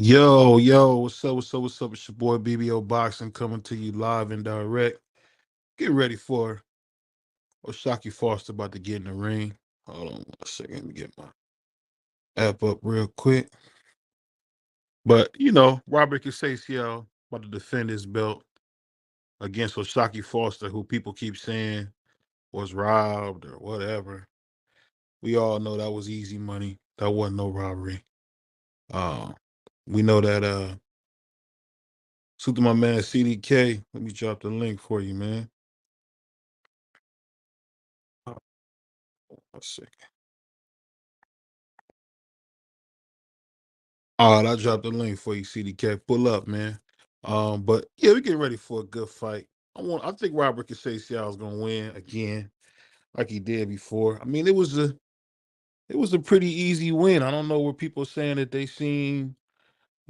Yo, what's up? It's your boy BBO Boxing coming to you live and direct. Get ready for Oshaki Foster about to get in the ring. Hold on 1 second, let me get my app up real quick. But Robert Conceicao about to defend his belt against Oshaki Foster, who people keep saying was robbed or whatever. We all know that was easy money. That wasn't no robbery. Uh, we know that Salute to my man CDK. Let me drop the link for you, man. Oh, 1 second. All right, I dropped the link for you, CDK. Pull up, man. But yeah, we getting ready for a good fight. I think Robert Conceicao is gonna win again, like he did before. I mean, it was a pretty easy win. I don't know where people saying that they seen,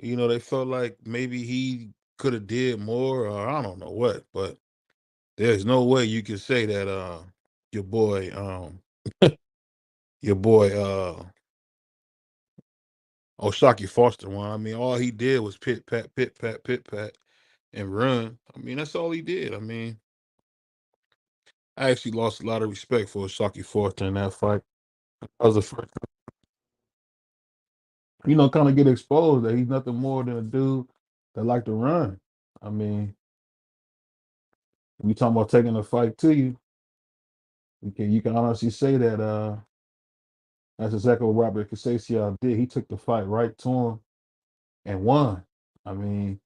they felt like maybe he could have did more, or I don't know what, but there's no way you can say that your boy your boy Oshaki Foster won. I mean, all he did was pit pat, and run. I mean, that's all he did. I mean, I actually lost a lot of respect for Oshaki Foster in that fight. I was the first, kind of get exposed that he's nothing more than a dude that like to run. I mean, we talking about taking a fight to you. You can honestly say that that's exactly what Robert Casasio did. He took the fight right to him and won. I mean,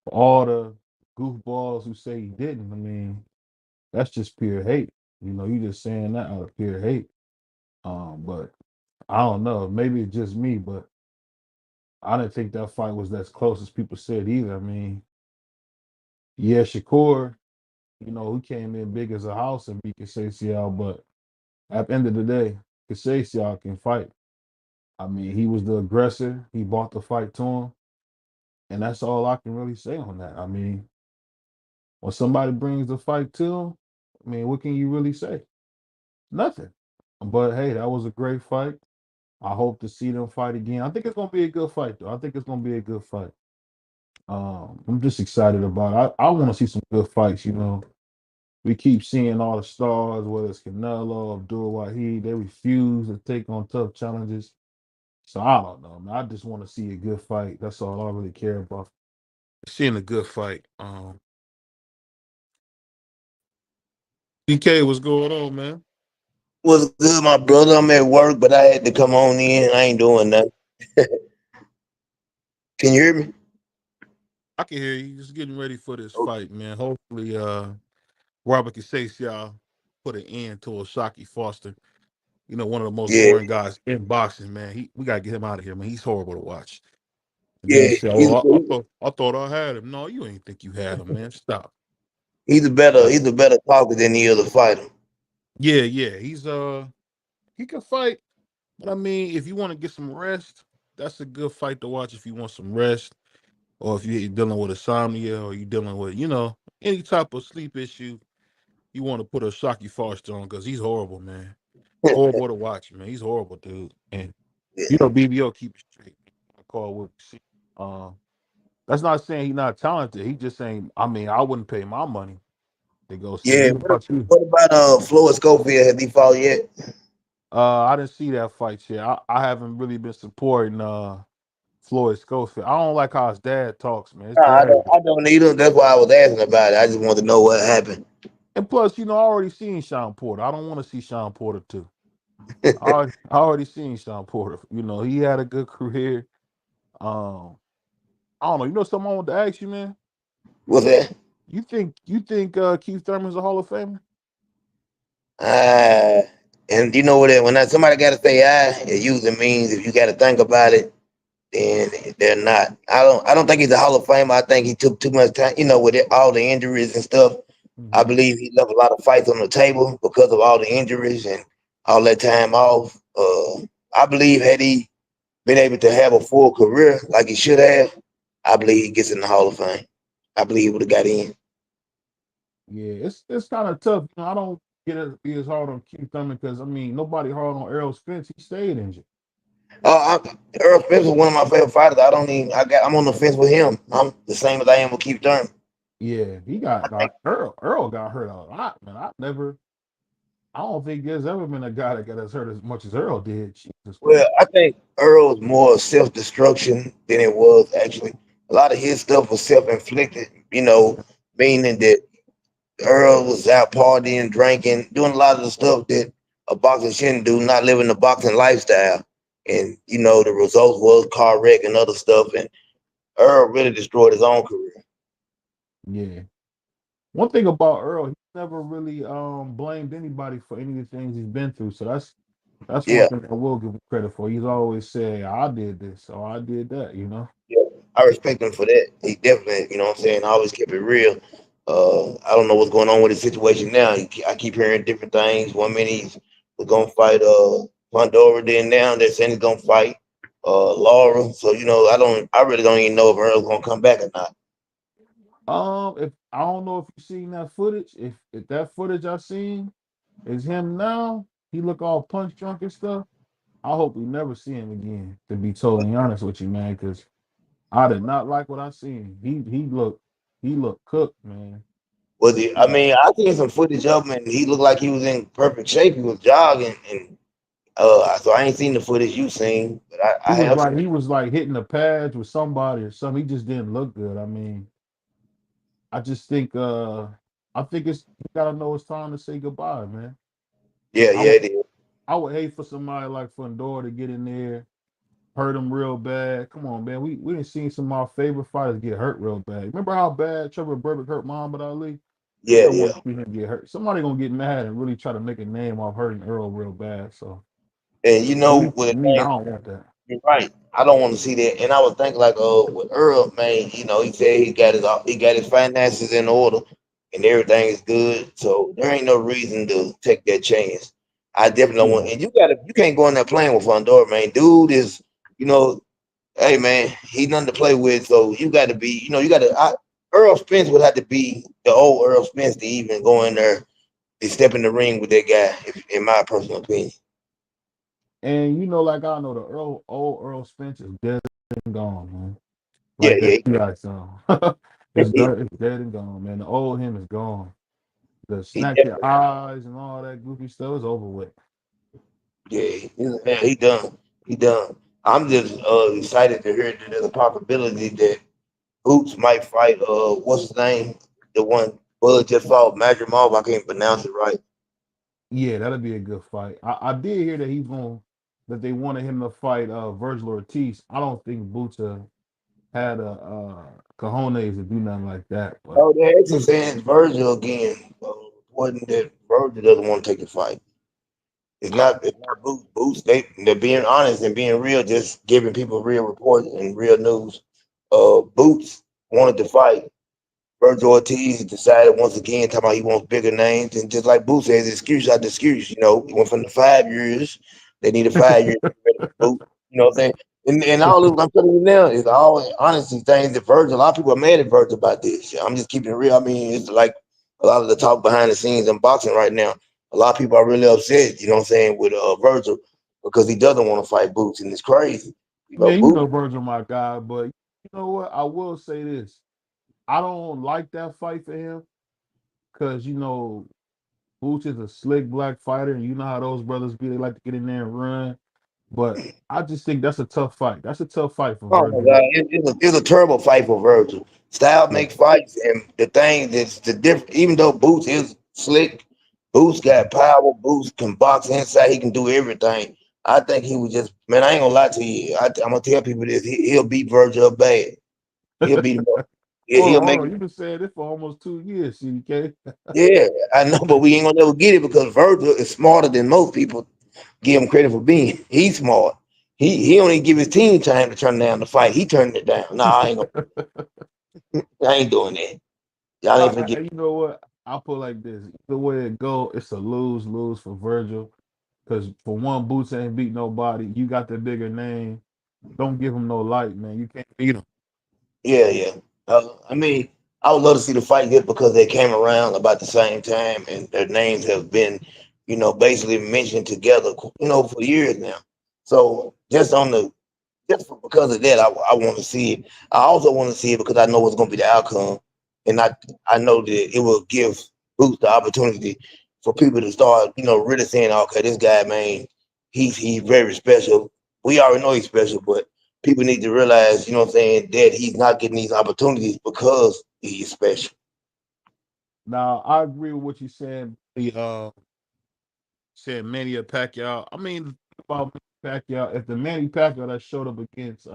for all the goofballs who say he didn't, I mean, that's just pure hate. You just saying that out of pure hate. But I don't know. Maybe it's just me, but I didn't think that fight was as close as people said either. I mean, yeah, Shakur, he came in big as a house and beat Conceicao, but at the end of the day, Conceicao can fight. I mean, he was the aggressor. He bought the fight to him, and that's all I can really say on that. I mean, when somebody brings the fight to him, I mean, what can you really say? Nothing. But hey, that was a great fight. I hope to see them fight again. I think it's gonna be a good fight, though. I think it's gonna be a good fight. I'm just excited about it. I want to see some good fights. We keep seeing all the stars, whether it's Canelo, Abdul Wahid, they refuse to take on tough challenges. So I don't know, man. I just want to see a good fight. That's all I really care about. Seeing a good fight. DK, what's going on, man? What's good, my brother? I'm at work, but I had to come on in. I ain't doing nothing. Can you hear me? I can hear you. Just getting ready for this Oh, fight, man. Hopefully, Robert can say y'all put an end to Oshaki Foster. One of the most yeah, boring guys in boxing, man. We gotta get him out of here, man. He's horrible to watch. And then yeah. say, "Oh, I thought I had him." No, you ain't think you had him, man. Stop. He's a better Stop. he's a better talker than the other fighter. Yeah. He can fight, but I mean, if you want to get some rest, that's a good fight to watch. If you want some rest, or if you're dealing with insomnia, or you're dealing with any type of sleep issue, you want to put a Shocky Foster on because he's horrible, man. Horrible to watch, man. He's horrible, dude. And Yeah, BBO keep it straight. I call what we see. Um, that's not saying he's not talented. He just saying, I mean, I wouldn't pay my money to go see him. yeah. What about you? What about Floyd Schofield? Has he fought yet? I didn't see that fight yet. I haven't really been supporting Floyd Schofield. I don't like how his dad talks, man. His No, I dad don't. I don't need him. That's why I was asking about it. I just wanted to know what happened. and plus, I already seen Sean Porter. I don't want to see Sean Porter too. I already seen Sean Porter. He had a good career. Um, I don't know. Something I want to ask you, man. What's that? You think Keith Thurman's a Hall of Famer? Uh, and you know what? When somebody got to say it usually means if you got to think about it, then they're not. I don't think he's a Hall of Famer. I think he took too much time. With all the injuries and stuff. I Hmm. believe he left a lot of fights on the table because of all the injuries and all that time off. I believe had he been able to have a full career like he should have, I believe he gets in the Hall of Fame. I believe he would have got in. Yeah, it's kind of tough. I don't get it be as hard on Keith Thurman because I mean nobody hard on Errol Spence. He stayed injured. Earl Spence was one of my favorite fighters. I don't even. I'm on the fence with him. I'm the same as I am with Keith Thurman. Yeah, he I got think. Earl. Earl got hurt a lot, man. I don't think there's ever been a guy that got us hurt as much as Earl did. Jesus Well, Christ. I think Earl was more self destruction than it was actually. A lot of his stuff was self inflicted. Meaning that Earl was out partying, drinking, doing a lot of the stuff that a boxer shouldn't do, not living the boxing lifestyle. And the result was car wreck and other stuff. And Earl really destroyed his own career. Yeah. One thing about Earl, he never really blamed anybody for any of the things he's been through. So that's one Yeah, thing I will give him credit for. He's always said, I did this or I did that, you know? yeah. I respect him for that. He definitely, what I'm saying, always kept it real. I don't know what's going on with his situation now. I keep hearing different things. One minute he's gonna fight Pandora, then now they're saying he's gonna fight Laura. So I really don't even know if Earl's gonna come back or not. If I don't know if you seen that footage, if that footage I seen is him now, he look all punch drunk and stuff. I hope we never see him again, to be totally honest with you, man, because I did not like what I seen. He looked cooked, man. Was he? I mean, I seen some footage of him, and he looked like he was in perfect shape. He was jogging, and so I ain't seen the footage you seen, but I have seen. He was like hitting the pads with somebody or something. He just didn't look good. I mean, I just think I think it's you gotta know it's time to say goodbye, man. Yeah, I yeah, would it is. I would hate for somebody like Fundora to get in there, hurt him real bad. Come on, man. We didn't seen some of our favorite fighters get hurt real bad. Remember how bad Trevor Burbick hurt Muhammad Ali? We Yeah, don't yeah. want to see him get hurt. Somebody gonna get mad and really try to make a name off hurting Earl real bad. So And at least with me, I the don't want that. you're right. I don't want to see that. And I would think like, with Earl, man, he said he got his finances in order and everything is good. So there ain't no reason to take that chance. I definitely don't want. Yeah. And you can't go in there playing with Fundora, man. Dude is, you know, hey man, he nothing to play with. So you got to be, you got to. Earl Spence would have to be the old Earl Spence to even go in there and step in the ring with that guy, in my personal opinion. And like I know the old Earl Spence is dead and gone, man. Yeah, Like that yeah, T.I. song. he, It's dead and gone, man. The old him is gone. The he snack your definitely. eyes and all that goofy stuff is over with. Yeah, he done. He done. I'm just excited to hear that there's a possibility that Boots might fight what's his name? The one Bud just fought Madrimov. I can't pronounce it right. Yeah, that'll be a good fight. I did hear that that they wanted him to fight Virgil Ortiz. I don't think Buta had a cojones to do nothing like that, but Oh, they're actually saying it's Virgil again. Wasn't that Virgil doesn't want to take the fight. It's not Boots. Boots, they're being honest and being real, just giving people real reports and real news. Boots wanted to fight. Virgil Ortiz decided once again, talking about he wants bigger names, and just like Boots says, excuse after excuse. He went from the 5 years. They needed 5 years to get ready for Boots. You know what I'm saying? And all this I'm telling you now is all honesty things that Virgil. A lot of people are mad at Virgil about this. I'm just keeping it real. I mean, it's like a lot of the talk behind the scenes in boxing right now. A lot of people are really upset. You know what I'm saying with Virgil because he doesn't want to fight Boots, and it's crazy. man, Boots. Virgil my guy, but you know what? I will say this. I don't like that fight for him because Boots is a slick black fighter, and you know how those brothers be. They like to get in there and run. But I just think that's a tough fight. That's a tough fight for Oh my Virgil. God, it's a terrible fight for Virgil. Style Yeah. makes fights, and the thing that's the different. Even though Boots is slick, Boots got power. Boots can box inside. He can do everything. I think he was just man. I ain't gonna lie to you. I'm gonna tell people this. He'll beat Virgil up bad. He'll beat him up. Hold on, He'll hold make. on. You've been saying this for almost 2 years, CK. Yeah, I know, but we ain't gonna never get it because Virgil is smarter than most people give him credit for being. He's smart. He only give his team time to turn down the fight. He turned it down. No, I ain't doing that. Y'all ain't finna get. You know what? I'll put it like this. The way it go, it's a lose-lose for Virgil. Because for one, Boots ain't beat nobody. You got the bigger name. Don't give him no light, man. You can't beat him. Yeah, yeah. I mean, I would love to see the fight just because they came around about the same time, and their names have been, basically mentioned together, for years now. So just because of that, I want to see it. I also want to see it because I know what's going to be the outcome, and I know that it will give boost the opportunity for people to start, really saying, okay, this guy, man, he's very special. We already know he's special, but people need to realize, what I'm saying, that he's not getting these opportunities because he's special. Now I agree with what you said. The said Manny Pacquiao. I mean, about Manny Pacquiao. If the Manny Pacquiao that showed up against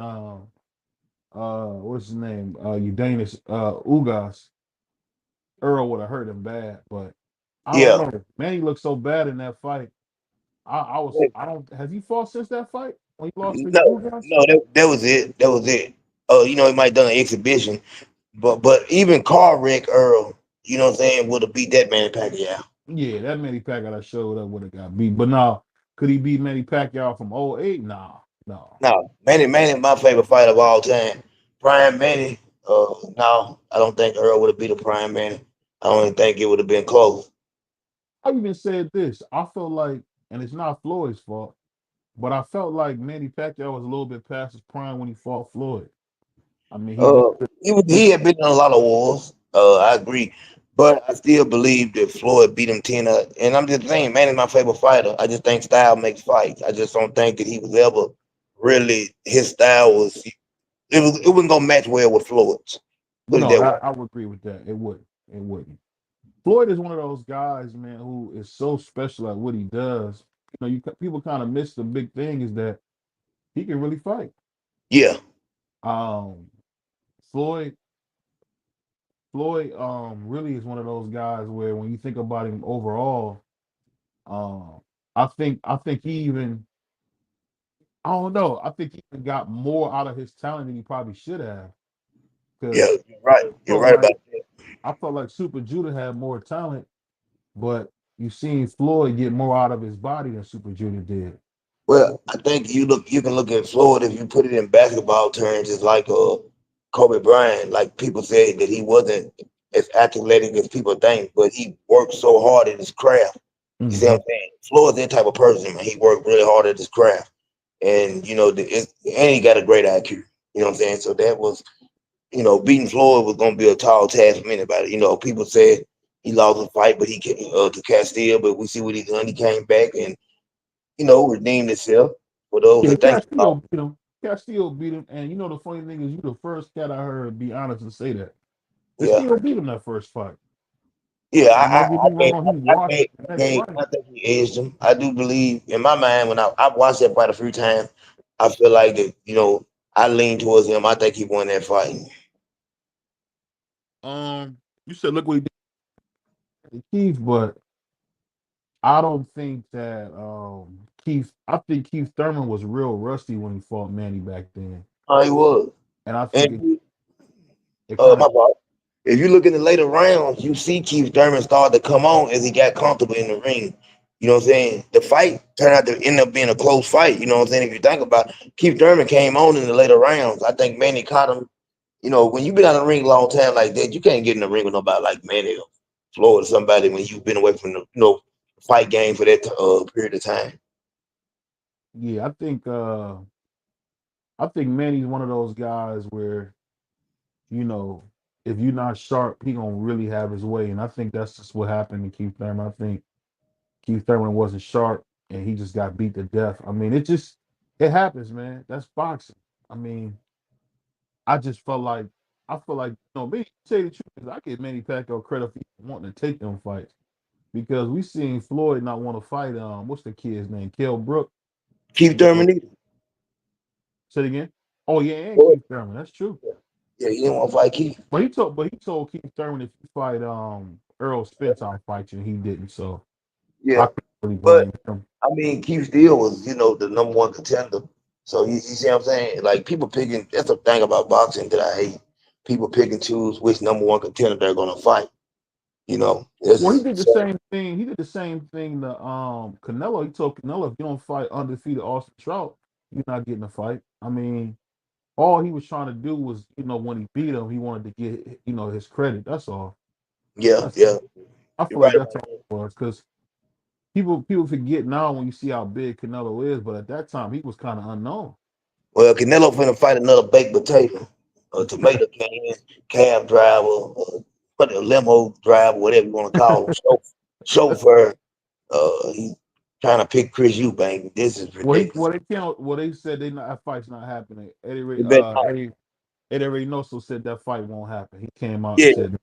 what's his name? Udanis Ugas, Earl would have hurt him bad. But I don't Yeah. know. Manny looked so bad in that fight. I don't have you fought since that fight when you lost to No, Ugas? no, that was it. That was it. He might have done an exhibition, but even car wreck Earl, what I'm saying, would have beat that man Pacquiao. Yeah, that Manny Pacquiao that showed up would have got beat. But now, could he beat Manny Pacquiao from '08? Nah, no. No, Manny, my favorite fighter of all time. Prime Manny. No, I don't think Earl would have beat a Prime Manny. I don't even think it would have been close. I even said this. I feel like, and it's not Floyd's fault, but I felt like Manny Pacquiao was a little bit past his prime when he fought Floyd. I mean, He had been in a lot of wars. I agree, but I still believe that Floyd beat him 10. And I'm just saying, Manny's my favorite fighter. I just think style makes fights. I just don't think that he was ever really his style was. It wasn't gonna match well with Floyd's. Put it no, that way. I would agree with that. It wouldn't. It wouldn't. Floyd is one of those guys, man, who is so special at what he does. People kind of miss the big thing is that he can really fight. Yeah, Um, Floyd, really is one of those guys where when you think about him overall, um, I think he even I don't know. I think he even got more out of his talent than he probably should have. yeah, Because you're right. You're felt right like about that. I felt like Super Judah had more talent, but you seen Floyd get more out of his body than Super Judah did. Well, I think you can look at Floyd if you put it in basketball terms. It's like Kobe Bryant. Like people say that he wasn't as athletic as people think, but he worked so hard at his craft. You see what Hmm. I'm saying? Floyd's that type of person, man. He worked really hard at his craft, and and he got a great IQ. You know what I'm saying? So that was, beating Floyd was gonna be a tall task for anybody. People said he lost the fight, but he came to Castile, but we see what he done. He came back and redeemed himself for those Yeah, that think. Castillo beat him. Castillo beat him, and the funny thing is, you the first cat I heard be honest and say that Yeah, Castillo beat him that first fight. yeah. And don't get me wrong, he washed him the next fight. I think he edged him. I do believe in my mind when I watched that fight a few times. I feel like that. I lean towards him. I think he won that fight. You said look what he did to Keith, but I don't think that Keith. I think Keith Thurman was real rusty when he fought Manny back then, Oh, he was. and I think it And it kind of my fault. If you look in the later rounds, you see Keith Thurman start to come on as he got comfortable in the ring. You know what I'm saying? The fight turned out to end up being a close fight. You know what I'm saying? If you think about it, Keith Thurman came on in the later rounds. I think Manny caught him. When you've been out of the ring a long time like that, you can't get in the ring with nobody like Manny or Floyd or somebody when you've been away from the fight game for that period of time. yeah. I think Manny's one of those guys where you know if you're not sharp, he gonna really have his way, and I think that's just what happened to Keith Thurman. I think Keith Thurman wasn't sharp, and he just got beat to death. I mean, it happens, man. That's boxing. I mean, I just felt like I feel like me to tell you the truth is I give Manny Pacquiao credit for wanting to take them fights because we seen Floyd not want to fight. What's the kid's name? Kell Brook. Keith Thurman either. Say it again. Oh yeah, and Floyd, Keith Thurman. That's true. yeah, he didn't want to fight Keith. But he told Keith Thurman if you fight Earl Spence, I'll fight you, and he didn't. So I Yeah, can't really but blame him. I mean, Keith Steele was, the number one contender. So you see what I'm saying? Like people picking. That's the thing about boxing that I hate. People pick and choose which number one contender they're gonna fight. This Well, he is did the so. same thing. He did the same thing to Canelo. He told Canelo, if you don't fight undefeated Austin Trout, you're not getting a fight. I mean, all he was trying to do was, when he beat him, he wanted to get, his credit. That's all. Yeah, That's yeah. I You're feel like right that's about all that. it was because people forget now when you see how big Canelo is, but at that time he was kind of unknown. Well, Canelo finna fight another baked potato, a tomato can, cab driver, what a limo driver, whatever you want to call him, chauffeur. He's trying to pick Chris Eubank. This is ridiculous. They can't. Well, they said they not that fight's not happening. It better not. Eddie Reynoso said that fight won't happen. He came out and Yeah, said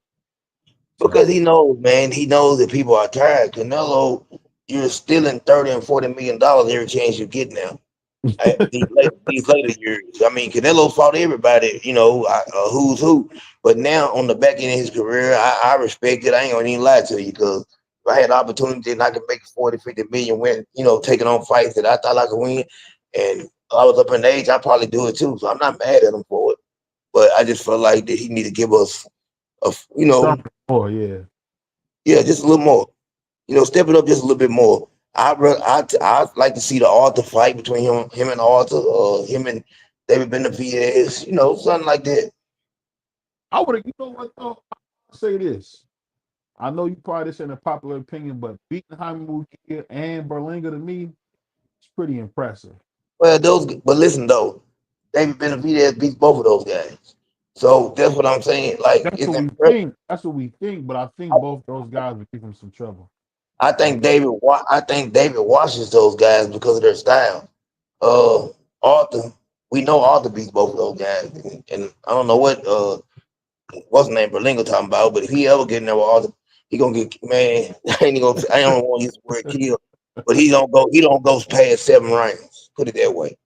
so. because he knows, man. He knows that people are tired. Canelo, you're stealing $30 and $40 million every chance you get now. These later years. I mean, Canelo fought everybody, who's who. But now on the back end of his career, I respect it. I ain't gonna even lie to you because if I had the opportunity and I could make 40, 50 million win, taking on fights that I thought I could win, and I was up in age, I'd probably do it too. So I'm not mad at him for it. But I just feel like that he need to give us Something more, yeah. yeah, just a little more. Step it up just a little bit more. I'd like to see the Arthur fight between him and Arthur, or him and David Benavidez, something like that. I would have. You know what though? I'll say this. I know you probably this ain't a popular opinion, but beating Jaime Munguia and Berlinga to me is pretty impressive. Well, but listen though, David Benavidez beats both of those guys, so that's what I'm saying. Like, That's it's what we impressive. think. That's what we think. But I think both those guys would give him some trouble. I I think David washes those guys because of their style. Uh, Arthur, we know Arthur beats both of those guys, and I don't know what's the name Berlingo talking about, but if he ever get in there with Arthur, he gonna get man. I don't want to use the word kill, but he don't go past 7 rounds. Put it that way.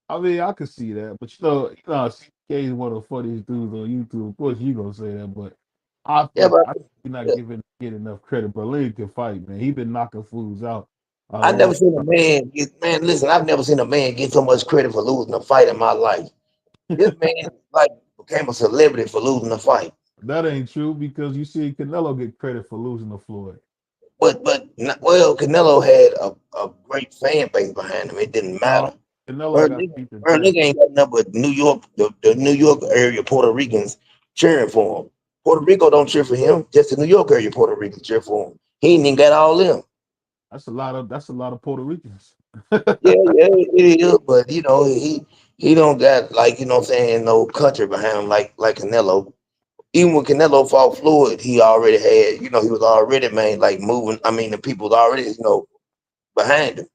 I mean, I could see that, but CK is one of the funniest dudes on YouTube. Of course, you gonna say that, but Yeah, but I think you're not get enough credit. Berlin can fight, man. He been knocking fools out I never all. seen a man man. Listen, I've never seen a man get so much credit for losing a fight in my life. This man like became a celebrity for losing a fight. That ain't true because you see Canelo get credit for losing to Floyd. Well, Canelo had a great fan base behind him. It didn't No, matter. Canelo Her got nigga, people her too. nigga ain't got nothing but New York, the New York area Puerto Ricans cheering for him. Puerto Rico don't cheer for him. Just the New York area Puerto Ricans cheer for him. He ain't even got all them. That's a lot of Puerto Ricans. Yeah, yeah, it is. But he don't got like what I'm saying no country behind him like Canelo. Even when Canelo fought Floyd, he already had he was already man like moving. I mean the people was already behind him.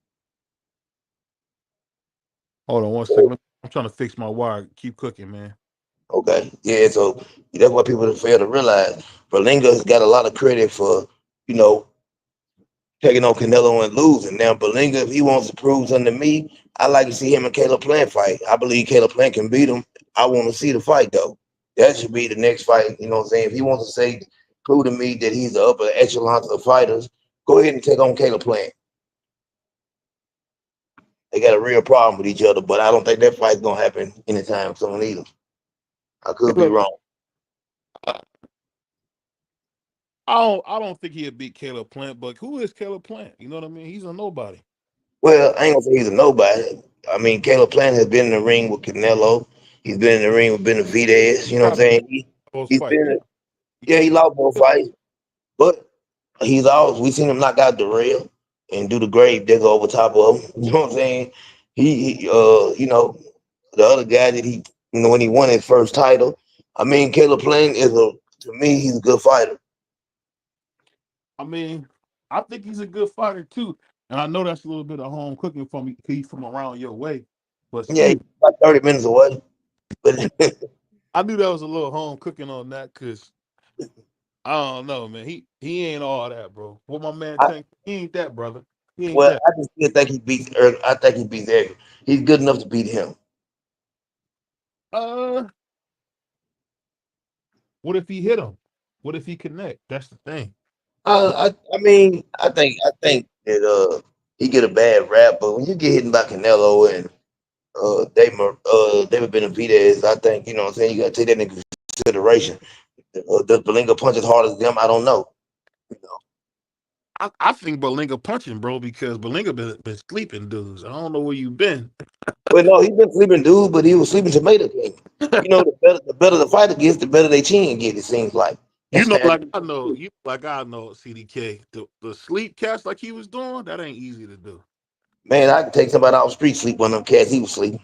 Hold on one So, second. I'm trying to fix my wire. Keep cooking, man. okay, yeah. So that's what people fail to realize. Berlinga's got a lot of credit for you know taking on Canelo and losing. Now, Berlinga, if he wants to prove something to me, I like to see him and Caleb Plant fight. I believe Caleb Plant can beat him. I want to see the fight though. That should be the next fight. You know what I'm saying? If he wants to prove to me that he's the upper echelon of fighters, go ahead and take on Caleb Plant. They got a real problem with each other, but I don't think that fight's gonna happen anytime soon either. I could be Caleb, wrong. I don't think he'll beat Caleb Plant, but who is Caleb Plant? You know what I mean? He's a nobody. Well, I ain't gonna say he's a nobody. I mean, Caleb Plant has been in the ring with Canelo. He's been in the ring with Benavidez. You know what I'm Got saying? those He's fight. been, yeah, he lost both fights, but he's always we seen him knock out the rail and do the grave digger over top of him. You know what I'm saying? The other guy that when he won his first title. I mean, Caleb Plant to me, he's a good fighter. I mean, I think he's a good fighter too. And I know that's a little bit of home cooking for me. He's from around your way, but Yeah, still, he's about 30 minutes away. But I knew that was a little home cooking on that because I don't know, man. He ain't all that, bro. What my man I, Tank, he ain't that, brother. He ain't well, that. I just still think he beats. I think he beats Edgar. He's good enough to beat him. Uh, what if he hit him? What if he connect? That's the thing. I think that he get a bad rap, but when you get hit by Canelo and David Benavidez, I think what I'm saying you got to take that into consideration. Does Belinga punch as hard as them? I don't know. You know. I think Berlinga punching, bro, because Berlinga been sleeping dudes. I don't know where you been. Well, no, he's been sleeping, dude, but he was sleeping tomato king. The better the fighter gets, the better they chin get. It seems like. You know, like I know, CDK. The sleep cast like he was doing, that ain't easy to do. Man, I can take somebody off the street sleep one of them cats. He was sleeping.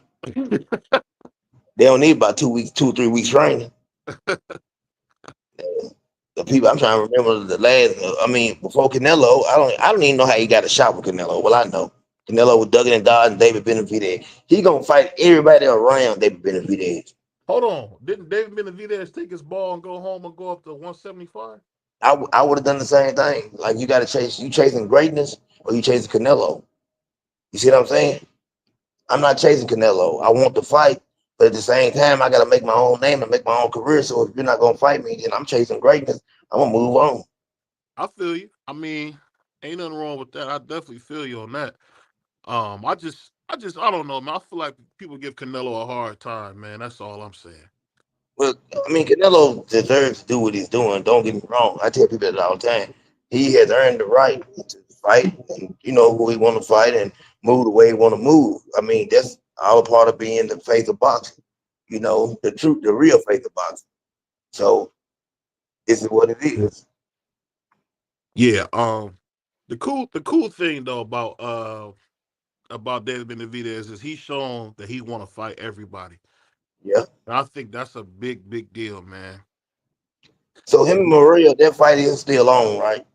They don't need about 2 weeks, 2 or 3 weeks training. The people I'm trying to remember the last. I mean, before Canelo, I don't even know how he got a shot with Canelo. Well, I know Canelo with Duggan and Dodd and David Benavidez. He gonna fight everybody around David Benavidez. Hold on, didn't David Benavidez take his ball and go home and go up to 175? I would have done the same thing. Like you got to chase. You chasing greatness or you chasing Canelo. You see what I'm saying? I'm not chasing Canelo. I want to fight, but at the same time, I got to make my own name and make my own career. So if you're not gonna fight me, then I'm chasing greatness. I'm gonna move on. I feel you. I mean, ain't nothing wrong with that. I definitely feel you on that. I don't know, man. I feel like people give Canelo a hard time, man. That's all I'm saying. Well, I mean, Canelo deserves to do what he's doing. Don't get me wrong. I tell people that all the time. He has earned the right to fight, and you know who he want to fight, and move the way he want to move. I mean, that's all a part of being the face of boxing. You know, the truth, the real face of boxing. So this is what it Yeah. is. Yeah. The cool thing though about David Benavidez is he's shown that he want to fight everybody. Yeah. And I think that's a big deal, man. So him and Maria, that fight is still on, right?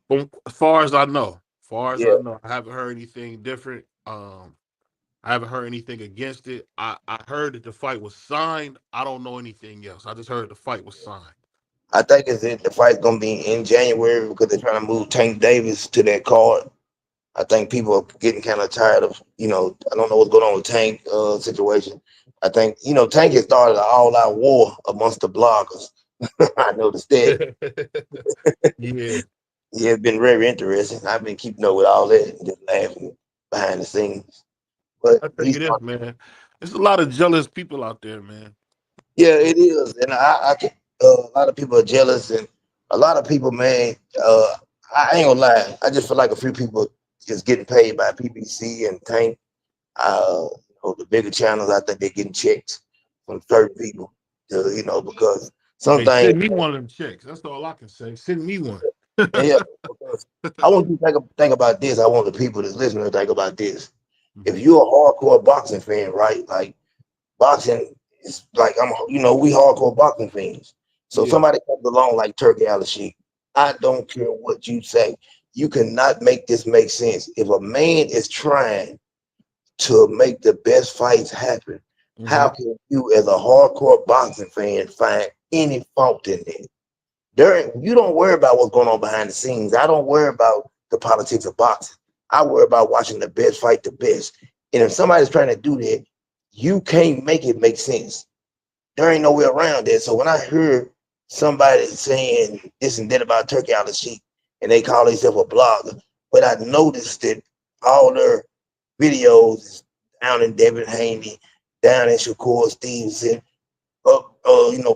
As far as I know, Yeah. I haven't heard anything different. I haven't heard anything against it. I heard that the fight was signed. I don't know anything else. I just heard the fight was signed. I think the fight's gonna be in January because they're trying to move Tank Davis to that card. I think people are getting kind of tired of, I don't know what's going on with Tank situation. I think, Tank has started an all-out war amongst the bloggers. I noticed that. Yeah, Yeah, it's been very interesting. I've been keeping up with all that and just laughing behind the scenes. But I think he's it is, man. There's a lot of jealous people out there, man. yeah, it is. And I can, a lot of people are jealous and a lot of people, man, I ain't gonna lie. I just feel like a few people just getting paid by PBC and Tank. The bigger channels, I think they're getting checks from certain people, because Hey, sometimes, send me one of them checks. That's all I can say. Send me one. yeah, because I want you to think about this. I want the people that's listening to think about this. If Mhm. you're a hardcore boxing fan, right? Like boxing is like we hardcore boxing fans. So Yeah. somebody comes along like Turkey Al Sheik. I don't care what you say. You cannot make this make sense. If a man is trying to make the best fights happen, how Hmm. can you, as a hardcore boxing fan, find any fault in it? You don't worry about what's going on behind the scenes. I don't worry about the politics of boxing. I worry about watching the best fight the best. And if somebody's trying to do that, you can't make it make sense. There ain't no way around that. So when I hear somebody saying this and that about Turkey out of sheep, and they call themselves a blogger, but I noticed that all their videos down in Devin Haney, down in Shakur Stevenson,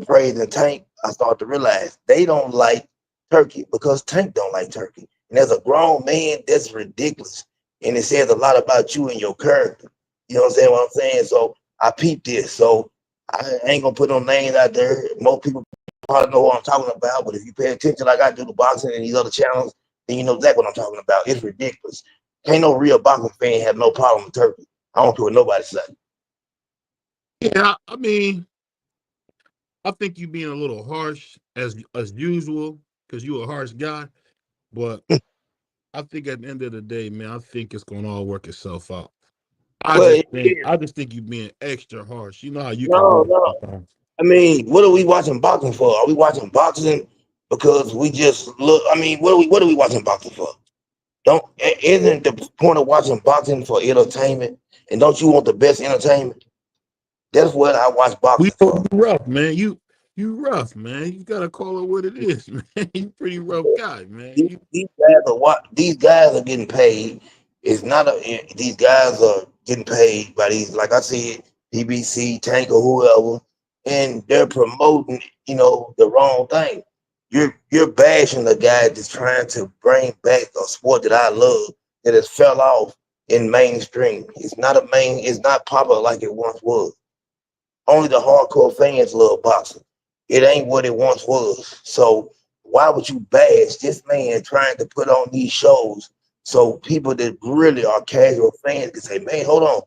praise and Tank, I start to realize they don't like turkey because Tank don't like turkey. And as a grown man, that's ridiculous. And it says a lot about you and your character. You know what I'm saying? So I peeped this. So I ain't gonna put no names out there. Most people probably know what I'm talking about, but if you pay attention like I do to boxing and these other channels, then you know exactly what I'm talking about. It's ridiculous. Ain't no real boxing fan have no problem with turkey. I don't care what nobody say. Yeah, I mean, I think you being a little harsh as usual because you a harsh guy. But I think at the end of the day, man, I think it's gonna all work itself out. Well, I just think you being extra harsh. You know how you can no, be no. sometimes. I mean, what are we watching boxing for? Are we watching boxing because we just look? I mean, what are we watching boxing for? Don't isn't the point of watching boxing for entertainment? And don't you want the best entertainment? That's what I watch We boxing know for. you rough, man. You rough, man. You gotta call it what it is, man. You pretty rough guy, man. These guys are what these guys are getting paid. It's not these guys are getting paid by these, like I said, BBC, Tank, or whoever, and they're promoting, the wrong thing. You're bashing the guy that's trying to bring back a sport that I love that has fell off in mainstream. It's not popular like it once was. Only the hardcore fans love boxing. It ain't what it once was. So why would you bash this man trying to put on these shows so people that really are casual fans can say, man, hold on.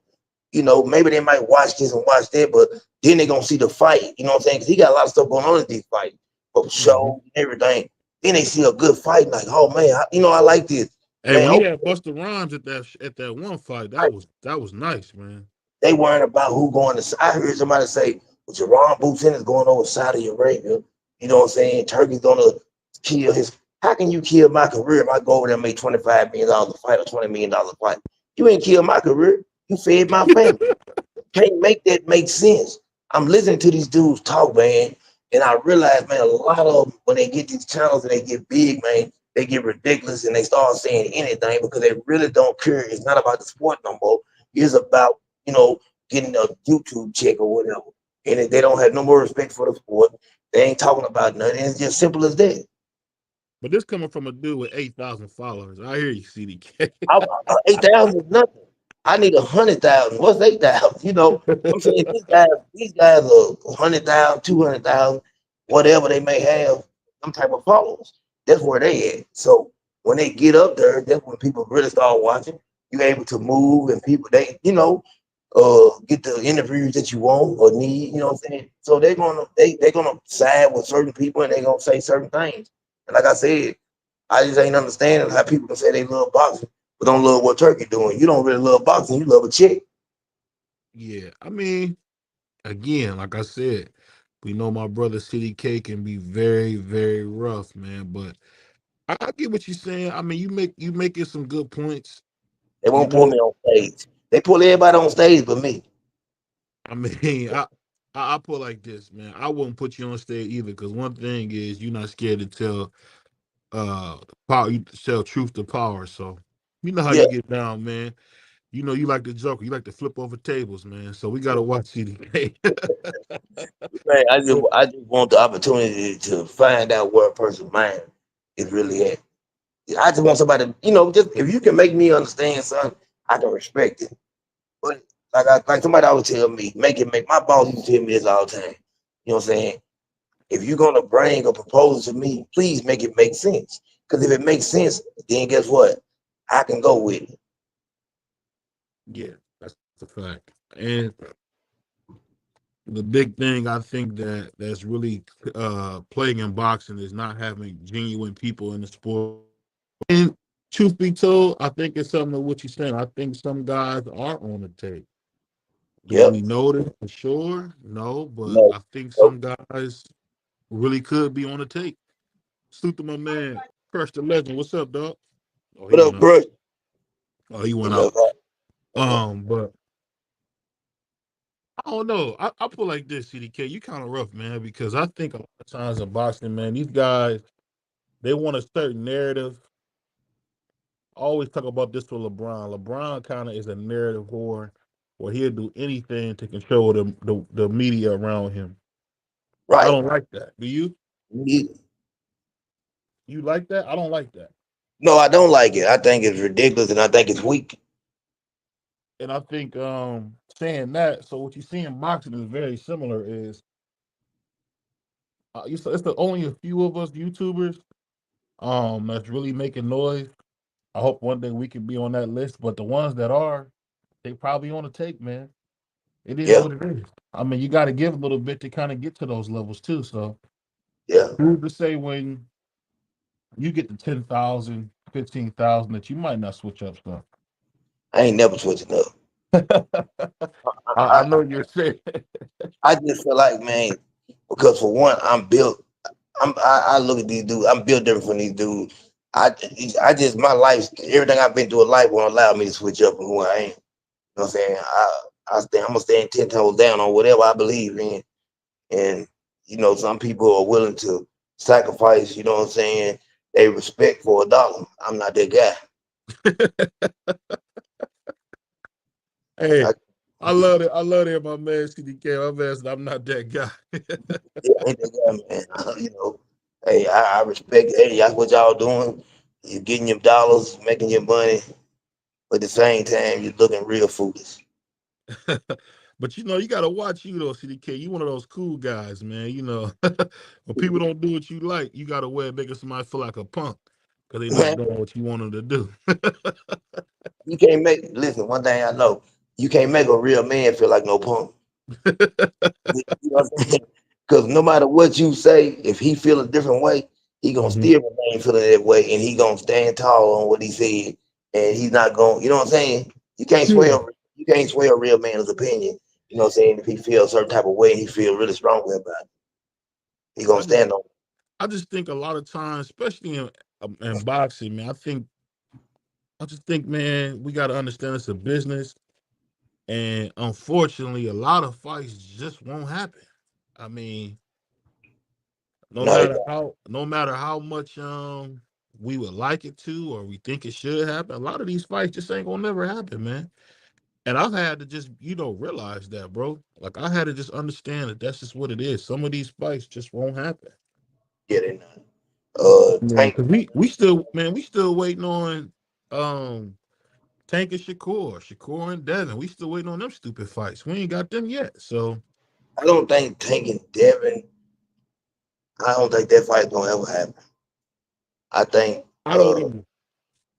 Maybe they might watch this and watch that, but then they're gonna see the fight. You know what I'm saying? Because he got a lot of stuff going on in these fights, but Hmm. shows and everything. Then they see a good fight, like, oh man, I like this. Hey, Man, when he had Buster Rhymes at that one fight, that was nice, man. they worrying about who going to. I heard somebody say, well, Jerron Booten is going over Saudi Arabia. You know what I'm saying? Turkey's gonna kill his. How can you kill my career if I go over there and make $25 million a fight or $20 million a fight? You ain't killed my career. You fed my family. Can't make that make sense. I'm listening to these dudes talk, man, and I realize, man, a lot of them, when they get these channels and they get big, man, they get ridiculous and they start saying anything because they really don't care. It's not about the sport no more. It's about, you know, getting a YouTube check or whatever. And if they don't have no more respect for the sport, they ain't talking about nothing. It's just simple as that. But this coming from a dude with 8,000 followers. I hear you, CDK. 8,000 is nothing. I need 100,000. What's 8,000? I'm saying these guys are 100,000, 200,000, whatever they may have, some type of followers. That's where they at. So when they get up there, that's when people really start watching. You're able to move, and people get the interviews that you want or need. You know what I'm saying? So they're gonna side with certain people, and they're gonna say certain things. And like I said, I just ain't understanding how people can say they love boxing but don't love what Turkey doing. You don't really love boxing. You love a chick. Yeah, I mean, again, like I said, we know my brother CDK can be very, very rough, man. But I get what you're saying. I mean, you making some good points. They You won't pull know, me on stage. They pull everybody on stage but me. I mean, I put like this, man. I wouldn't put you on stage either, because one thing is you're not scared to tell power. You tell truth to power. So you know how Yeah, you get down, man. You know you like the joker. You like to flip over tables, man. So we gotta watch CDK. man. I just But I just want the opportunity to find out where a person's mind is really at. I just want somebody, just if you can make me understand something, I can respect it. But like somebody always tell me, make my boss used to tell me this all the time. You know what I'm saying? If you're gonna bring a proposal to me, please make it make sense. Because if it makes sense, then guess what? I can go with it. yeah, that's a fact. And the big thing I think that's really plaguing in boxing is not having genuine people in the sport. And truth be told, I think it's something of what you're saying. I think some guys are on the tape. Do Yep. we know this for sure? No, but No. I think Nope. some guys really could be on the tape. Salute to my man, Crush the Legend. What's up, dog? Oh, he What went up, out. bro? Oh, he He went out. left out. Okay. But I don't know. I put like this, CDK. You kind of rough, man, because I think a lot of times in boxing, man, these guys they want a certain narrative. I always talk about this with LeBron. LeBron kind of is a narrative whore, where he'll do anything to control the media around him. I Right. don't like that. Do you? Me- You like that? I don't like that. No, I don't like it. I think it's ridiculous and I think it's weak. And I think saying that, so what you see in boxing is very similar. Is it's the only a few of us YouTubers that's really making noise. I hope one day we can be on that list. But the ones that are, they probably on the tape, man. It is Yeah. what it is. I mean, you got to give a little bit to kind of get to those levels too. So Yeah. who's to say when you get to 10,000, 15,000 that you might not switch up stuff? I ain't never switching up. I I, know you're saying. I just feel like, man, because for one, I'm built. I look at these dudes. I'm built different from these dudes. I just my life, everything I've been through in life won't allow me to switch up from who I am. You know what I'm saying? I'm gonna stand 10 toes down on whatever I believe in. And some people are willing to sacrifice, you know what I'm saying, they respect for a dollar. I'm not that guy. Hey, I, I love it. I love it, my man CDK. My man said I'm not that guy. yeah, I ain't that guy, man. Hey, I respect. Hey, that's what y'all doing. You're getting your dollars, making your money, but at the same time, you're looking real foolish. But you gotta watch you though, CDK. You one of those cool guys, man. When people don't do what you like, you gotta wear making somebody feel like a punk because they're not Man, doing what you want them to do. you can't make listen. One thing I know, you can't make a real man feel like no punk. You know what I'm saying? Because no matter what you say, if he feel a different way, he gonna Hmm. still remain feeling that way, and he gonna stand tall on what he said, and he's not going. You know what I'm saying? Yeah. You can't sway a real man's opinion. You know what I'm saying? If he feels a certain type of way, and he feel really strongly about it, he gonna I just stand on it. I just think a lot of times, especially in boxing, man. I just think, man, we gotta understand it's a business, and unfortunately, a lot of fights just won't happen. I mean, No, they no matter how much we would like it to or we think it should happen, a lot of these fights just ain't gonna never happen, man. And I've had to just realize that, bro. Like I had to just understand that that's just what it is. Some of these fights just won't happen. get it. Man, Tank. because we still waiting on Tank and Shakur and Devin. We still waiting on them stupid fights. We ain't got them yet. So I don't think Tank and Devin. I don't think that fight's gonna ever happen. I think. I don't even.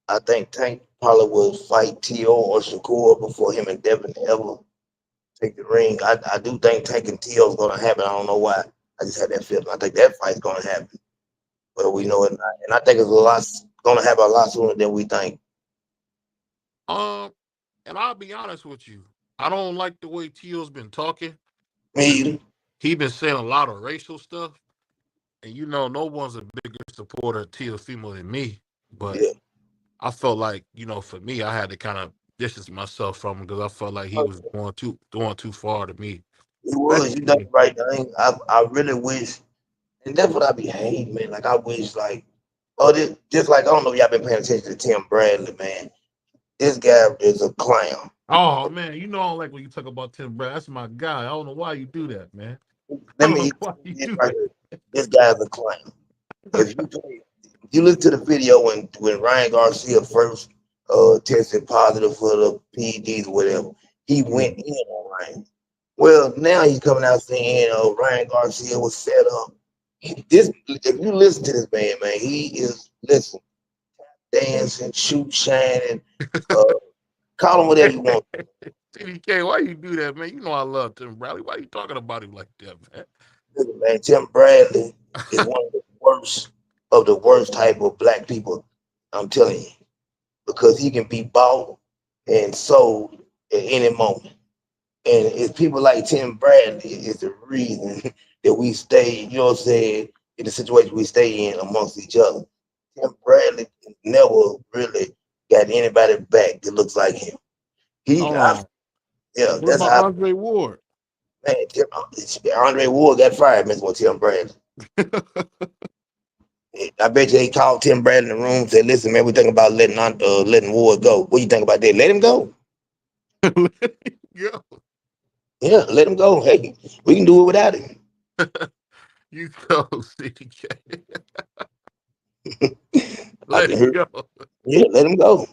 I think Tank probably will fight T.O. or Shakur before him and Devin ever take the ring. I do think Tank and T.O. is going to happen. I don't know why. I just had that feeling. I think that fight's going to happen, but we know it not. And I think it's a lot going to happen a lot sooner than we think. Um, and I'll be honest with you. I don't like the way Teal's been talking Me because either. he been saying a lot of racial stuff, and no one's a bigger supporter of Teal female than me. But Yeah. I felt like for me, I had to kind of distance myself from him because I felt like he was going too far to me, It was. You done the especially. right thing. I really wish, and that's what I be hating, man. Like, I wish, like, oh, this, just like, I don't know if y'all been paying attention to Tim Bradley, man. This guy is a clown. Oh man, I don't like when you talk about Tim Brown. That's my guy. I don't know why you do that, man. I Let don't me know why you this do right here. This guy is a clown. If you pay, if you listen to the video when Ryan Garcia first tested positive for the PEDs or whatever, he that. went in on Ryan. Well, now he's coming out saying Ryan Garcia was set up. This, if you listen to this man, he is listen, dancing, shoot, shining, uh, call him whatever you want. TDK, why you do that, man? You know I love Tim Bradley. Why you talking about him like that, man? Listen, man, Tim Bradley is one of the worst type of black people. I'm telling you, because he can be bought and sold at any moment. And it's people like Tim Bradley is the reason that we stay, you know what I'm saying, in the situation we stay in amongst each other. Tim Bradley never really got anybody back that looks like him. Oh, Yeah, what that's about how, Andre Ward? man, Andre Ward got fired messing with Tim Bradley. I bet you they called Tim Bradley in the room and said, listen, man, we thinking about letting Ward go. What do you think about that? Let him go. Yo, Yeah, let him go. Hey, we can do it without him. you go, CDK. I Let can him hear. go. Yeah, let him go.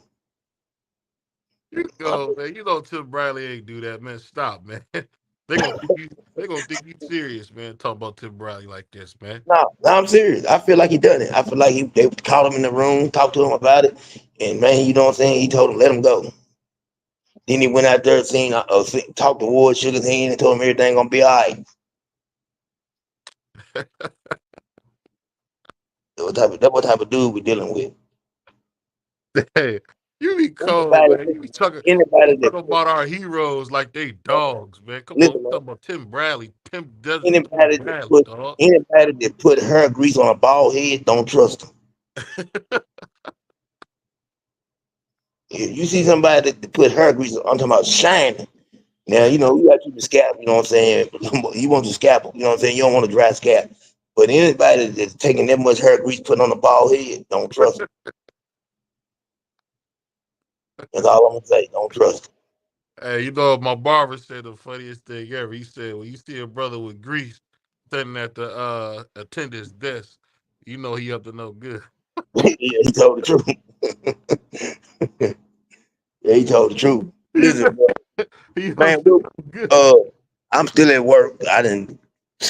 You go, man. Tim Bradley ain't do that, man. Stop, man. They gonna think you serious, man. Talk about Tim Bradley like this, man. No, I'm serious. I feel like he done it. I feel like they called him in the room, talked to him about it, and man, you know what I'm saying. He told him let him go. Then he went out there, talked to Ward, shook his hand, and told him everything gonna be all right. That what type of dude we dealing with. Hey, you be cold, Anybody, man. You anybody that talking about our heroes like they dogs, man. Come on, we listen, man. talking about Tim Bradley, Pimp Desert Tim Anybody that Bradley, put dog. anybody that put hair grease on a bald head, don't trust him. If you see somebody that put hair grease, I'm talking about shining. Now, you know, you got to keep the scalp, you know what I'm saying? You want the scalp, you know what I'm saying? You don't want a dry scalp. But anybody that's taking that much hair grease, putting on a bald head, don't trust them. That's all I'm going to say. Don't trust them. Hey, my barber said the funniest thing ever. He said, when you see a brother with grease sitting at the attendant's desk, he up to no good. Yeah, he told the truth. Yeah, he told the truth. He Listen, said, bro. You know, Man, so I'm good. uh, I'm still at work. I didn't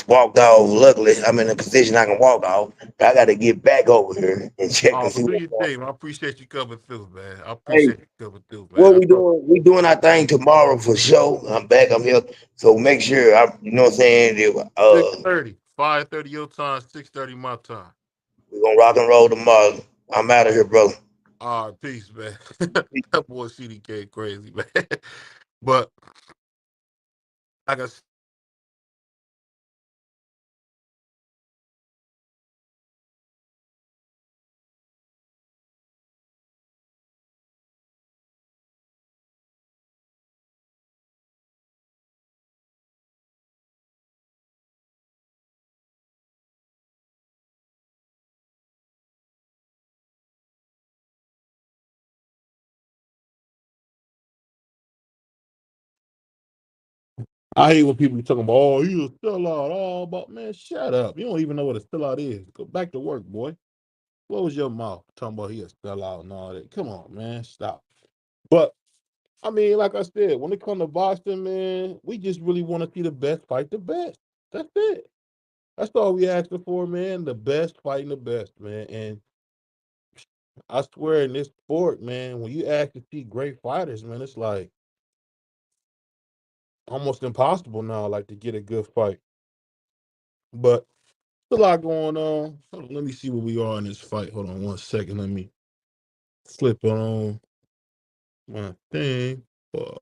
walked off. Luckily, I'm in a position I can walk off. But I got to get back over here and check and Oh, see do what's your going thing. I appreciate you coming through, man. I on. Hey, appreciate you coming through, man. what I we thought doing? We doing our thing tomorrow for sure. I'm back. I'm here. So make sure you know what I'm saying. six 5:30 your time, 6:30 my time. We gonna rock and roll tomorrow. I'm out of here, bro. All right, peace, man. That boy CDK crazy, man. But like I said, I hate when people be talking about, oh, you a sellout, oh, but man, shut up. You don't even know what a sellout is. Go back to work, boy. Close your mouth talking about he a sellout and all that. Come on, man, stop. But I mean, like I said, when it comes to boxing, man, we just really want to see the best fight the best. That's it. That's all we asking for, man. The best fighting the best, man. And I swear in this sport, man, when you actually see great fighters, man, it's like almost impossible now, like to get a good fight. But there's a lot going on. Hold on, let me see where we are in this fight. Hold on one second. Let me flip on my thing. Uh,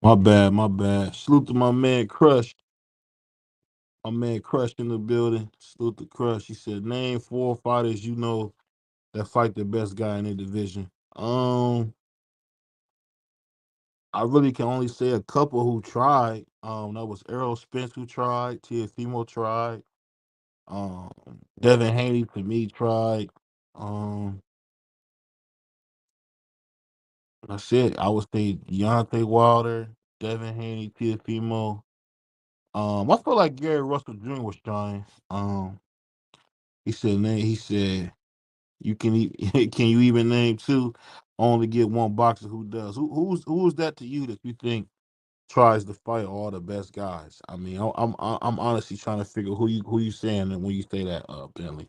my bad, my bad. Salute to my man Crush. My man Crush in the building. Salute to Crush. He said, name 4 fighters you know that fight the best guy in the division. I really can only say a couple who tried. That was Errol Spence who tried, Teofimo tried, um, Devin Haney to me tried. Um, that's it. I would say Deontay Wilder, Devin Haney, Teofimo. I feel like Gary Russell Jr. was trying. He said, he said, you can can you even name two? Only get one boxer who does. Who's that to you that you think tries to fight all the best guys? I mean, I'm honestly trying to figure who you saying and when you say that, Bentley.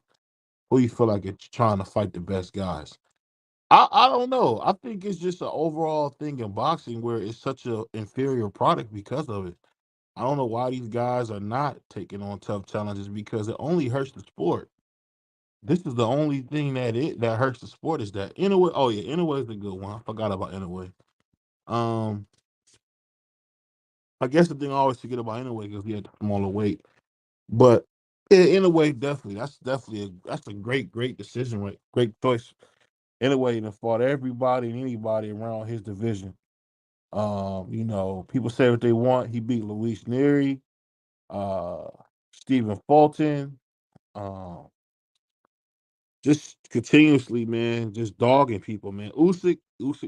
Who you feel like it's trying to fight the best guys? I don't know. I think it's just an overall thing in boxing where it's such a inferior product because of it. I don't know why these guys are not taking on tough challenges because it only hurts the sport. This is the only thing that hurts the sport is that Inoue. Oh yeah, Inoue is a good one. I forgot about Inoue. Um, I guess the thing I always forget about Inoue because he had the smaller weight. But in a way, definitely, that's a great decision, right? Great choice. Anyway, and fought everybody and anybody around his division. People say what they want. He beat Luis Neri, uh, Stephen Fulton, um, just continuously, man, just dogging people, man. Usyk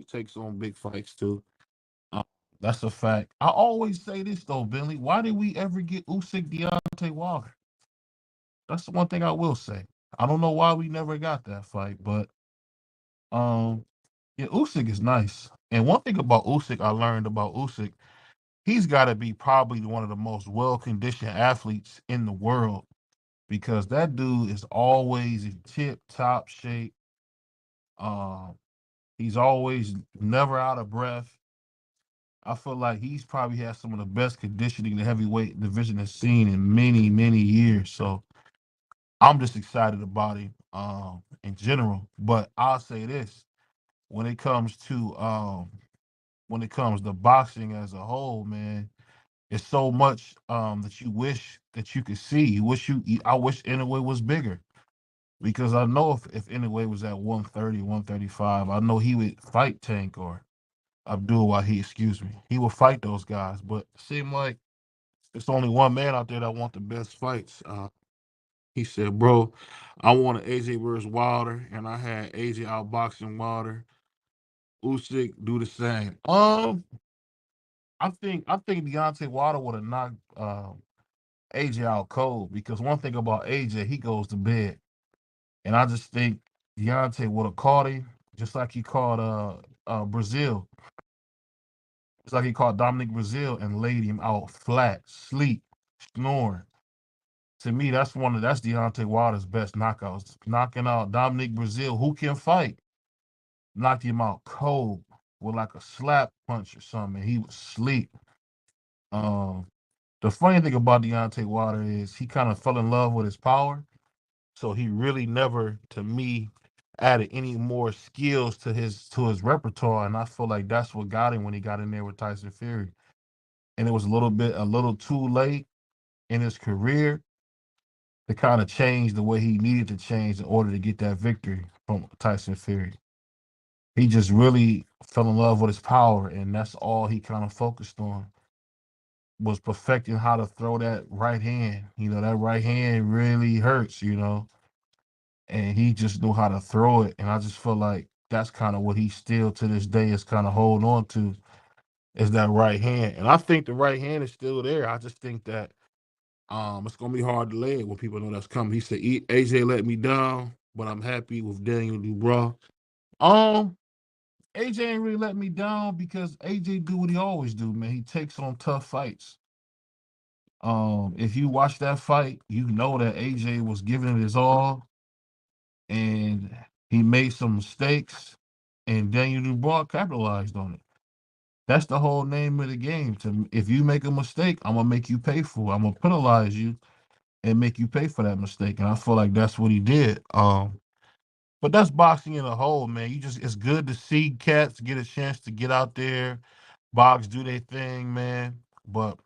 takes on big fights too. Um, that's a fact. I always say this though, Billy. Why did we ever get Usyk Deontay Wilder? That's the one thing I will say. I don't know why we never got that fight, but um, yeah, Usyk is nice. And one thing about Usyk, I learned about Usyk, he's got to be probably one of the most well conditioned athletes in the world because that dude is always in tip top shape. Um, he's always never out of breath. I feel like he's probably had some of the best conditioning the heavyweight division has seen in many, many years. So I'm just excited about him in general. But I'll say this: when it comes to boxing as a whole, man, it's so much that you wish that you could see. I wish Inoue was bigger because I know if Inoue was at 130, 135, I know he would fight Tank or Abdul Wahid, excuse me. He would fight those guys, but it seemed like it's only one man out there that want the best fights. He said, "Bro, I wanted AJ versus Wilder, and I had AJ outboxing Wilder. Usyk do the same." I think Deontay Wilder would have knocked AJ out cold because one thing about AJ, he goes to bed, and I just think Deontay would have caught him just like he caught Brazil, just like he caught Dominic Brazil and laid him out flat, sleep, snoring. To me, that's Deontay Wilder's best knockouts. Knocking out Dominic Brazil, who can fight, knocked him out cold with like a slap punch or something. He was asleep. Um, the funny thing about Deontay Wilder is he kind of fell in love with his power, so he really never, to me, added any more skills to his repertoire, and I feel like that's what got him when he got in there with Tyson Fury. And it was a little too late in his career to kind of change the way he needed to change in order to get that victory from Tyson Fury. He just really fell in love with his power, and that's all he kind of focused on was perfecting how to throw that right hand. That right hand really hurts, and he just knew how to throw it. And I just feel like that's kind of what he still to this day is kind of holding on to is that right hand. And I think the right hand is still there. I just think that it's gonna be hard to lay it when people know that's coming. He said AJ let me down, but I'm happy with Daniel Dubois. Um, AJ ain't really let me down because AJ do what he always do, man. He takes on tough fights. If you watch that fight, you know that AJ was giving it his all, and he made some mistakes, and Daniel Dubois capitalized on it. That's the whole name of the game. If you make a mistake, I'm gonna make you pay for it. I'm gonna penalize you and make you pay for that mistake. And I feel like that's what he did. But that's boxing in a whole, man. It's good to see cats get a chance to get out there, box, do their thing, man. But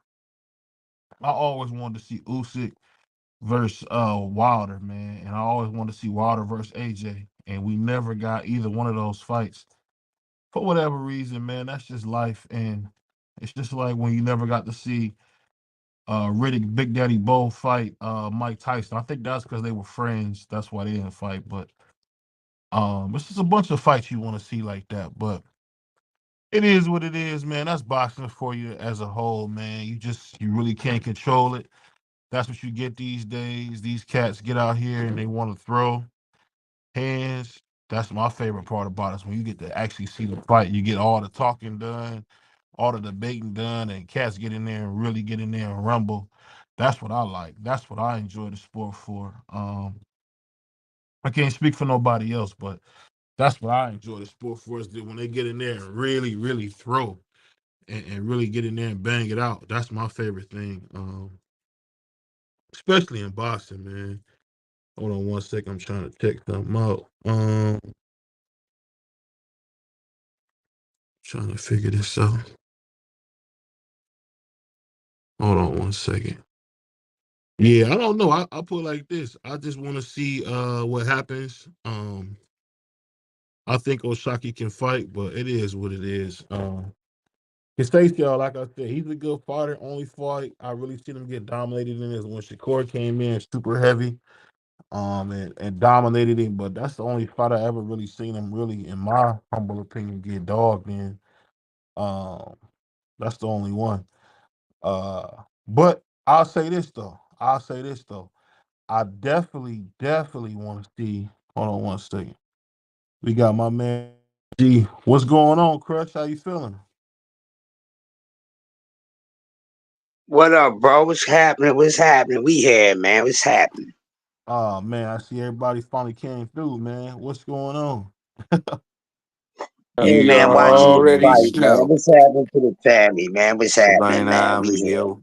I always wanted to see Usyk versus Wilder, man, and I always wanted to see Wilder versus AJ, and we never got either one of those fights for whatever reason, man. That's just life, and it's just like when you never got to see Riddick, Big Daddy Bo fight Mike Tyson. I think that's because they were friends. That's why they didn't fight. But it's just a bunch of fights you want to see like that. But it is what it is, man. That's boxing for you as a whole, man. You really can't control it. That's what you get these days. These cats get out here and they want to throw hands. That's my favorite part about it. Is when you get to actually see the fight, you get all the talking done, all the debating done, and cats get in there and really get in there and rumble. That's what I like. That's what I enjoy the sport for. I can't speak for nobody else, but that's what I enjoy the sport for is that when they get in there and really, really throw and really get in there and bang it out. That's my favorite thing. Especially in boxing, man. Hold on one second. I'm trying to check something out. Trying to figure this out. Hold on one second. Yeah, I don't know. I put it like this. I just want to see what happens. I think Oshaki can fight, but it is what it is. Conceicao, like I said, he's a good fighter. Only fight I really seen him get dominated in is when Shakur came in super heavy, and dominated him. But that's the only fight I ever really seen him really, in my humble opinion, get dogged in. Um, that's the only one. But I'll say this though. I definitely want to see. Hold on one second. We got my man G. What's going on, Crush? How you feeling? What up, bro? What's happening? What's happening? We here, man. What's happening? Oh man, I see everybody finally came through, man. What's going on? Hey, You man, watching this already fight, man. know. What's happening to the family, man? What's happening, Divine man? Eye We here. video.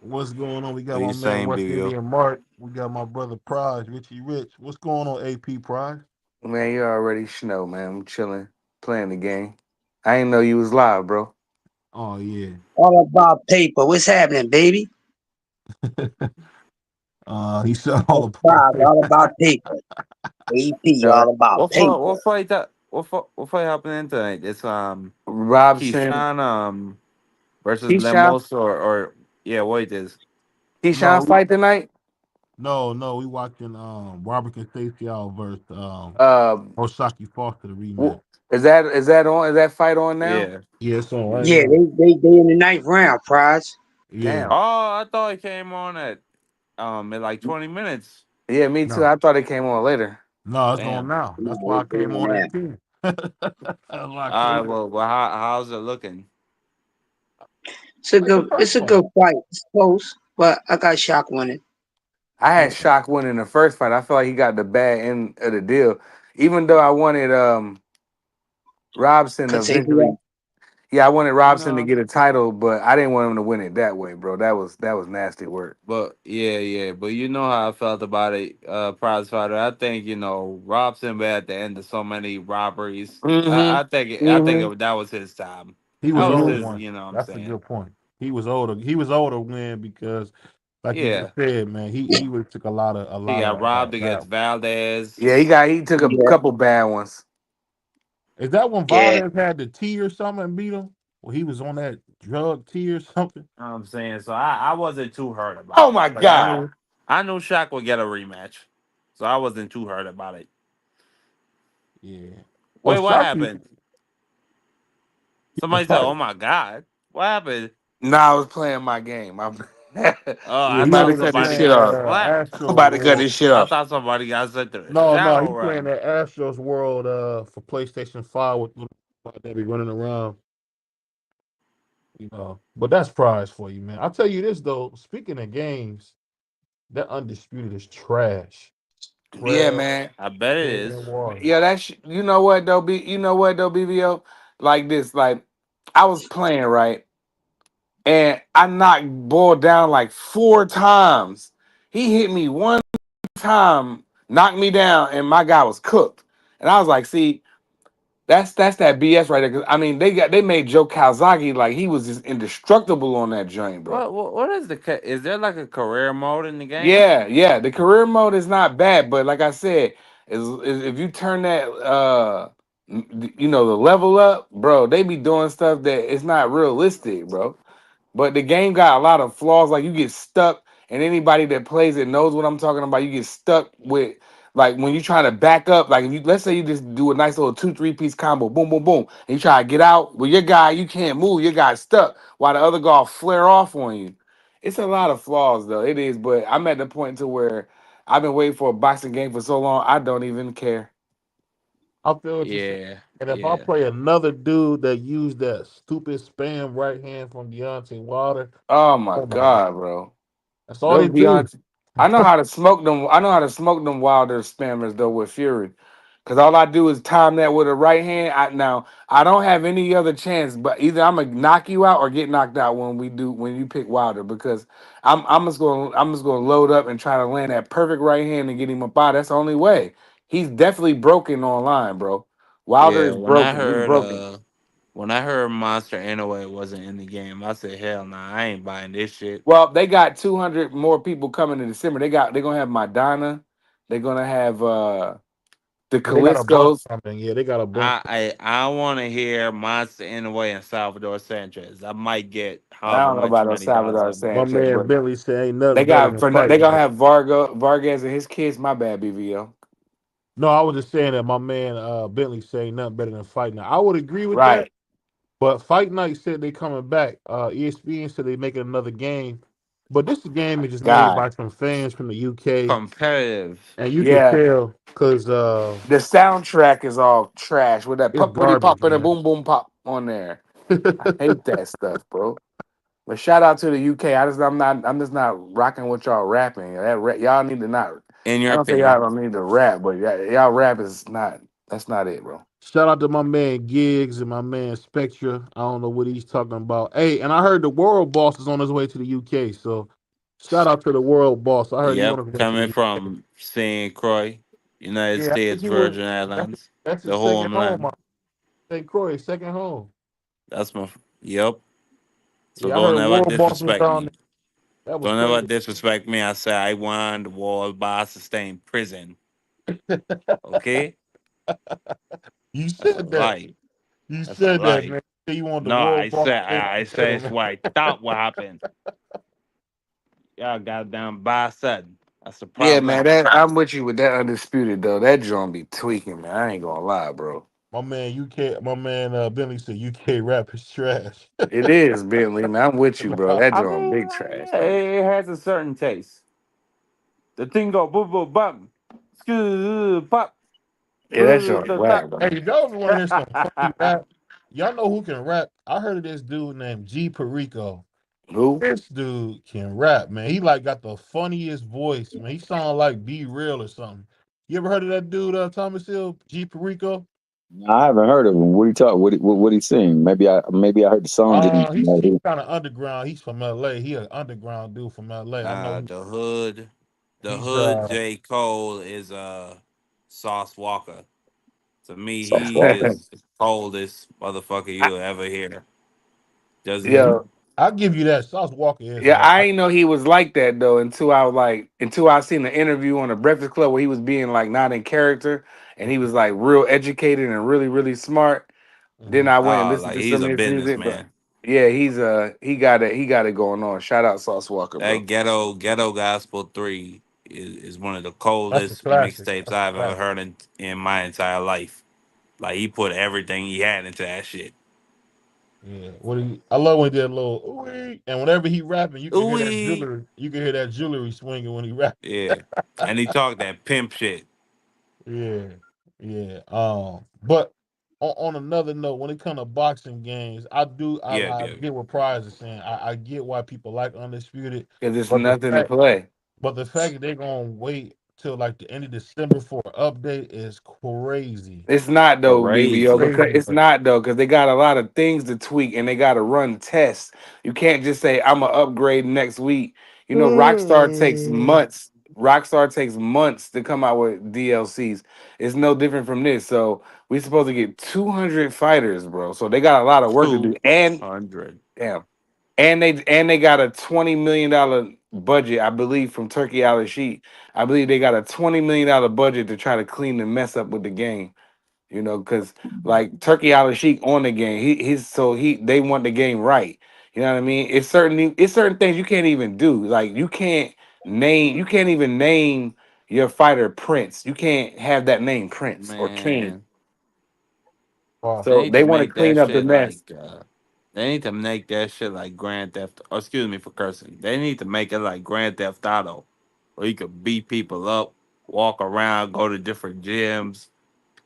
What's going on? We got Do my your man same West video. Indian Mark. We got my brother Prize, Richie Rich. What's going on, AP Prize? Man, you already know, man. I'm chilling, playing the game. I didn't know you was live, bro. Oh yeah. All about paper. What's happening, baby? He said all about Five, all about paper. AP, Yeah. all about paper. What fight happening tonight? It's Robson. Keyshawn versus Keyshawn. Lemos or yeah, what it is. Keyshawn no, fight tonight? no, we watching Robert Conceicao versus Uh, Osaki Foster the rematch. is that on? Is that fight on now? Yeah. Yeah, it's on right Yeah, now. they in the ninth round, prize. Yeah. Oh, Damn. I thought it came on at in like 20 minutes. Yeah, me too. No. I thought it came on later. No, it's on Damn. now. That's No, why I it's came on on now. at 10. That's why I All right, came. well, how's it looking? Like the It's first a fight. good fight. It's close, but I got shock winning. I Yeah. had Shock winning the first fight. I felt like he got the bad end of the deal. Even though I wanted Robson to eventually, Conceicao. yeah, I wanted You Robson to know. get a title, but I didn't want him to win it that way, bro. That was nasty work. But yeah. But you know how I felt about it, prize fighter. I think Robson been at the end of so many robberies. I think Mm-hmm. that was his time. He That was was older Mm-hmm. his. one. You know what I'm That's a saying? good point. He was older. He was older when because like you just Yeah. said, man, he would took a He lot got of robbed against battles. Valdez. Yeah, he took a Yeah, couple bad ones. Is that when yeah. Valdez had the T or something and beat him? Well, he was on that drug T or something. You know what I'm saying? So I wasn't too hurt about Oh it my because God. I knew Shaq would get a rematch. So I wasn't too hurt about it. Yeah. Wait, what Osaki, happened? Somebody said, Osaki. "Oh my God, what happened?" Nah, I was playing my game. I'm, I'm Oh, I Yeah, he about to thought over there cut this somebody shit playing got that off. slapped. I'm Astro about to cut World. this shit I off. thought somebody got sent to the No, he shadow playing realm. that Astros World for PlayStation 5 with they be running around, you know. But that's prize for you, man. I'll tell you this though, speaking of games, that undisputed is trash. Yeah, Trash, man. I bet it dead in is. the water. Yeah, that's you know what though, BVO, like this, like I was playing right, and I knocked ball down like 4 times. He hit me one time, knocked me down, and my guy was cooked. And I was like, see, that's that BS right there. 'Cause, I mean, they made Joe Calzaghe like he was just indestructible on that joint, bro. What is is there like a career mode in the game? Yeah. The career mode is not bad, but like I said, is if you turn that the level up, bro, they be doing stuff that it's not realistic, bro. But the game got a lot of flaws. Like you get stuck, and anybody that plays it knows what I'm talking about. You get stuck with like when you trying to back up. Like if you let's say you just do a nice little 2 3 piece combo, boom, boom, boom, and you try to get out. Well, your guy you can't move. Your guy's stuck while the other guy will flare off on you. It's a lot of flaws though. It is, but I'm at the point to where I've been waiting for a boxing game for so long. I don't even care. I feel what you saying. Yeah, And if I yeah. play another dude that used that stupid spam right hand from Deontay Wilder, Oh my oh my god, god, bro. that's all they Those do. Beyonce. I know how to smoke them. I know how to smoke them Wilder spammers though with Fury. Cause all I do is time that with a right hand. Now I don't have any other chance, but either I'm gonna knock you out or get knocked out when you pick Wilder. Because I'm just gonna load up and try to land that perfect right hand and get him up out. That's the only way. He's definitely broken online, bro. Wilder Yeah, is broken. He's broken. when I heard Monster Anyway wasn't in the game, I said, hell nah, I ain't buying this shit. Well, they got 200 more people coming in December. They're gonna have Madonna. They're gonna have the Yeah, they got a bunch Callistos. coming. Yeah, they got a bunch. I want to hear Monster Anyway and Salvador Sanchez. I might get I however don't know much about no money dollars Salvador I My bet. Sanchez, man but Bentley say ain't nothing better than fight They're gonna night. have Vargas and his kids. My bad, BVO. No, I was just saying that my man Bentley say ain't nothing better than fight night. I would agree with that, Right. but fight night said they coming back. ESPN said they making another game. But this game is just made God, by some fans from the UK, Competitive. and you can yeah. tell because The soundtrack is all trash with that it's puppity garbage, pop and a man. boom boom pop on there. I hate that stuff, bro. But shout out to the UK. I'm just not rocking with y'all rapping. Y'all need to not. In your I don't say y'all opinion. don't need to rap, but y'all rap is not. That's not it, bro. Shout out to my man Giggs and my man Spectra. I don't know what he's talking about. Hey, and I heard the world boss is on his way to the UK. So shout out to the world boss. I heard he on Yep. his way to Coming the UK. from St. Croix, United Yeah, I think States he was. Virgin That's Islands, that's the his second home. homeland. St. Croix, second home. That's my. Yep. So Yeah, I don't heard ever world boss was disrespect down me. there. That was Don't ever crazy. disrespect me. I say I won the war by sustained prison. Okay? You That's a said that. lie. You That's a said that, lie. man. You want the No, world boss I to said it's man. what I thought would happen. Y'all got down by sudden. That's the Yeah, man. problem. I'm with you with that undisputed though. That joint be tweaking, man. I ain't gonna lie, bro. My man Bentley said UK rap is trash. It is Bentley, man. I'm with you, bro. Nah, That I joint mean, big trash, yeah, man. it has a certain taste. The thing go boom boom bum. Pop. Yeah, that joint The whack, top. bro. hey, if y'all ever want to hear some funny rap, y'all know who can rap? I heard of this dude named G Perico. Who? This dude can rap, man. He like got the funniest voice, man. He sound like Be Real or something. You ever heard of that dude, Thomas Hill, G Perico? I haven't heard of him. What he talk? What he sing? Maybe I heard the song. Didn't He's kind of underground. He's from LA. He an underground dude from LA. I know The hood. The he's hood J. Cole is Sauce Walker. To me, Sauce he Walker? is the coldest motherfucker I, you'll ever hear. Just yeah. yo, I'll give you that. Sauce Walker is yeah, hard. I ain't know he was like that though until I seen the interview on the Breakfast Club where he was being like not in character and he was like real educated and really really smart. Then Mhm. I went and listened like to he's some a of his music, but businessman. yeah, he got it going on. Shout out Sauce Walker, That bro. ghetto gospel 3 is one of the That's a coldest classic. mixtapes That's a I've ever classic. heard in my entire life. Like he put everything he had into that shit. Yeah. I love when he did a little ooh, and whenever he rapping, you can hear that Ooh jewelry. You can hear that jewelry swinging when he rap. yeah, and he talked that pimp shit. Yeah. Yeah. But on another note, when it comes to boxing games, Yeah, I yeah. get what Prize is saying. I get why people like Undisputed, Because it's but the nothing to fact play. but the fact that they're gonna wait till like the end of December for an update is crazy. It's not though, BBO, Crazy. because Crazy. it's not though, because they got a lot of things to tweak and they got to run tests. You can't just say I'm gonna upgrade next week. You know, Rockstar takes Mm. months. Rockstar takes months to come out with DLCs. It's no different from this. So we supposed to get 200 fighters, bro. So they got a lot of work to do. And 200. damn, and they got a $20 million budget, I believe, from Turkey Alley Sheet. I believe they got a $20 million budget to try to clean the mess up with the game. You know, because like Turkey Al Sheik on the game, they want the game right. You know what I mean? It's certain things you can't even do. Like you can't even name your fighter Prince. You can't have that name Prince or King. Man, Wow. they So need they to want to make that clean up the shit mess. like they need to make that shit like Grand Theft. Oh, excuse me for cursing. They need to make it like Grand Theft Auto, where you could beat people up, walk around, go to different gyms.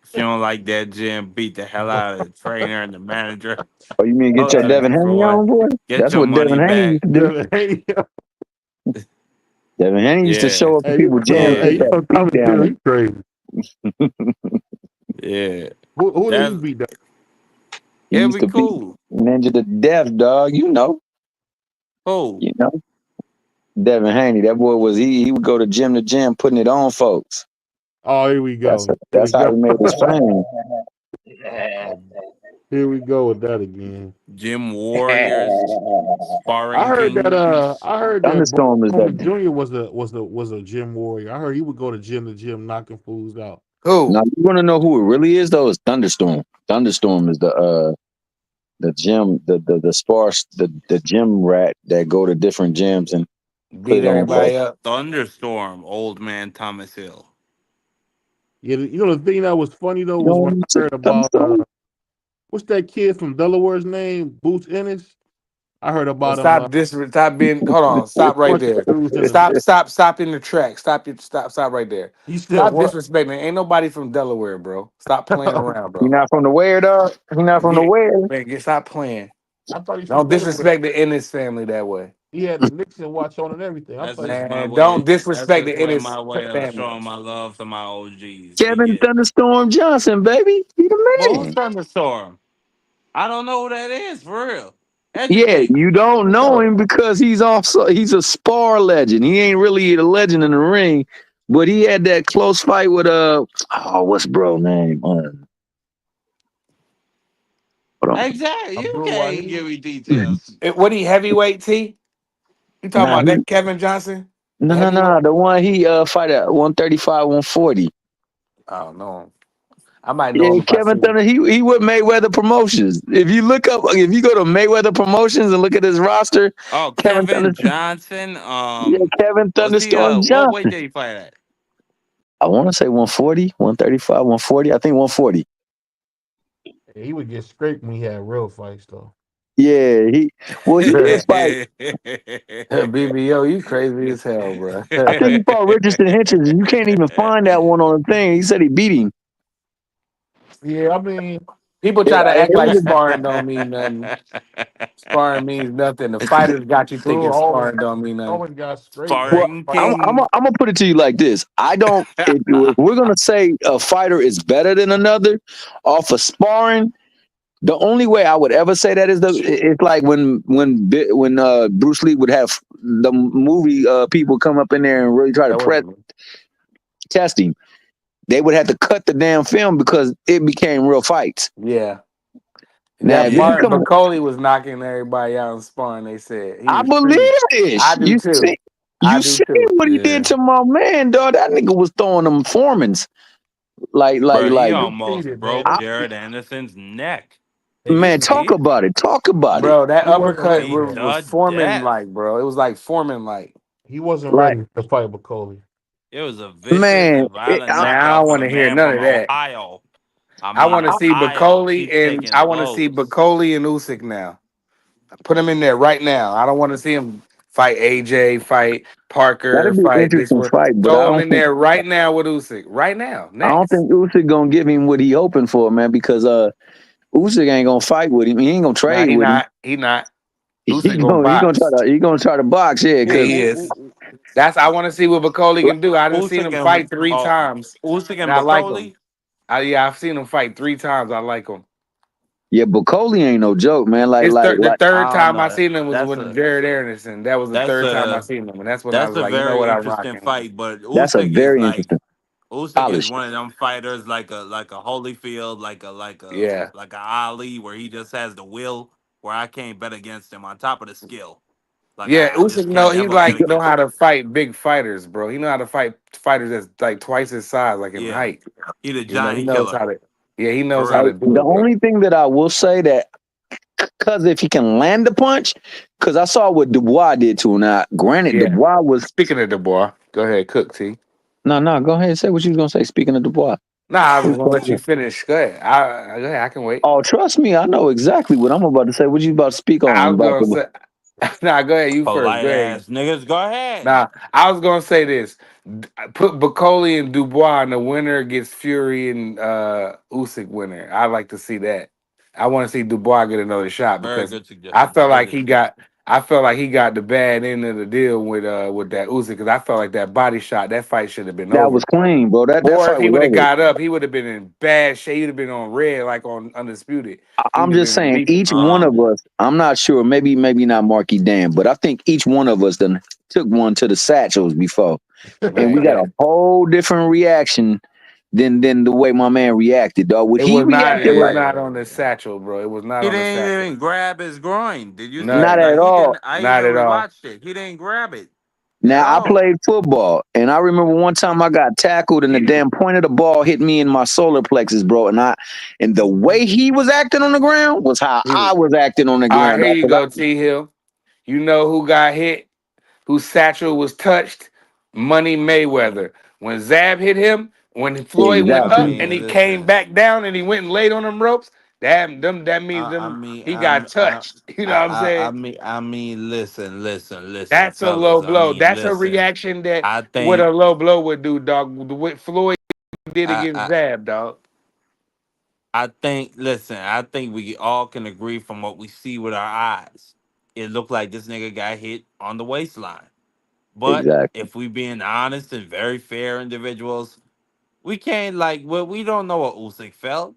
If you don't like that gym, beat the hell out of the trainer and the manager. Oh, you mean get Go your to a Devin different Haney one. on, boy? Get That's your what money Devin Haney used back. to do. Yeah, hey, Devin Haney used to Yeah, show up to people jams yeah, with that beat Thomas down. Hill, he crazy. yeah. Who did he That beat? He it'd used be to beat cool. Ninja to death, dog. Cool. You know. Devin Haney, that boy was he would go to gym, putting it on folks. Oh, here we That's go. Here we that's how go. he made his fame. Uh, Here we go with that again. Gym Warriors, I Sparring heard that. Kings. I heard that Bro Thunderstorm is Holmes that. Jr. was a gym warrior. I heard he would go to gym, knocking fools out. Now Who? you want to know who it really is though? It's Thunderstorm. Thunderstorm is the gym the sparse the gym rat that go to different gyms and put Beat it on everybody folks. Who's up. Thunderstorm, old man Thomas Hill? Yeah, the thing that was funny though You was know when what I'm I saying? heard about Thunderstorm. what's that kid from Delaware's name, Boots Ennis. I heard Well, about him. stop being. Hold on. Stop right Punching there. dudes in the. Stop in the track. Stop right there. He still Stop what? disrespecting. Ain't nobody from Delaware, bro. Stop playing around, You bro. not from the where, dog? You not from the Yeah, where? man, stop playing. I thought he's from Don't Delaware. disrespect the Ennis family that way, He had the Nixon watch on and everything. I That's thought he. just my man. way. Don't That's disrespect just the way Ennis my way of family. showing my love to my OGs. You Kevin get Thunderstorm Johnson, baby. He the well, who's man. Thunderstorm? I don't know who that is for real. Yeah, Educate me. you don't You know know, him because he's a spar legend. He ain't really a legend in the ring, but he had that close fight with what's bro name? Hold on. Exactly. You Abdul can't even give Wahid. me details. What he heavyweight T? You talking Nah, about that Kevin Johnson? The no. heavyweight? The one he fight at 135, 140. I don't know him. I might Yeah, know him if I see Kevin him. Thunder. He with Mayweather Promotions. If you go to Mayweather Promotions and look at his roster, Oh, Kevin Thunder. Kevin Johnson. Yeah, Kevin Was he Thunderstorm what weight Johnson. did he fight at? I want to say 140, 135, 140. I think 140. He would get scraped when he had real fights though. Yeah, he did fight. BBO, you crazy as hell, bro. I think he fought Richardson Hitchens. You can't even find that one on the thing. He said he beat him. Yeah, I mean, People Yeah, try to it act like was sparring don't mean nothing. Sparring means nothing. The fighters got you dude thinking sparring don't mean nothing. always got scraped though. well. Sparring Fight. King. I'm gonna put it to you like this. I don't. If we're gonna say a fighter is better than another off of sparring, the only way I would ever say that is it's like when Bruce Lee would have the movie people come up in there and really try to That press wasn't me. test him. They would have to cut the damn film because it became real fights. Yeah. Now, That if you Yeah. part, come, Bacoli was knocking everybody out in sparring. They said he I was treating. believe this. I do too. I You do see too. what he did Yeah. to my man, dog. That nigga was throwing them formans Bro, he like. They almost cheated, man. broke I, Jared Anderson's neck. They man, You cheated. talk did? about it. Talk about it. Bro, that He wasn't uppercut ready, Beat man. was the forming death. like, bro. It was like forming like. He wasn't Like, ready to fight Bacoli. It was a vicious man, and violent Man, I knockout don't from want the to hear man none from of that. Ohio. I I mean, want to see Ohio Bacoli keeps and taking I want to see blows. Bacoli and Usyk now. Put him in there right now. I don't want to see him fight AJ, fight Parker, that'd be an fight this interesting one. fight, but Throw him in there right now with Usyk. Right now. I don't Next. think Usyk gonna give him what he hoping for, man, because Usyk ain't gonna fight with him. He ain't gonna Nah, trade he with him. not. He not. Usyk gonna He gonna try box. to box, yeah, Yeah, because he is. That's I want to see what Bacoli can do. I done seen Usyk him and fight three times, Usyk and and I like him. Bacoli. Yeah, I've seen him fight three times. I like him. yeah, Bacoli ain't no joke, man. The third I don't time I know. seen him was That's with a Jared Anderson. That was the that's third time I a seen him, and that's when I that's was a like, you know very what, I'm interesting rocking with him. fight. But that's a Usyk is very like interesting, Usyk is polished. one of them fighters like a Holyfield, Yeah, like a Ali, where he just has the will, where I can't bet against him on top of the skill. Like yeah. I Usyk just can't he ever bet like know against how him. to fight big fighters, bro. He know how to fight fighters that's like twice his size, like in Yeah, height. he the You know, he Johnny knows Killer how to. Yeah, he knows for how Hey, to real. do the it, bro. only thing that I will say that because if he can land the punch, because I saw what Dubois did to him. Now, granted, Yeah. Dubois was Speaking of Dubois, go ahead, cook T. no. Go ahead, say what you was gonna say. Speaking of Dubois, Nah, I was gonna let you finish. Go ahead. Go ahead. I can wait. oh, trust me, I know exactly what I'm about to say. What you about to speak I on was about gonna the? say. Nah, go ahead. You first. Polite Go ahead. ass niggas, go ahead. Now, I was gonna say this. Put Bacoli and Dubois, and the winner gets Fury and Usyk winner. I like to see that. I want to see Dubois get another shot Very because good I suggestion. felt Very like good he suggestion. got. I felt like he got the bad end of the deal with that Usyk because I felt like that body shot, that fight should have been That was over. clean, bro. That Or if fight he was would have over. got up, he would have been in bad shape. He'd have been on red, like on Undisputed. He I'm would have just been saying, beefing. each one of Um, us. I'm not sure. Maybe not Marky Dan, but I think each one of us done took one to the satchels before, and we Man, got a yeah. whole different reaction than the way my man reacted, dog. What It he was not. It reacted was like, not on the satchel, bro. It was not he on the didn't satchel. even grab his groin. Did you see? not Nothing. at Like he all. didn't. I Not even at all. rewatched it. He didn't grab it at Now I all. played football, and I remember one time I got tackled, and the damn point of the ball hit me in my solar plexus, bro. And the way he was acting on the ground was how He I was. was acting on the All right, ground, here dog. you 'Cause go, T Hill. You know who got hit? Whose satchel was touched? Money Mayweather. When Zab hit him, when Floyd went I exactly. up and mean, he came back listen. down and he went and laid on them ropes, That means I them mean, he got touched. You know what I'm saying? listen, That's a low fellas. blow. That's a reaction that I what a think, low blow would do, dog. What Floyd did I, against I, Zab, dog. listen, I think we all can agree from what we see with our eyes. It looked like this nigga got hit on the waistline. But Exactly. if we being honest and very fair individuals, we can't well, we don't know what Usyk felt,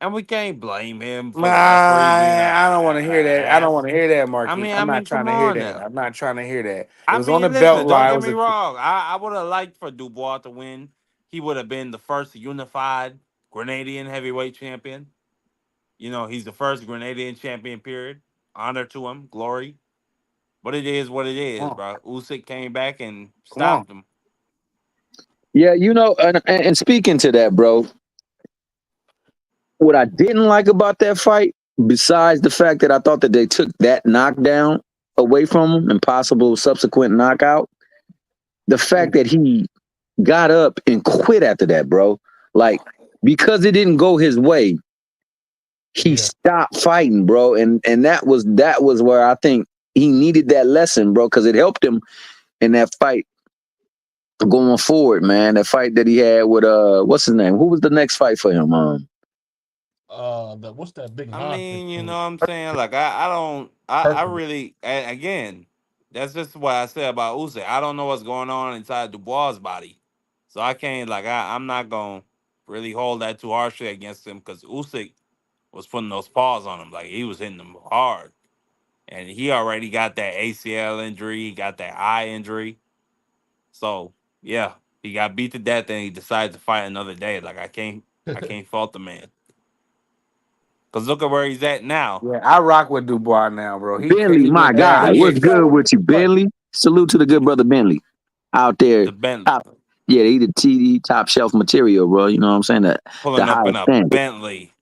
and we can't blame him for the referee being a I don't want to hear that. I don't ass. want to hear that, Marky. I I'm not mean, trying come to hear on that. now. I'm not trying to hear that. It I was on the mean, belt listen, don't line. It get was me a wrong. I would have liked for Dubois to win. He would have been the first unified Grenadian heavyweight champion. You know, he's the first Grenadian champion, period. Honor to him, glory. But it is what it is, come on, bro. Usyk came back and come on. stopped him. Yeah, and speaking to that, bro, what I didn't like about that fight, besides the fact that I thought that they took that knockdown away from him and possible subsequent knockout, the fact that he got up and quit after that, bro. Like, because it didn't go his way, he Yeah. stopped fighting, bro. And that was where I think he needed that lesson, bro, because it helped him in that fight going forward, man. That fight that he had with what's his name? Who was the next fight for him? What's that big I monster mean, you know dude? what I'm saying? Like, I don't, I Hercules. really, again, that's just what I said about Usyk. I don't know what's going on inside Dubois' body. So I can't, I'm not going to really hold that too harshly against him because Usyk was putting those paws on him. Like, he was hitting him hard. And he already got that ACL injury. He got that eye injury. So, yeah, he got beat to death and he decided to fight another day. Like, I can't fault the man. Because look at where he's at now. Yeah, I rock with Dubois now, bro. Bentley, He my went Hey, down. guy. Chris, He who What's you got good winning with this you, fight? Bentley? Salute to the good brother Bentley out there. The Ben Top, yeah, he the TD top shelf material, bro. You know what I'm saying? The pulling up in highest a standard. Bentley.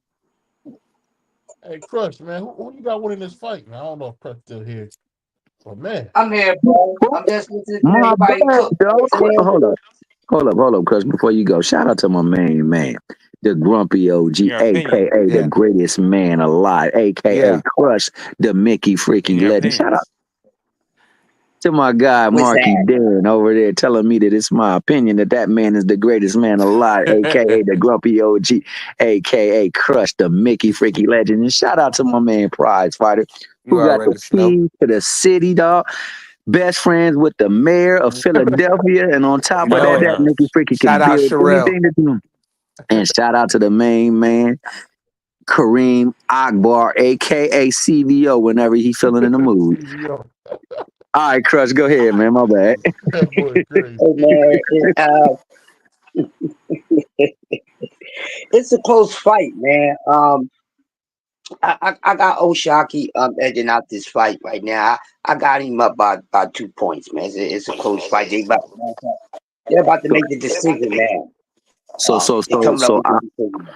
Hey, Crush, man, who you got winning this fight? Man, I don't know if Crush still here, but man, I'm here, bro. I'm just listening to My everybody bad, cook. You know dog. what I'm saying? Hold up, Crush. Before you go, shout out to my main man, the Grumpy OG, Your opinion. aka the Yeah, greatest man alive, aka yeah. Crush, the Mickey In freaking your legend. Shout out opinions. to my guy What's Marky that? Darren over there telling me that it's my opinion that that man is the greatest man alive, aka the Grumpy OG, aka Crush, the Mickey freaky legend. And shout out to my man Prize Fighter, You who got the already know. key to the city, dog. Best friends with the mayor of Philadelphia, and on You top of know that, it. that Mickey freaky can Shout out build Sherelle. anything to do. And shout out to the main man, Kareem Akbar, aka CVO, whenever he feeling in the mood. CVO. All right, Crush, go ahead, man. My bad. That boy crazy. Hey, man, it's a close fight, man. I got Oshaki edging out this fight right now. I got him up by 2 points, man. It's a close fight. They're about to make the decision, man. So, so, They're so, coming up so, with the decision.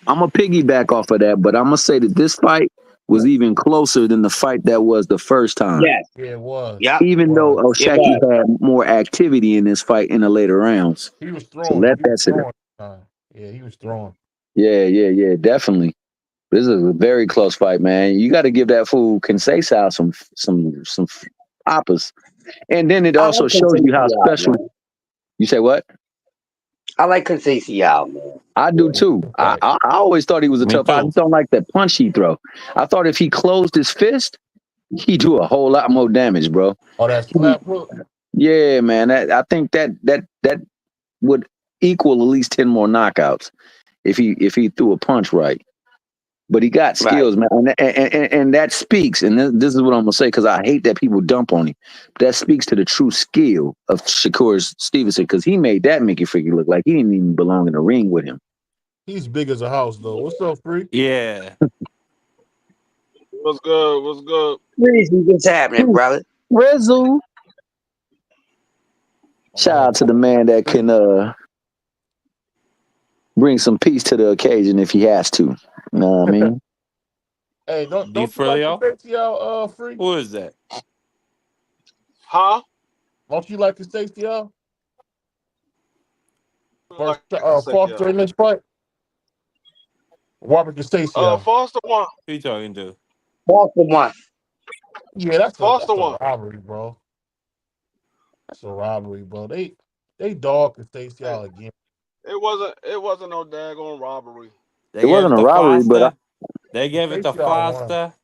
I'm gonna piggyback off of that, but I'm gonna say that this fight was even closer than the fight that was the first time. Yes. Yeah, it was. Yep. It Even though was. It Oshaki was. had more activity in this fight in the later rounds. He was So throwing though. let He was that sit. throwing. Yeah, he was throwing. Yeah, definitely. This is a very close fight, man. You got to give that fool Conceicao some poppers, and then it I also like shows you how Conceicao, special. man. You say what? I like Conceicao, man. I do Yeah, too. good I, fight. I I always thought he was a Me tough. I too. just don't like that punch he throw. I thought if he closed his fist, he do a whole lot more damage, bro. Oh, that slap hook. Yeah, man. I think that would equal at least 10 more knockouts if he threw a punch right. But he got Right. skills, man, and that speaks. And this is what I'm gonna say because I hate that people dump on him. That speaks to the true skill of Shakur Stevenson because he made that Mickey Freaky look like he didn't even belong in the ring with him. He's big as a house though. What's up, Free? Yeah. What's good? What's good? Crazy, what's happening, brother? Rizzle. Oh Shout man, out to the man that can bring some peace to the occasion if he has to. You know what I mean? hey, don't you like the DeFrilio? safety out Free? Who is that? Huh? Don't you like the safety out? I First like to say, Foster in this fight. Robert Conceicao. Foster won. Who you talking to? Foster one. Yeah, Foster that's a won. robbery, bro. That's a robbery, bro. They dog Hey, Conceicao again. it wasn't no daggone robbery. They It gave wasn't it a to robbery, but Foster. They gave it to Conceicao won. Foster.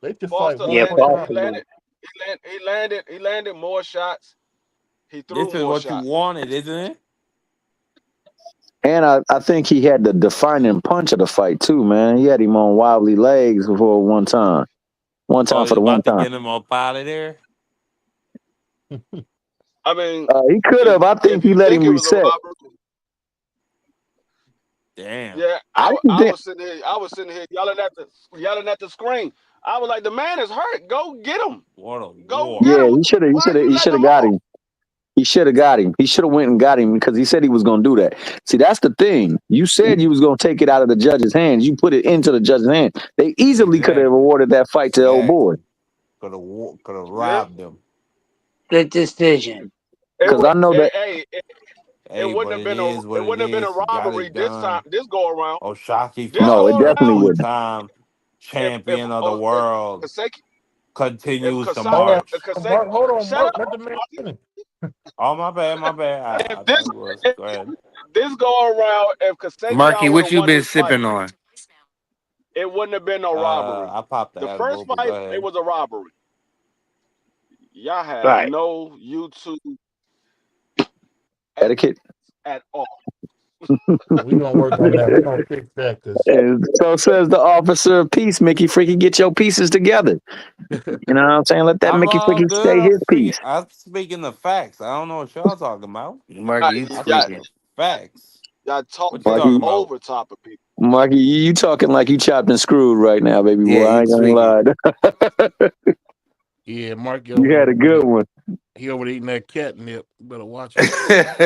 They just fight Foster one Yeah, more landed. time. Foster He one. landed. He landed more shots. He threw This is more what you shots. wanted, isn't it? and I think he had the defining punch of the fight too, man. He had him on wobbly legs for one time. One Oh, time for he's the one about to time. get him up out of there. I mean, He could if have. I if think he you let think him it was a reset. robbery, Damn. yeah, I I didn't. was sitting here. I was sitting here yelling at the screen. I was like, the man is hurt. Go get him. What a Go get war. Yeah, him. he should have. He Why should are have. you He should letting have him got off? him. He should have got him. He should have went and got him because he said he was going to do that. See, that's the thing. You said you was going to take it out of the judge's hands. You put it into the judge's hands. They easily could have Exactly. awarded that fight to the old boy. Exactly. Could have Yeah, robbed them. Good decision. it Because would. I know that. It Hey, wouldn't but have it been a. is what It it wouldn't have been a is. He got robbery it this time. done. This go around. Oshaki This No, fought it go a definitely around. wouldn't. two-time If champion of the world. Kaseki, if Continues to Hold on, march. Kaseki, Mark. Hold on, shut Mark. up. Let the man finish. Oh, my bad, my bad. I If thought this it was. if Go ahead. this go around, if Marky, Kasakian would what have you won been this fight, sipping on? it wouldn't have been no robbery. I popped the The edible, first but go fight, it ahead. was a robbery. Y'all have Right. no YouTube Etiquette. ethics at all. We gonna work on that. We gonna fix that because And so says the officer of peace, Mickey Freaky, get your pieces together. You know what I'm saying? Let that I'm Mickey all Freaky good. stay his piece. I'm speaking the facts. I don't know what y'all talking about. Marky, Y'all, you I'm y'all, speaking tweaking. the facts. y'all What you talking talking Marky, about? over top of people. Marky, you talking like you chopped and screwed right now, baby Yeah, boy. I you ain't gonna tweaking. lie. yeah, Mark You over had there a good eating. one. He over there eating that catnip. Better watch it.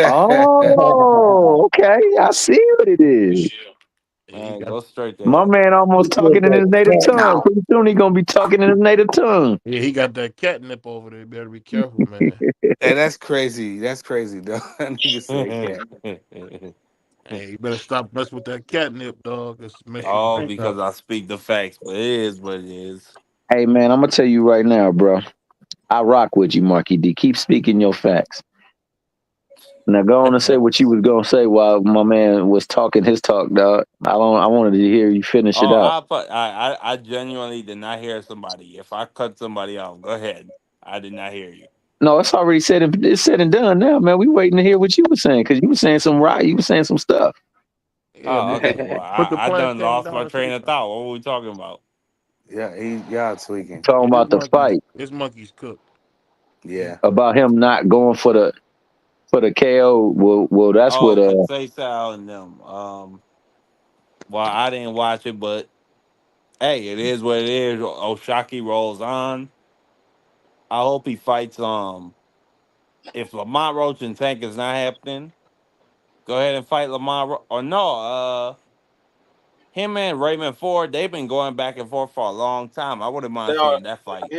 Oh, okay. I see what it is. Yeah, he Man, got. go straight to My hell. man almost With talking in that his native cat tongue. now. Pretty soon he gonna be talking in his native tongue. Yeah, he got that catnip over there. Better be careful, man. Hey, that's crazy. That's crazy, though. Nigga said cat. Hey, you better stop messing with that catnip, dog. It's mess your All brain up. because I speak the facts, but it is what it is. Hey man, I'm gonna tell you right now, bro. I rock with you, Marky D. Keep speaking your facts. Now go on and say what you was gonna say while my man was talking his talk, dog. I wanted to hear you finish it Oh, out. I genuinely did not hear somebody. If I cut somebody off, go ahead. I did not hear you. No, it's already said. It's said and done now, man. We waiting to hear what you were saying because you were saying some right. You were saying some stuff. Yeah, Oh, man. okay. Well, Put the I done plantain lost down my and say train of something. thought. What were we talking about? Yeah, y'all tweaking. Talking Yeah, about the fight, his monkey's cooked. He Yeah. cooked. about him not going for the KO. Well, that's what. Oh, Conceicao and them. Well, I didn't watch it, but hey, it is what it is. Oshaki rolls on. I hope he fights. If Lamont Roach and Tank is not happening, go ahead and fight or no. Him and Raymond Ford, they've been going back and forth for a long time. I wouldn't They mind are, seeing that fight.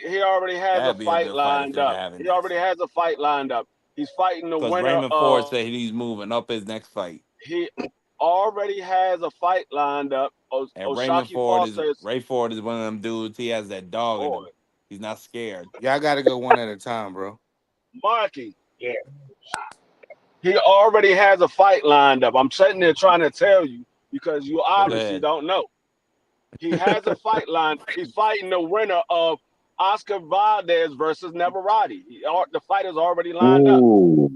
he already has a That'd be a fight good fight if lined they were up. having He already this. has a fight lined up. He's fighting the Because winner Raymond Ford of. said he's moving up his next fight. He already has a fight lined up. And Oshaki Foster is Ray Ford is one of them dudes. He has that dog in boy. him. He's not scared. Y'all got to go one at a time, bro. Marky. Yeah. He already has a fight lined up. I'm sitting there trying to tell you because you Go obviously ahead. don't know. He has a fight line. He's fighting the winner of Oscar Valdez versus Neverati. The fight is already lined up. Ooh,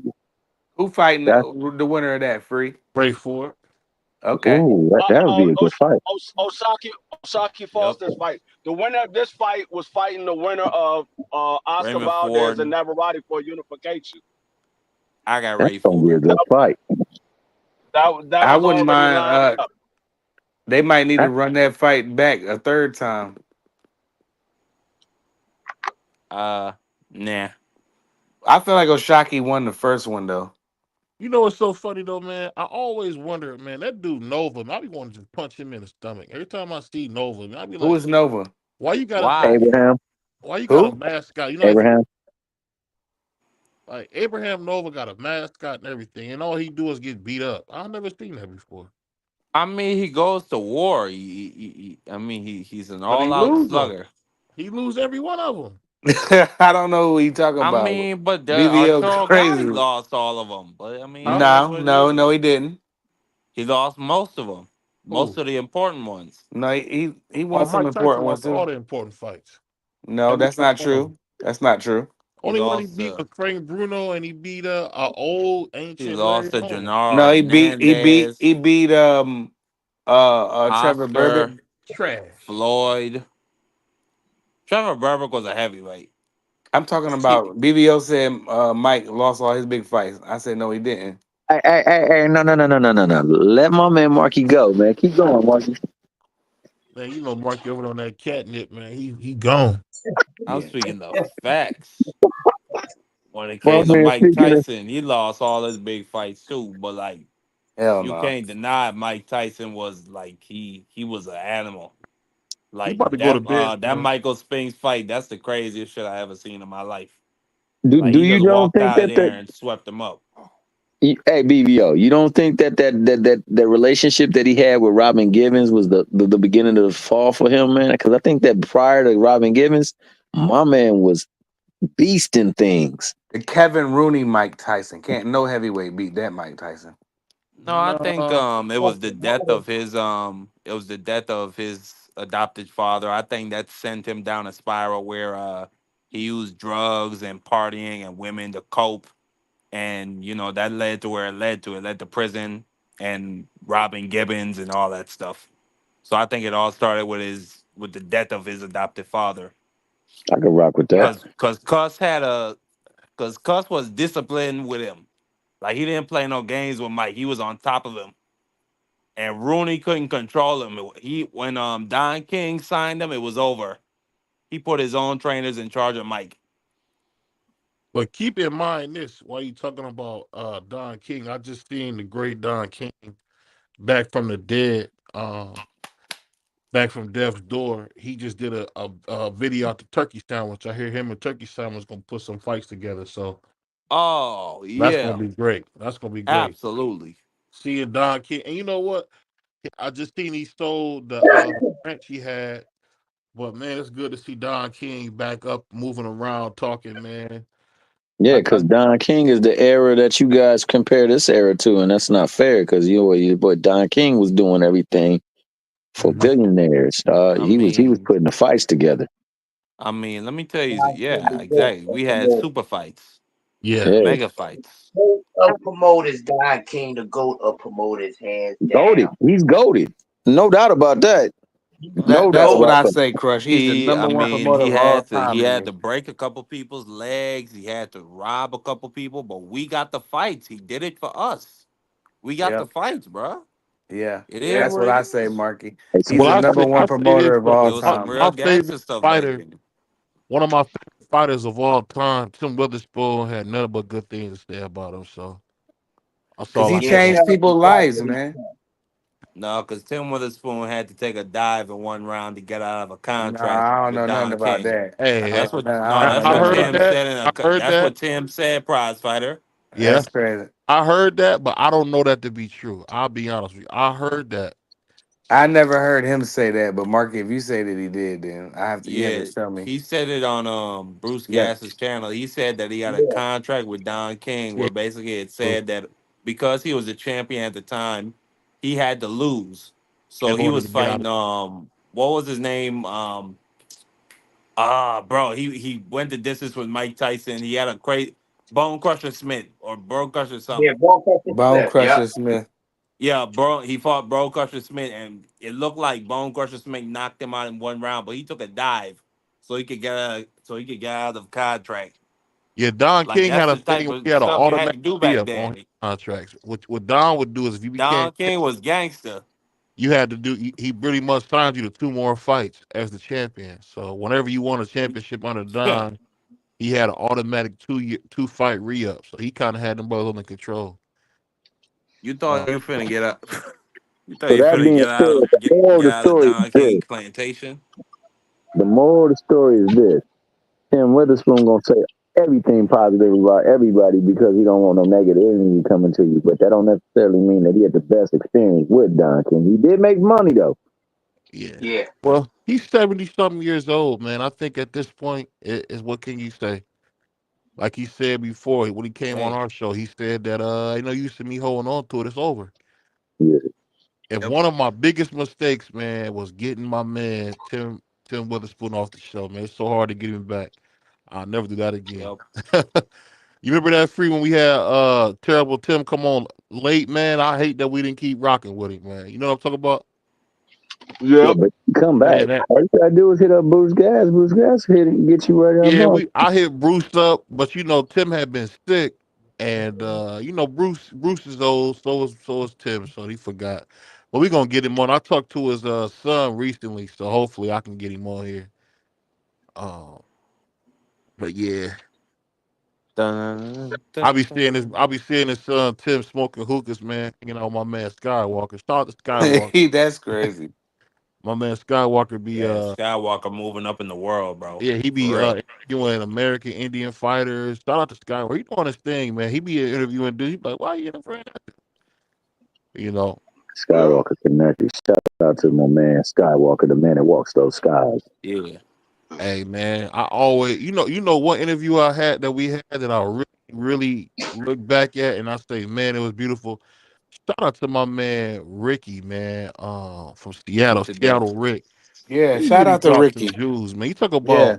Who fighting that the winner of that? Free. Pray for it. Okay. that would be a good fight. Osaki Yep. Foster's fight. The winner of this fight was fighting the winner of Oscar Raymond Valdez Ford. and Navarrete for unification. I got That's Ray gonna be a Ford. good fight. That I was wouldn't already mind. lined up. They might need to That, run that fight back a third time. Uh, nah. I feel like Oshaki won the first one though. You know what's so funny though, man? I always wonder, man, that dude Nova, man, I be wanting to just punch him in the stomach. Every time I see Nova, man, I be Who like, is Nova? why you got a Why? Abraham, why you got a Who? mascot? You know, Abraham. Like Abraham Nova got a mascot and everything, and all he do is get beat up. I've never seen that before. I mean, he goes to war. I mean, he's an But he all-out lose them. slugger. He lose every one of them. I don't know who he talking I about. mean, but BBL Arturo Gotti crazy. lost all of them. But I mean, it Huh? is No, what it no, is. no, he didn't. He lost most of them, most Who? of the important ones. No, he Oh, won some Mike Tyson important ones lost all too. the important fights. No, Every that's last not one of them. true. That's not true. He Only one he lost. beat was Frank Bruno, and he beat a old He ancient Larry lost to Holmes. No, Janaro he Hernandez, beat Trevor Oscar, Burbick. Trash. Floyd. Trevor Burbick was a heavyweight. I'm talking He, about BBO said Mike lost all his big fights. I said no, he didn't. Hey, no, no, no, no, no, no, no. Let my man Marky go, man. Keep going, Marky. Man, you know Marky over on that catnip, man. He gone. I'm Yeah, speaking the facts. On the My case of man Mike speaking of Tyson, he lost all his big fights too. But like, hell you no. can't deny Mike Tyson was like he was an animal. He Like about to go to bed that soon. Michael Spinks fight, that's the craziest shit I ever seen in my life. Like do he you just don't walked think out of that there and swept him up. hey BBO, you don't think that relationship that he had with Robin Givens was the beginning of the fall for him, man? Because I think that prior to Robin Givens, my man was beasting things. The Kevin Rooney Mike Tyson. Can't no heavyweight beat that Mike Tyson. No, I No, think it was the death of his adopted father. I think that sent him down a spiral where he used drugs and partying and women to cope, and that led to where it led to. It led to prison and robbing Gibbons and all that stuff. So I think it all started with the death of his adopted father. I could rock with that. Cause Cuss was disciplined with him. Like he didn't play no games with Mike. He was on top of him. And Rooney couldn't control him. He when Don King signed him, it was over. He put his own trainers in charge of Mike. but keep in mind this while you talking about Don King. I just seen the great Don King back from the dead, back from death's door. He just did a video out the turkey sandwich. I hear him and Turkey Sandwich gonna put some fights together. So Oh that's gonna yeah, be great. That's gonna be great. absolutely. Seeing Don King, and you know what? I just seen he sold the ranch he had. But man, it's good to see Don King back up, moving around, talking. Man, Yeah, I, because Don King is the era that you guys compare this era to, and that's not fair. Because your boy Don King was doing everything for mhm. billionaires. I He was mean, putting the fights together. let me tell you, yeah, exactly. We had super fights, Yeah, Yeah, mega fights. Of promoters, Don King, the GOAT of promoters, hands goaded. down. He's goaded. No doubt about that. No doubt That's what about I that. say, Crush. He's the I number one mean, promoter of all he time to had me. to break a couple people's legs. He had to rob a couple people, but we got the fights. He did it for us. We got the Yep. fights, bro. Yeah. It is Yeah. That's what what it I say, is. Marky. It's- He's well, the number I one say this promoter of though. all It was some time. real My favorite gangster stuff back fighter, then. one of my favorite fighters of all time, Tim Witherspoon, had nothing but good things to say about him. So that's Cause all he I Yeah, can say. changed shout out to people's Scott lives, for his man. son. No, because Tim Witherspoon had to take a dive in one round to get out of a No, contract I don't with know nothing Don about King. that. Hey, I don't know That's I nothing what heard about Tim that. that. said in I heard that's that. what Tim said, prize fighter. Yeah, That's crazy. I heard that, but I don't know that to be true. I'll be honest with you. I heard that. I never heard him say that, but Marky, if you say that he did, then you have to Yeah, show me. he said it on Bruce You got Gass's channel. He said that he got a Yeah. contract with Don King Yeah, where basically it bro. said that because he was a champion at the time, he had to lose. So In he order to was get out fighting of what was his name? Bro, he went the distance with Mike Tyson. He had a crazy Bone Crusher Smith or Bone Crusher Yeah, something. Ball Crusher Bone Smith. Yeah. Crusher Smith. Yeah, bro, he fought Bone Crusher Smith, and it looked like Bone Crusher Smith knocked him out in one round, but he took a dive so he could get out of the contract. Yeah, Don Like King that's had a the thing type where of he had an stuff you had to automatic do back re-up on his then. contracts. What Don would do is if you became Don King was gangster. you had to do he pretty much signed you to two more fights as the champion. So whenever you won a championship under Don, he had an automatic 2 fight re-up. So he kind of had them both under control. You thought Uh, you finna get up. You thought So you that finna being said, the moral of get the out of story Don is King this. plantation. The moral of the story is this. Tim Witherspoon gonna say everything positive about everybody because he don't want no negative energy coming to you. But that don't necessarily mean that he had the best experience with Don King. He did make money though. Yeah. Yeah. Well, he's 70 something years old, man. I think at this point, is what can you say? Like he said before, when he came on Hey. our show, he said that you know, you see me holding on to it, it's over. Yeah, And Yep. one of my biggest mistakes, man, was getting my man Tim Witherspoon off the show, man. It's so hard to get him back. I'll never do that again. Yep. You remember that free when we had terrible Tim come on late, man? I hate that we didn't keep rocking with him, man. You know what I'm talking about? yeah, Yep. but you come back. Man, that All you gotta do is hit up Bruce Gas. Bruce Gas hit it, get you right on yeah, board. I hit Bruce up, but you know, Tim had been sick and you know, Bruce is old, so is Tim, so he forgot. But we gonna get him on. I talked to his son recently, so hopefully I can get him on here. Um but yeah. Dun, dun, dun. I'll be seeing his son Tim smoking hookahs, man, hanging out with my man Skywalker. Shout out to Skywalker. That's crazy. My man Skywalker be Yeah, Skywalker moving up in the world, bro. yeah, he For be real. interviewing American Indian fighters. Shout out to Skywalker. He doing his thing, man. He be interviewing dudes. He be like, why you interviewing that? You know. Yep. Skywalker connected. Shout out to my man Skywalker, the man that walks those skies. Yeah. Hey man, I always you know what interview I had that we had that I really look back at and I say, man, it was beautiful. Shout out to my man Ricky, man, from Seattle, To death. Seattle Rick. Yeah. He Shout really out to dropped some Ricky. jewels, man. Yeah.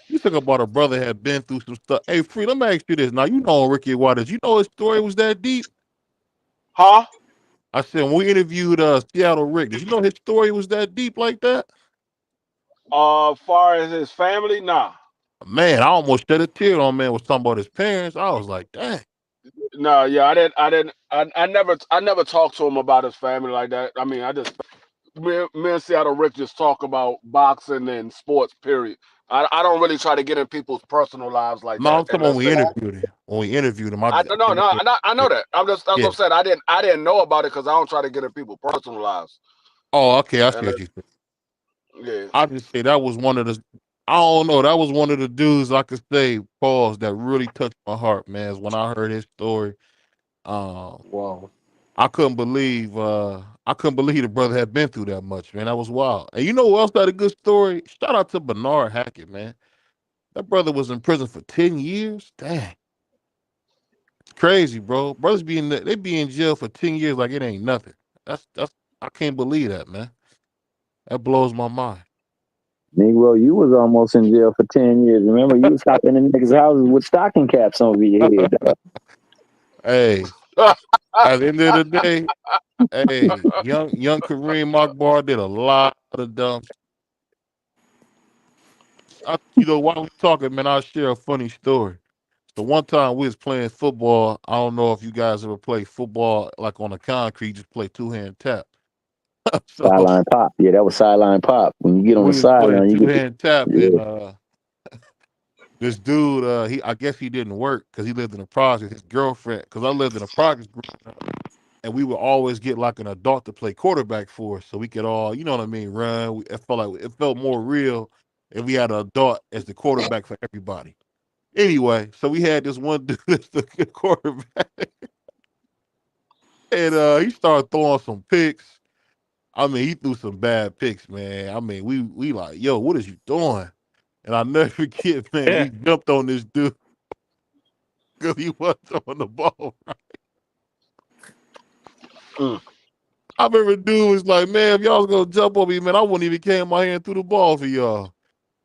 You talk about a brother had been through some stuff. Hey, Free, let me ask you this. Now you know Ricky Waters. You know his story was that deep. Huh? I said when we interviewed Seattle Rick, did you know his story was that deep like that? Far as his family, nah. Man, I almost shed a tear on man was talking about his parents. I was like, dang. No, yeah, I never talked to him about his family like that. I mean, I just me and Seattle Rick just talk about boxing and sports. Period. I don't really try to get in people's personal lives like No, that I'm talking when unless we they. interviewed him. When we interviewed him, I no no I know that. I'm just that's what yeah. I'm saying. I didn't know about it because I don't try to get in people's personal lives. Oh, okay, I see And what you said. yeah, I just say that was one of the I don't know, that was one of the dudes I could say, pause, that really touched my heart, man, is when I heard his story. Um Whoa. I couldn't believe the brother had been through that much, man. That was wild. And you know who else had a good story? Shout out to Bernard Hackett, man. That brother was in prison for 10 years. Dang. It's crazy, bro. Brothers they be in jail for 10 years like it ain't nothing. That's I can't believe that, man. That blows my mind. Negro, you was almost in jail for 10 years. Remember, you was stopping in niggas' houses with stocking caps over your head. Hey, at the end of the day, hey, young Kareem Akbar did a lot of dumb. You know, while we talking, man, I'll share a funny story. So one time we was playing football. I don't know if you guys ever play football like on the concrete, just play two hand tap. So Sideline pop. Yeah, that was sideline pop. When you get on the we was playing sideline, you two get the, hand tap, and yeah, this dude, I guess he didn't work because he lived in a project. His girlfriend, because I lived in a project growing up, and we would always get like an adult to play quarterback for us, so we could all, you know what I mean, run. It felt like it felt more real if we had an adult as the quarterback for everybody. Anyway, so we had this one dude as the quarterback, and he started throwing some picks. I mean, he threw some bad picks, man. I mean, we like, yo, what is you doing? And I never forget, man, we jumped on this dude because he wasn't throwing the ball. mm. I remember dude was like, man, if y'all was gonna jump on me, man, I wouldn't even came my hand through the ball for y'all.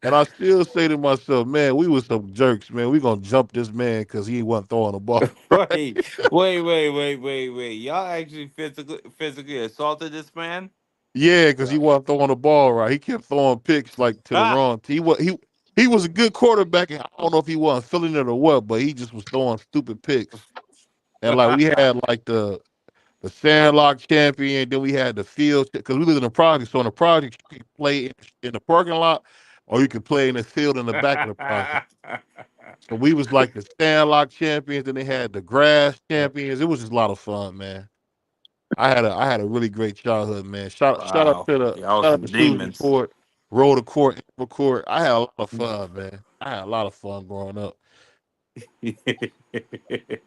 And I still say to myself, man, we was some jerks, man. We gonna jump this man because he wasn't throwing the ball. Right? Wait. Y'all actually physically assaulted this man? Yeah, because he wasn't throwing the ball right. He kept throwing picks like to the Ha! wrong team. He was a good quarterback, and I don't know if he wasn't feeling it or what, but he just was throwing stupid picks. And like we had like the Sandlock champion. Then we had the field because we lived in a project. So in the project, you could play in the parking lot, or you could play in the field in the back of the project. So we was like the Sandlock champions. Then they had the grass champions. It was just a lot of fun, man. I had a really great childhood, man. Wow. Y'all was Shout out some to Susan demons. Court, Roll the Court, Inver Court. I had a lot of fun, man. I had a lot of fun growing up.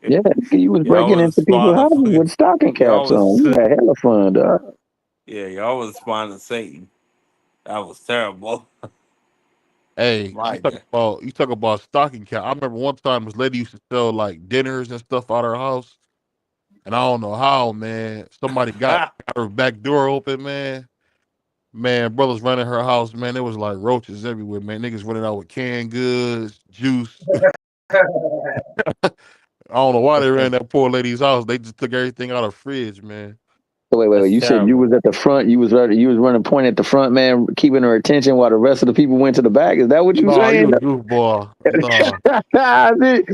Yeah, you was Y'all breaking was into people's houses spawning. with stocking Y'all caps was on. You had hella fun, dog. yeah. Y'all was spawning Satan. That was terrible. Hey, My God. you talk about stocking cap. I remember one time this lady used to sell like dinners and stuff out of her house, and I don't know how, man. Somebody got her back door open, man. Man, brothers running her house, man. There was like roaches everywhere, man. Niggas running out with canned goods, juice. I don't know why they ran that poor lady's house. They just took everything out of the fridge, man. So wait. That's You said you terrible. was at the front. You was running point at the front, man, keeping her attention while the rest of the people went to the back. Is that what you No, you saying? a goofball. No,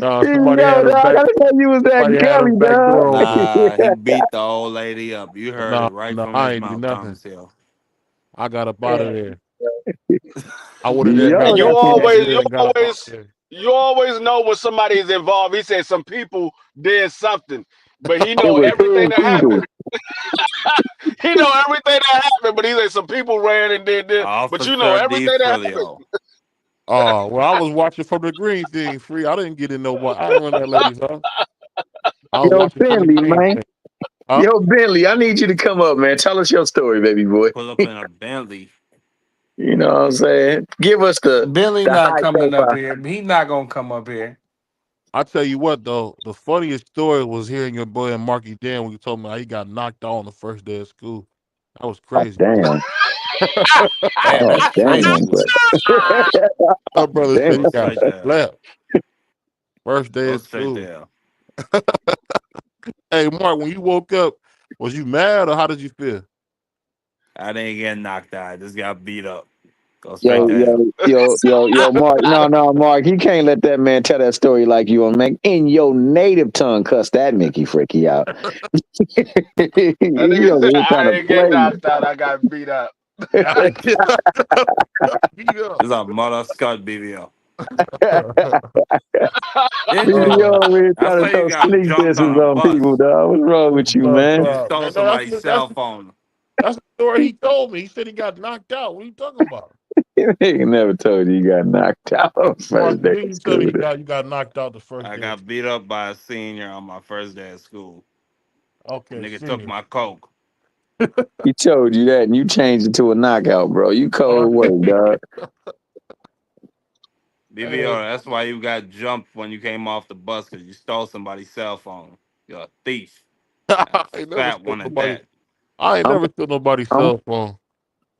no. Somebody Yo, had her dog, back. I thought you was that Somebody had her Kelly, back door open. Nah, he beat the old lady up. You heard No, it right no, from I his ain't do mouth, nothing. Thomas Hill. I got up out of there. I dog. went in there, And got Yo, that canned you good, and got up out always, there. you always know when somebody is involved. He said some people did something, but he it know was everything his that people. happened. He know everything that happened, but he said some people ran and did this. But you know Officer D. everything that happened. Filio. Oh, well, I was watching from the green thing free. I didn't get in nobody. I didn't run that lady's house. I was Yo, watching from the Bentley, green man. thing. Huh? Yo, Bentley, I need you to come up, man. Tell us your story, baby boy. Pull up in a Bentley. You know what I'm saying? Give us Billy the not high coming up profile. here. He not gonna come up here. I tell you what, though, the funniest story was hearing your boy Marky Dan when he told me how he got knocked out on the first day of school. That was Oh, crazy. damn. Damn, Oh, that's damn, crazy. bro. My brother Damn. said he Go got straight there. slapped first day Go of straight school. there. Hey, Mark, when you woke up, was you mad or how did you feel? I didn't get knocked out. I just got beat up. Go straight Yo, to hell. yo, Mark. No, Mark. You can't let that man tell that story like you on man in your native tongue. Cuss that Mickey Fricky out. That He nigga over said here I trying to didn't get play. knocked out. I got beat up. I get beat up. This is a mother Scott BBL. He Uh, over here That's trying why to you throw got sneak jumped disses on a on people, bus. dog. What's wrong with you, man? You man, stole no, somebody's cell that's phone. the story he told me. He said he got knocked out. What are you talking about? He never told you you got knocked out on Mark, first you day of didn't tell me school. you got knocked out the first I day. got beat up by a senior on my first day of school. Okay, Nigga took senior. my coke. He told you that, and you changed it to a knockout, bro. You All cold work, right. dog. BBO, Hey, that's why you got jumped when you came off the bus because you stole somebody's cell phone. You're a thief. A I ain't never fat stole one at nobody. that. I ain't I'm, never stole nobody's I'm, cell phone.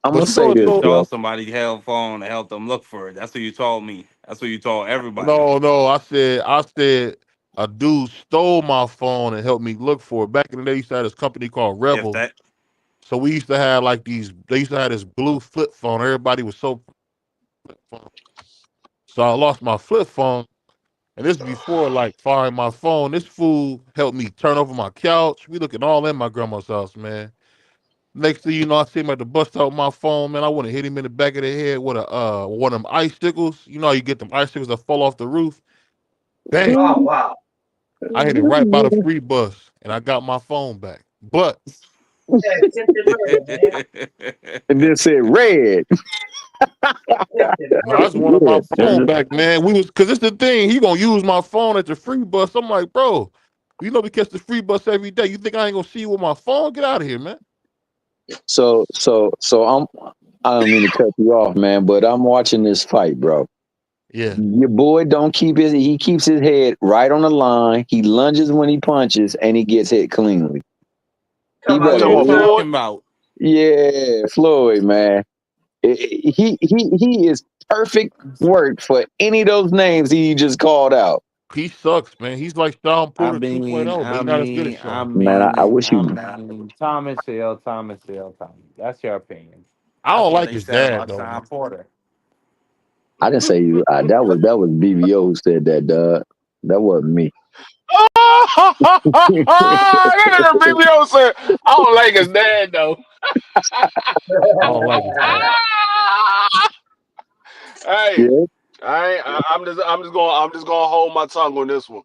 I'm gonna But you say know it's You this, so stole bro. somebody's cell phone to help them look for it. That's what you told me. That's what you told everybody. no. I said a dude stole my phone and helped me look for it. Back in the day, we used to have this company called If Rebel. that, So we used to have like these. They used to have this blue flip phone. Everybody was so flip phone. So I lost my flip phone, and this is before like find my phone. This fool helped me turn over my couch. We looking all in my grandma's house, man. Next thing you know, I see him at the bus stop with my phone, man. I want to hit him in the back of the head with a one of them icicles. You know how you get them icicles that fall off the roof? Bang. I hit it right by the free bus and I got my phone back. But And then said red. no, I just wanted my phone back, man. We was cause it's the thing, he gonna use my phone at the free bus. I'm like, bro, you know we catch the free bus every day. You think I ain't gonna see you with my phone? Get out of here, man. So I don't mean to cut you off, man, but I'm watching this fight, bro. Yeah. Your boy don't he keeps his head right on the line. He lunges when he punches and he gets hit cleanly. He who You better talking you about watch. Floyd? talking about? Yeah, Floyd, man. He is perfect work for any of those names he just called out. He sucks, man. He's like Sean I Porter mean, 2.0, but I he's not as good as mean, I Sean. Man, I mean, wish I you. mean, Thomas Hill, Thomas Hill, Thomas. That's your opinion. I That's don't what like they his said dad about though, man. Sean Porter. I didn't say you. That was BBO who said that, dog. That wasn't me. That nigga BBO said, I don't like his dad though. I don't like his dad. Hey, Yeah. I'm just gonna hold my tongue on this one.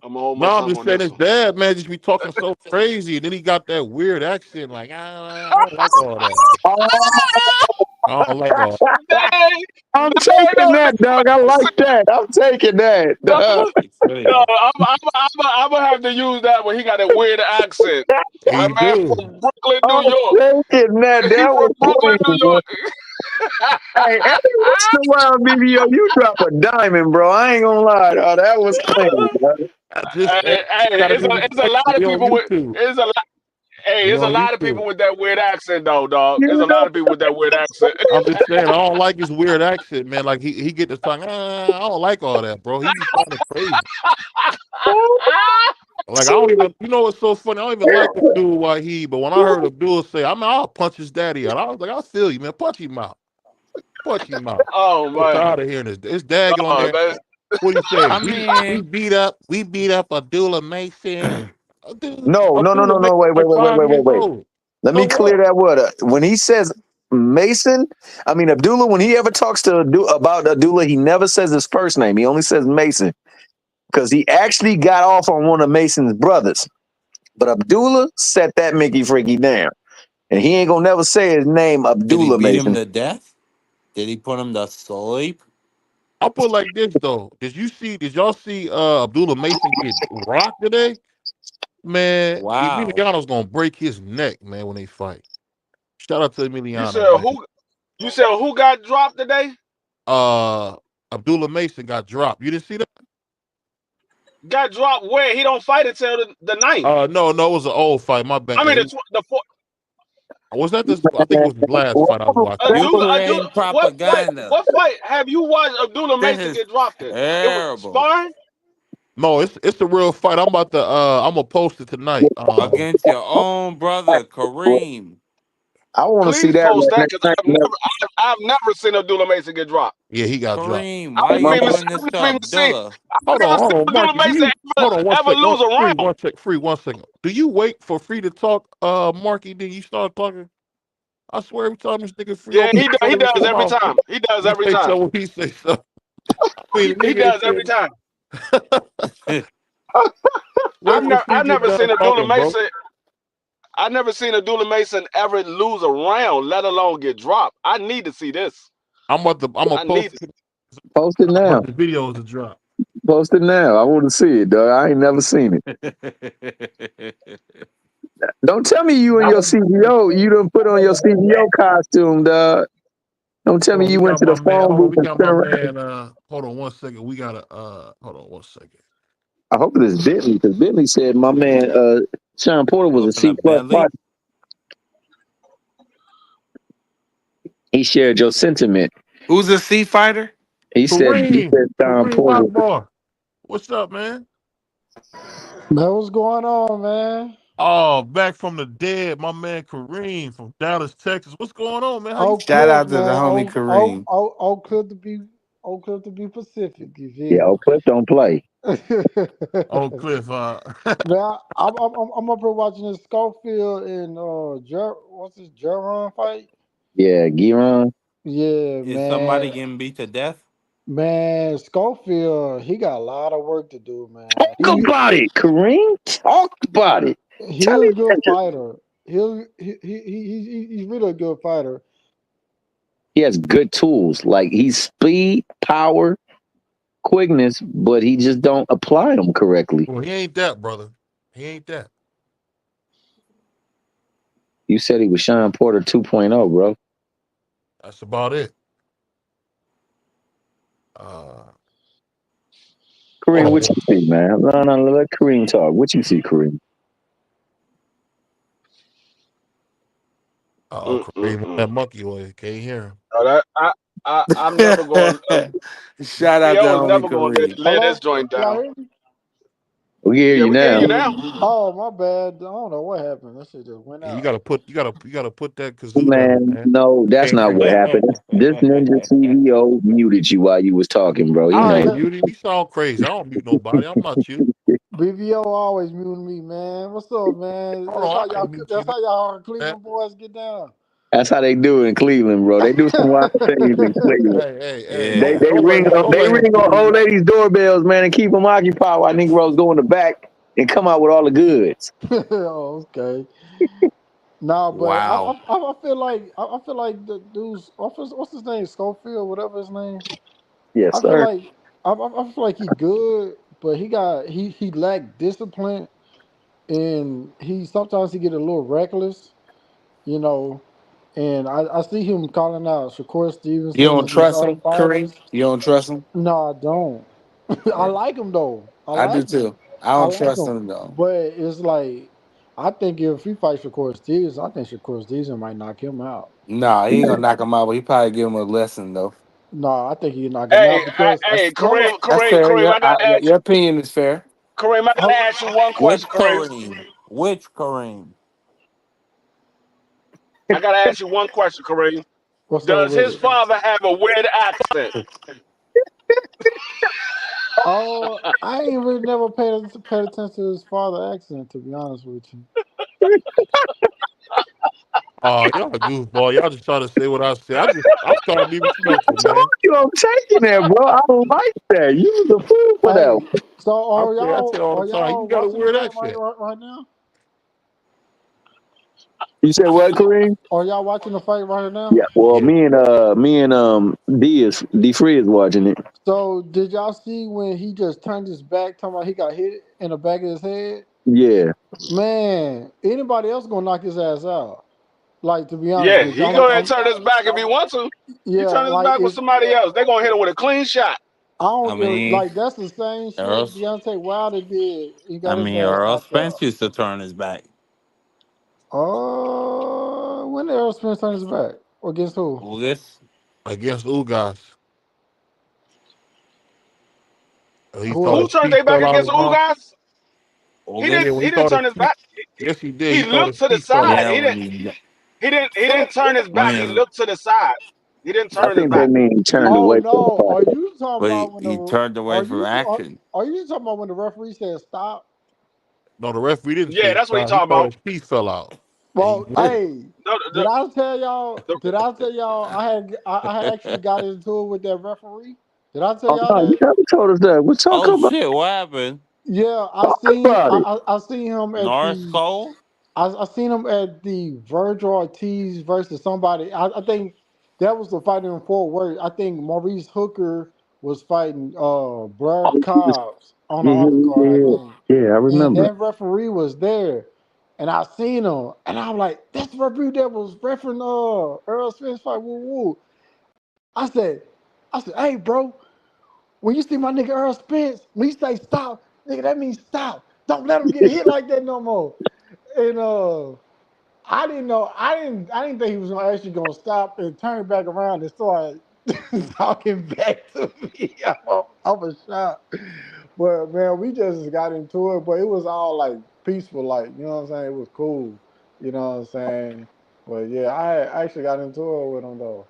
I'm gonna hold my No, I'm tongue just on saying this his one. dad, man, just be talking so crazy. And then he got that weird accent. Like, I don't like all that. Oh, I don't like all Dang. I'm no, taking that, dog. I like that. I'm taking that. no, no, Really? I'm gonna have to use that when he got that weird accent. He That man do. from Brooklyn, New I'm York. taking that. He That from was Brooklyn, New clean, bro. York. Hey, every once in a while, BBO, you drop a diamond, bro. I ain't gonna lie, dog. That was clean, bro. I just Hey, hey, gotta be it's a lot respectful. of We on people with YouTube. it's a lot. Hey, We it's a on lot of YouTube. people with that weird accent, though, dog. You There's a know, lot of people with that weird accent. I'm just saying, I don't like his weird accent, man. Like he get to talk. I don't like all that, bro. He be sounding crazy. Like I don't even, you know, what's so funny? I don't even like Abdul Wahid, but when I heard Abdul say, I mean, I'll punch his daddy out. I was like, I feel you, man. Punch him out. Punch him out. Oh I'm man, tired of hearing this. His dad get on oh there. man. What do you say? I We mean, beat up Abdullah Mason. Dude, no, no, no, Abdullah no, Mason no. Wait, wait, like wait, wait, 5 wait, years wait, wait. old. Let So me clear what? that word up. When he says Mason, I mean Abdullah. When he ever talks to about Abdullah, he never says his first name. He only says Mason because he actually got off on one of Mason's brothers. But Abdullah set that Mickey Freaky down, and he ain't gonna never say his name, did he Abdullah beat him Mason. to death? Did he put him to sleep? I'll put it like this though. Did y'all see Abdullah Mason get rocked today? Man, Wow. Emiliano's gonna break his neck, man, when they fight. Shout out to You Emiliano, said man. who? You said who got dropped today? Uh Abdullah Mason got dropped. You didn't see that? Got dropped where? He don't fight until the ninth. No, it was an old fight. My bad. I mean the fourth. Was that this? I think it was his last fight I watched. Ukraine What propaganda. what fight have you watched Abdullah This Mason is get dropped in? It was terrible. sparring. No, it's a real fight. I'm gonna post it tonight. Against your own brother, Kareem. I want to see Please that post that next because time. I've never seen Abdullah Mason get dropped. Yeah, he got dropped. Kareem, why you doing this I've to never even seen Abdullah? Hold on, Abdullah Marky. Mason Hold on one ever second. lose a round. Free, 1 second. Do you wait for free to talk, Marky? Then you start talking. I swear every time this nigga free Yeah, open his he phone, does come every out. time. He does He every say time. so. He say so. I mean, the He nigga does ain't every time. saying. Wait for free I've to get never done seen Abdullah talking, bro. Mason. I've never seen Abdullah Mason ever lose a round, let alone get dropped. I need to see this. I'm gonna I need post to. it. Post it But now. the videos to drop. Post it now. I want to see it, dog. I ain't never seen it. Don't tell me you and your CVO, you done put on your CVO costume, dog. Don't tell me Hold on, you we went got to the my man. phone Hold on, booth we and got spent my around. man. Hold on 1 second. We gotta hold on 1 second. I hope it is Bentley, because Bentley said my man Sean Porter You was a looking C at plus Bentley? fighter. He shared your sentiment. Who's a C fighter? He said Sean Kareem Porter. Akbar. What's up, man? Man, what's going on, man? Oh, back from the dead, my man Kareem from Dallas, Texas. What's going on, man? How you Oak feeling? Shout Cliff, out to the man. homie Kareem. Oak Cliff to be Pacific. You Yeah, feel Oak Cliff don't play. me? Oh, Cliff. Man, I'm up here watching this Schofield and what's this Jerron fight? Yeah, Giron. Yeah, Is somebody man. getting beat to death? Man, Schofield, he got a lot of work to do, man. Talk about it, Kareem. Talk about it. Tell He's me a good that. fighter. He's really a good fighter. He has good tools. Like he's speed, power, quickness, but he just don't apply them correctly. Well, he ain't that, brother. He ain't that. You said he was Sean Porter 2.0, bro. That's about it. Uh, hold Kareem, on. what you see, man? No, let Kareem talk. What you see, Kareem? Kareem, Mm-mm-mm. that monkey oil. Can't hear him. I'm never going. Shout out to BBO is homie never going to Kareem. let this Hello? joint Y'all down. hear me? We hear Yeah, you we can hear now. you now. Oh, my bad. I don't know what happened. That shit just went Yeah, you out. gotta put that kazoo down, Man, man. no, that's Can't not hear what you. happened. This ninja CVO muted you while you was talking, bro. He I know. ain't muting. You sound crazy. I don't mute nobody. I'm not you. BVO always muting me, man. What's up, man? Hold on. I ain't mute you. That's how y'all Man. Cleveland boys get down. That's how they do it in Cleveland, bro. They do some wild things in Cleveland. Hey. They Yeah. they ring on Don't they let him ring on fool old you. ladies' doorbells, man, and keep them occupied while Negroes go in the back and come out with all the goods. Oh, okay. Nah, but Wow. I feel like the dude's what's his name, Schofield, whatever his name. Yes, I feel sir. like I feel like he good, but he lacked discipline, and he sometimes he get a little reckless, you know. And I see him calling out Shakur You Stevenson don't and these trust other him, Kareem? fighters. You don't trust him? No, I don't. I Yeah, like him though. I I do like him. too. I I don't like trust him. him though. But it's like I think if he fights Shakur Stevenson, I think Shakur Stevenson might knock him out. Nah, he ain't gonna knock him out, but he probably give him a lesson though. No, I think he knock him Hey, out because That's hold on, that's fair. Kareem, I gotta ask Your opinion is fair. Kareem, I gotta hold, ask you one Which question, Kareem. Kareem? Which Kareem? I gotta ask you one question, Kareem. what's up Does with his it? father have a weird accent? Oh, I ain't really never paid attention to his father accent, to be honest with you. Oh, y'all goofball. Y'all just trying to say what I said. I'm trying to be I respectful, told man. you I'm taking that, bro. I don't like that. You was a fool for that. Hey, so I say all the are time. You y'all got a watching the weird fight accent. right now? You said what, Kareem? Are y'all watching the fight right now? Yeah. Well, Yeah. me and D Free is watching it. So did y'all see when he just turned his back, talking about he got hit in the back of his head? Yeah. Man, anybody else gonna knock his ass out? Like to be honest Yeah, with you, he go ahead and turn his back if he wants to. He yeah, turn his like back with if somebody else. They're gonna hit him with a clean shot. I I don't give mean, like that's the same shit Earl. Deontay Wilder did. He I got his mean, ass Earl knocked Spence out. used to turn his back Oh, when did Errol Spence turn his back? Against who? with this. Against Ugas. He Who thought Who his else? turned teeth their back fell out against his mouth. Ugas? He Yeah, didn't. when August. he He didn't thought his turn his teeth. back. Yes, he did. He He thought looked his to the teeth fell side. out. Yeah, He didn't turn his back. He when looked to the side. He didn't I turn his think they back. mean he turned Oh away from the no, fight. are you talking about when he the turned away from action. are you talking about when the referee said stop? No, the referee didn't Yeah, say that's what he stop. He talking thought about. his teeth fell out. And he Well, bled. hey, No, did I tell y'all? the, Did I tell y'all I had actually got into it with that referee? Did I tell Oh y'all no, you that? never told us that. We're Oh talking about. shit! What happened? Yeah, Talk about it. I seen him at North the Cole? I seen him at the Virgil Ortiz versus somebody. I think that was the fight in Fort Worth. I think Maurice Hooker was fighting Blair Oh, Cobbs on the yeah, yeah, undercard, I yeah, think. yeah. Yeah, I And remember. that referee was there. And I seen him. And I'm like, that's the referee that was refereeing Earl Spence fight. Woo woo. I said, hey bro, when you see my nigga Earl Spence, when you say stop, nigga, that means stop. Don't let him get hit like that no more. And I didn't know. I didn't think he was actually gonna stop and turn back around and start talking back to me. I was shocked. But man, we just got into it. But it was all like peaceful, like you know what I'm saying. It was cool. You know what I'm saying. But yeah, I actually got into it with him though.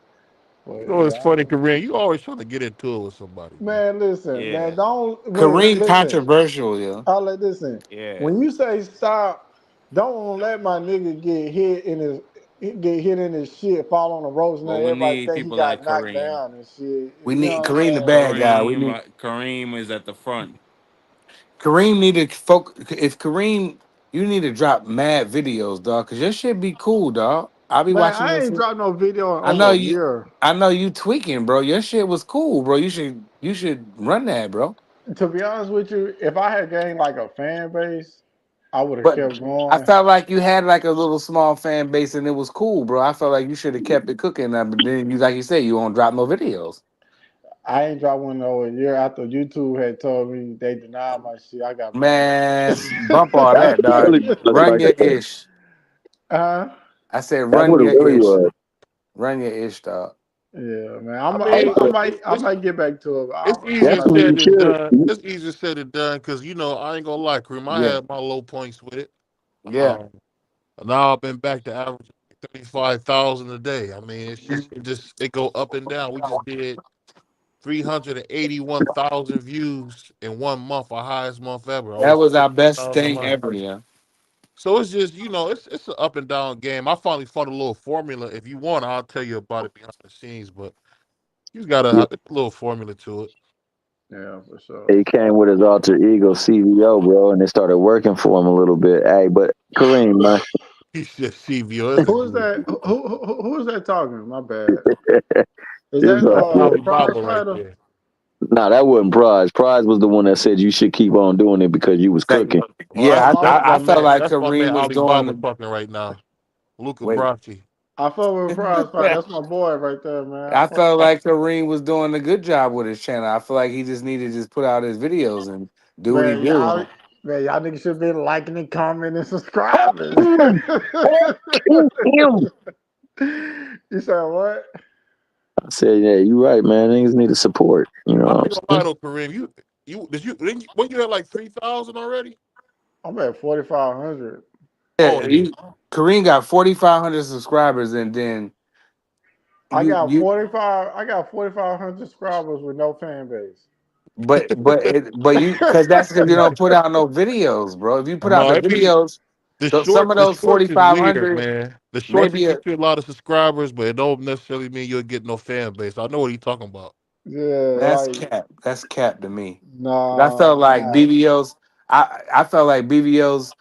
But You know, it's yeah, funny, Korean. You always trying to get into it with somebody, man. man, listen, man, Yeah, don't Kareem listen. controversial, yeah. I like listen. yeah. When you say stop, don't let my nigga get hit in his shit, fall on the ropes, and then But we everybody need think he people like got knocked Kareem. down and shit. We You need know what Kareem the I'm saying? bad guy. We need Kareem is at the front. Kareem need to focus. If Kareem, you need to drop mad videos, dog, because your shit be cool, dog. I'll be Man, watching I your ain't shit. dropped no video in I know over a you. year. I know you tweaking, bro. Your shit was cool, bro. You should run that, bro. To be honest with you, if I had gained like a fan base, I would have But kept I going. felt like you had like a little small fan base and it was cool, bro. I felt like you should have kept it cooking, but then you, like you said, you won't drop no videos. I ain't dropped one in over a year after YouTube had told me they denied my shit. I got mad. Man, bump all That's that, what it really dog. was Run right your there. ish. uh, I said, That's run what it your really ish. was. Run your ish, dog. yeah, man. I mean, I might get back to it. it's That's easier what said you than should. done. It's easier said than done because I ain't gonna lie, Kareem. I Yeah, had my low points with it. yeah. Um, now I've been back to average 35,000 a day. I mean, it's just it go up and down. We just did 381,000 views in 1 month, our highest month ever, That over was our best 50,000 thing likes. ever, yeah. So it's just it's an up and down game. I finally found a little formula. If you want, I'll tell you about it behind the scenes. But you gotta Yeah, have a little formula to it. Yeah, for sure. he came with his alter ego CVO, bro, and it started working for him a little bit. Hey, but Kareem, man. He said CVO. That's a Who is good that? dude. Who is that talking? My bad. Is It's that That's yeah. prize Alibaba right fighter? there. Nah, that wasn't Prize. Prize was the one that said you should keep on doing it because you was That, cooking. Oh, yeah, that's Oh, I my felt man. like That's my man Kareem was doing Alibaba the talking right now. Luca wait. Brasi. I fuck with prize fighter. That's my boy right there, man. I I fuck. felt like Kareem was doing a good job with his channel. I feel like he just needed to just put out his videos and do what he Man, do. y'all niggas should be liking and commenting and subscribing. Mm, him. You said what? I said, yeah, you right, man. Niggas need to support. You know I what ain't gonna I'm lie saying? though, Kareem. When you had like 3,000 already? I'm at 4,500. Oh Yeah, yeah. Kareem got 4,500 subscribers, and then you I got 4,500 subscribers with no fan base. but you because you don't put out no videos, bro. If you put out No, the it be videos, some of the those shorts is weird, 4,500 man. The shorts will maybe get you a lot of subscribers, but it don't necessarily mean you'll get no fan base. I know what he's talking about. Yeah, that's like cap. That's cap to me. 'Cause I nah, felt like nah. BBO's. I felt like BBO's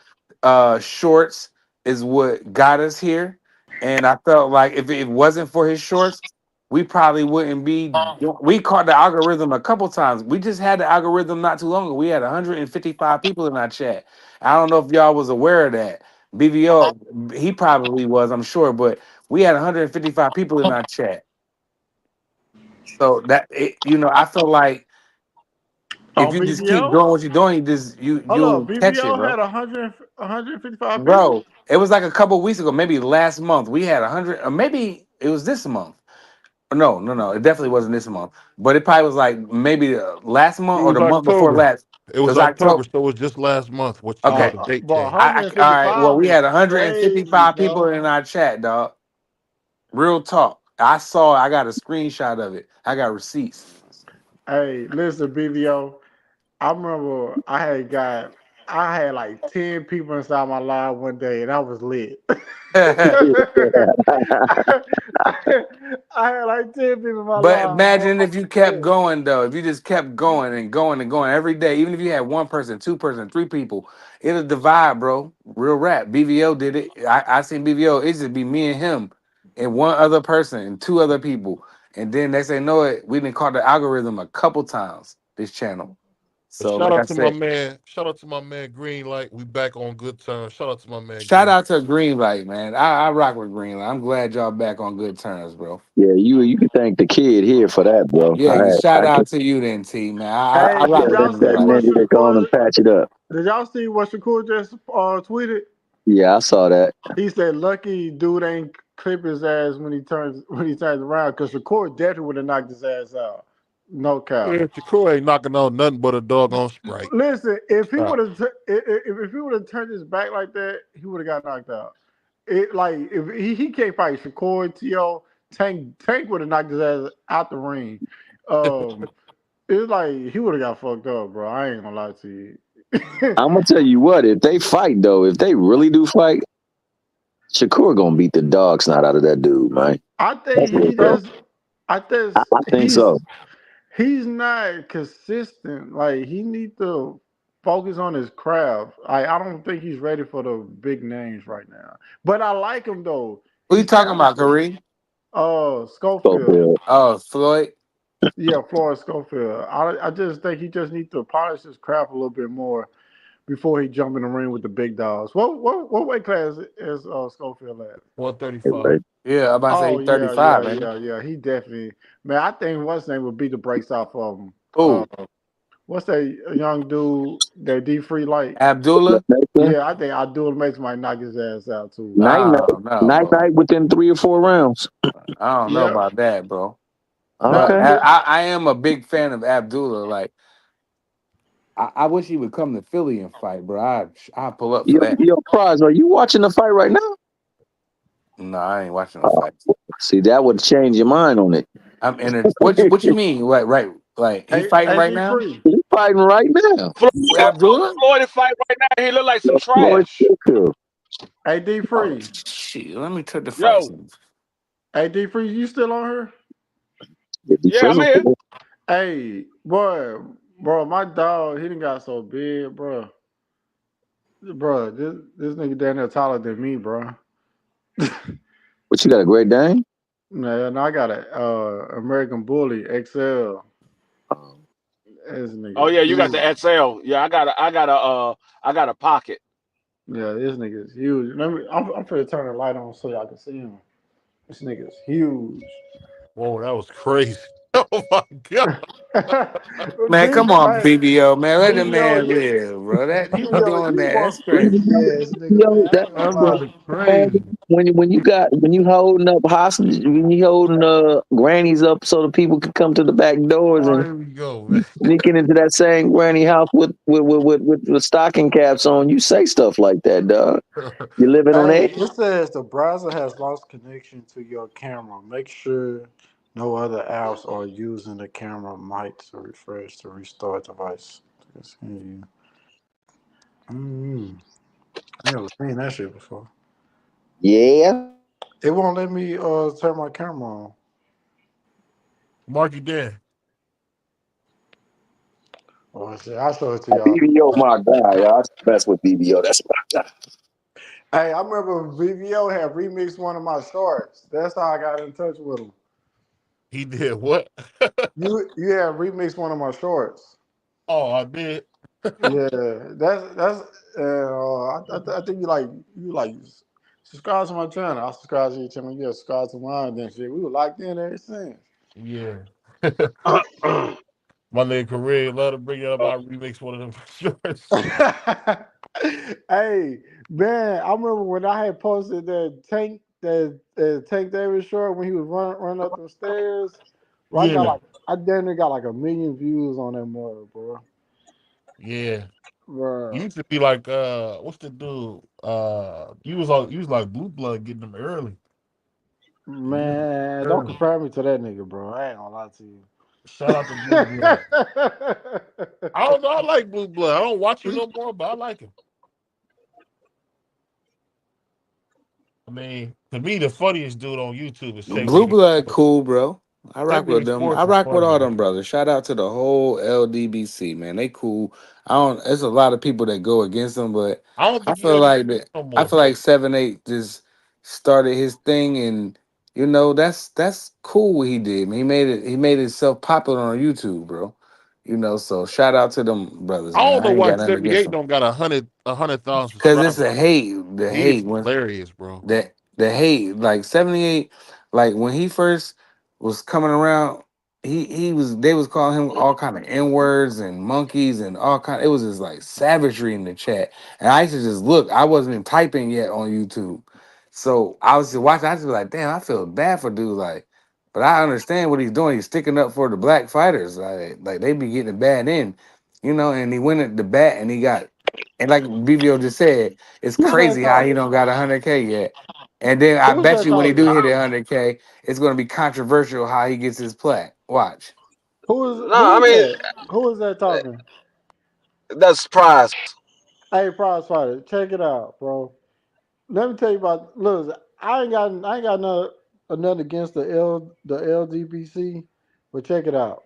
shorts is what got us here, and I felt like if it wasn't for his shorts, we probably wouldn't be. We caught the algorithm a couple times. We just had the algorithm not too long ago. We had 155 people in our chat. I don't know if y'all was aware of that. BBO, he probably was, I'm sure, but we had 155 people in our chat. So I feel like if On you just keep BBO? doing what you're doing, Hold up, you'll catch it, BBO bro. had 155 people? Bro, it was like a couple weeks ago, maybe last month. We had 100, or maybe it was this month. No, it definitely wasn't this month. But it probably was like maybe last It month or was the month before October. last. It It was was October, October. so it was just last month. What you know, Okay. the date But changed. All right. Well, 155 we is had crazy, 155 people bro. in our chat, dog. Real talk. I got a screenshot of it. I got receipts. Hey, listen, BBO. I remember I had like 10 people inside my live one day and I was lit. I had like 10 people in my But live. imagine I if you was kept lit. going though. If you just kept going and going and going every day, even if you had one person, two person, three people, it'll divide, bro. Real rap. BVO did it. I seen BVO. It just be me and him and one other person and two other people. And then they say no, we didn't call the algorithm a couple times. This channel. But So like I said, shout out to my man Greenlight. We back on good terms. Shout out to my man shout Green. out to Greenlight, man. I rock with Greenlight. I'm glad y'all back on good terms, bro. Yeah, you can thank the kid here for that, bro. Yeah, shout I can out to you then, T, man. I Hey, rock did with y'all that see Greenlight. what ninja to go on Shakur and patch it up. did y'all see what Shakur just tweeted? Yeah, I saw that. He said, "Lucky dude ain't clip his ass when he turns around, because Shakur definitely would have knocked his ass out. No cap. Yeah, Shakur ain't knocking out nothing but a doggone Sprite. Listen, if he Stop. would have if he would have turned his back like that, he would have got knocked out. It like if he can't fight Shakur, To Tank would have knocked his ass out the ring. It's like he would have got fucked up, bro. I ain't gonna lie to you. I'm gonna tell you what, if they fight though, if they really do fight, Shakur gonna beat the dog snot out of that dude, man. I That's think it, he bro. just I think I think so. he's not consistent. Like he need to focus on his craft. I don't think he's ready for the big names right now. But I like him though. Who you He's talking about, talented. Kareem? Schofield. Schofield. Oh, Floyd. Yeah, Florida Schofield. I just think he just needs to polish his craft a little bit more before he jump in the ring with the big dogs. What weight class is Schofield at? 135. Right? Yeah, I'm about to say Oh he's yeah, 35, yeah, man. yeah, yeah. He definitely, man. I think what's his name would beat the brakes off of him. Who? What's that young dude that D free like? Abdullah? Yeah, I think Abdul Max might knock his ass out too. Night I night. don't know, Night bro. night within 3 or 4 rounds. I don't know Yeah. about that, bro. Now, But Okay. I am a big fan of Abdullah. Like, I wish he would come to Philly and fight, bro. I pull up for that. Yo, Prize, are you watching the fight right now? No, I ain't watching no fights. See, that would change your mind on it. I'm in what you mean? Right? Like he fighting right AD now? free. He's fighting right now. Abdullah? Floyd fight right now. He look like some Floyd trash. Schofield. AD Oh free. shit! Let me turn the fights. Yo, AD free. You still on her? If he yeah, I'm free. here. Hey, bro, my dog, he done got so big, bro. Bro, this nigga down there taller than me, bro. But you got a Great Dane? Man, I got a American Bully XL. Um, This Oh nigga yeah, you got huge. the XL. Yeah, I got a pocket. Yeah, this nigga's huge. I'm finna turn the light on so y'all can see him. This nigga's huge. Whoa, that was crazy. Oh my god. Man, come on, Hey, BBO, man. Let the BBO, man live, bro. That you BBO, doing you that. one That's crazy. freaky ass nigga, Yo, man. I that's ain't gonna That lie. brother crazy. when you hostage, when you holding grannies up so the people can come to the back doors Oh, and here we go, man. sneaking into that same granny house with stocking caps on. You say stuff like that, dog. You living on Hey, edge. it says the browser has lost connection to your camera. Make sure no other apps are using the camera might to refresh to restart device. Mm, I never seen that shit before. Yeah. It won't let me turn my camera on. Marky Dan. Oh shit, I'll show it to y'all. BBO, my guy. Y'all. That's what BBO. That's my guy. Hey, I remember VVO had remixed one of my shorts. That's how I got in touch with him. He did what? You had remixed one of my shorts. Oh, I did. Yeah, that's. I think you like subscribe to my channel. I subscribe to your channel. You subscribe to mine. Then shit, we were locked in ever since. Yeah. Oh My nigga Kareem love to bring it up. I remix one of them shorts. Hey man, I remember when I had posted that Tank Davis short when he was running up the stairs. Well, Yeah. I damn near got like 1 million views on that mother, bro. Yeah. You Bro, used to be like what's the dude? You was like blue blood getting them early. You get 'em man, don't early. compare me to that nigga, bro. I ain't gonna lie to you. Shout out to Blue Blood. I don't know. I like Blue Blood. I don't watch him no more, but I like him. I mean, to me, the funniest dude on YouTube is Six Blue Nigga Blood, Sports. cool, bro. I Six rock with Nigga them. I Sports is rock with funny, all man. them brothers. Shout out to the whole LDBC, man. They cool. I don't. There's a lot of people that go against them, but I don't I think he feel LDB like that. no I more. feel like 7-8 just started his thing, and that's cool what he did. Man. He made it. He made himself popular on YouTube, bro. So shout out to them brothers, I man. don't know I ain't why got nothing against 78 them don't got a hundred thousand because it's subscribers. a hate. The He is hate when hilarious, bro. the hate like 78, like when he first was coming around, he was they was calling him all kind of n-words and monkeys and all kind. It was just like savagery in the chat, and I used to just look. I wasn't even typing yet on YouTube, so I was just watching. I just be like, damn, I feel bad for dude, like, but I understand what he's doing. He's sticking up for the black fighters, like they be getting a bad end, and he went at the bat and he got, and like BVO just said, it's Who's that crazy how he talking? don't got 100K yet. And then I Who is bet that you when he do talking? hit 100K, it's going to be controversial how he gets his plaque. Watch. Who no, I is mean that? Who is that talking? that's surprise. Hey, Prize Fighter, check it out, bro. Let me tell you about. Look, I ain't got nothing against the LDBC, but check it out.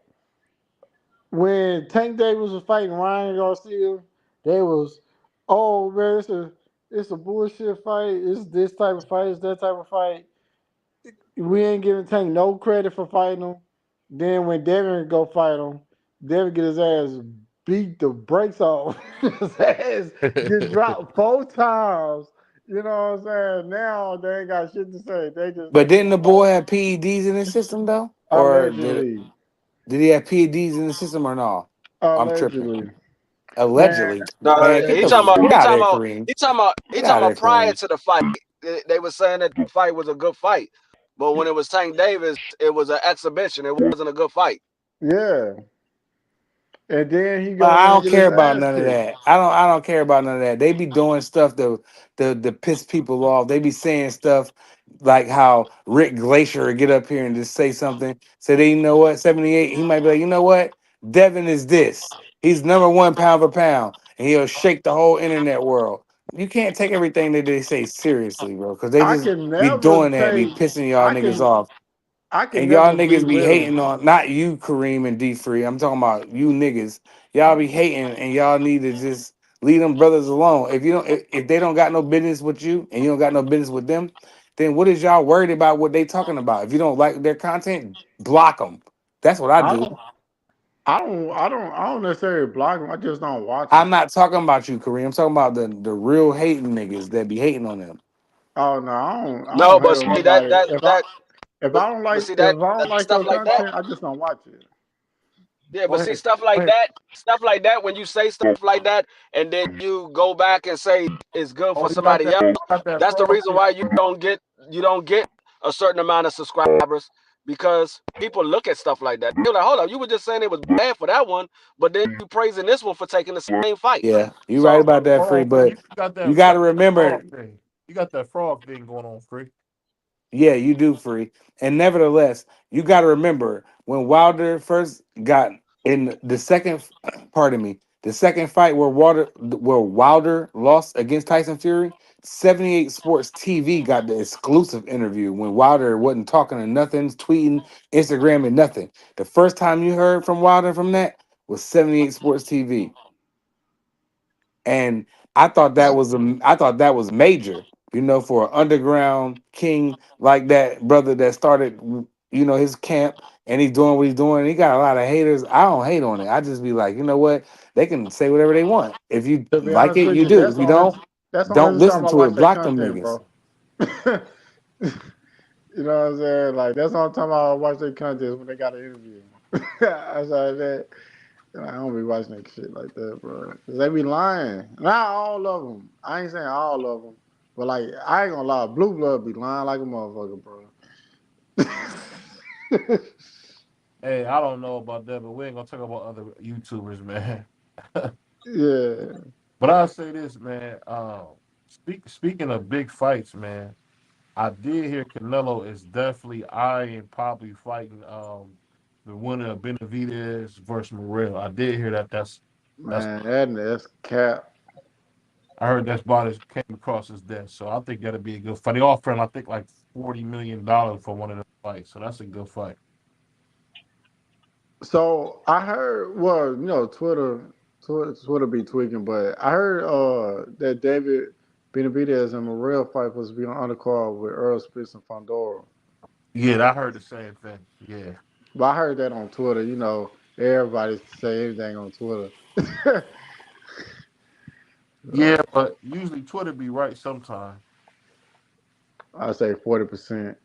When Tank Davis was fighting Ryan Garcia, they was, oh man, it's a bullshit fight. It's this type of fight. It's that type of fight. We ain't giving Tank no credit for fighting him. Then when Devin go fight him, Devin get his ass beat the brakes off. His ass get dropped 4 times. You know what I'm saying? Now they ain't got shit to say. They just But taking didn't the the fight boy have PEDs in his system though, or allegedly. did he have PEDs in the system or no? I'm tripping. Allegedly, man. Allegedly, No, man, Man, get out of there, Kareem. he Get talking out of about there, prior Kareem. to the fight. They were saying that the fight was a good fight, but when it was Tank Davis, it was an exhibition. It wasn't a good fight. yeah. And then he But go in I there and don't get care his about ass none of kicked. that. I don't care about none of that. They be doing stuff to piss people off. They be saying stuff like how Rick Glacier would get up here and just say something. Say they, 78, he might be like, Devin is this. He's number one pound for pound. And he'll shake the whole internet world. You can't take everything that they say seriously, bro. Because they I just can be never doing that, be take. pissing y'all I niggas can. off. I can And y'all never niggas be belittle. hating on not you, Kareem and D Free. I'm talking about you niggas. Y'all be hating, and y'all need to just leave them brothers alone. If you don't, if they don't got no business with you, and you don't got no business with them, then what is y'all worried about what they talking about? If you don't like their content, block them. That's what I I do. don't, I don't necessarily block them. I just don't watch I'm them. not talking about you, Kareem. I'm talking about the real hating niggas that be hating on them. Oh no, I No, don't hate but on see that nobody. that that but see If that I don't like stuff your like that. content, I just don't watch it. Yeah, Go but see ahead. Go ahead. stuff like that. When you say stuff like that, and then you go back and say it's good Oh, for somebody else, you got that that's the frog reason thing. why you don't get a certain amount of subscribers because people look at stuff like that. They're like, hold up, you were just saying it was bad for that one, but then you praising this one for taking the same fight. Yeah, you right So about that, Hold free. on, Free. But You got you that. You got got to that frog remember, thing. You got that frog thing going on, Free. yeah, you do, free. And nevertheless, you got to remember when Wilder first got in the second, pardon me, the second fight where Wilder lost against Tyson Fury. 78 Sports TV got the exclusive interview when Wilder wasn't talking to nothing, tweeting, Instagram, and nothing. The first time you heard from Wilder from that was 78 Sports TV. And I thought that was major, for an underground king like that brother that started his camp, and he's doing what he's doing. He got a lot of haters. I don't hate on it. I just be like, you know what? They can say whatever they want. If you To be like honest it, with you you, do. If you that's the don't only time listen I to it. watch their Block them content, niggas. bro. You know what I'm saying? Like that's the only time I watch their content when they got an interview. Outside of that, I don't be watching that shit like that, bro. Cause they be lying. Not all of them. I ain't saying all of them, but like I ain't gonna lie, Blue Blood be lying like a motherfucker, bro. Hey, I don't know about that, but we ain't gonna talk about other YouTubers, man. Yeah, But I'll say this, man. Speaking of big fights, man, I did hear Canelo is definitely eyeing probably fighting the winner of Benavidez versus Morrell. I did hear that. That's man, that's cap. I heard that's about his came across his desk. So I think that'll be a good fight. They offering I think like $40 million for one of the fights. So that's a good fight. So I heard, well, Twitter be tweaking, but I heard that David Benavidez and Morrell fight was to be on undercard with Earl Spence and Fondora. Yeah, I heard the same thing. Yeah. But I heard that on Twitter. Everybody say anything on Twitter. Yeah, but usually Twitter be right sometimes. I say 40%.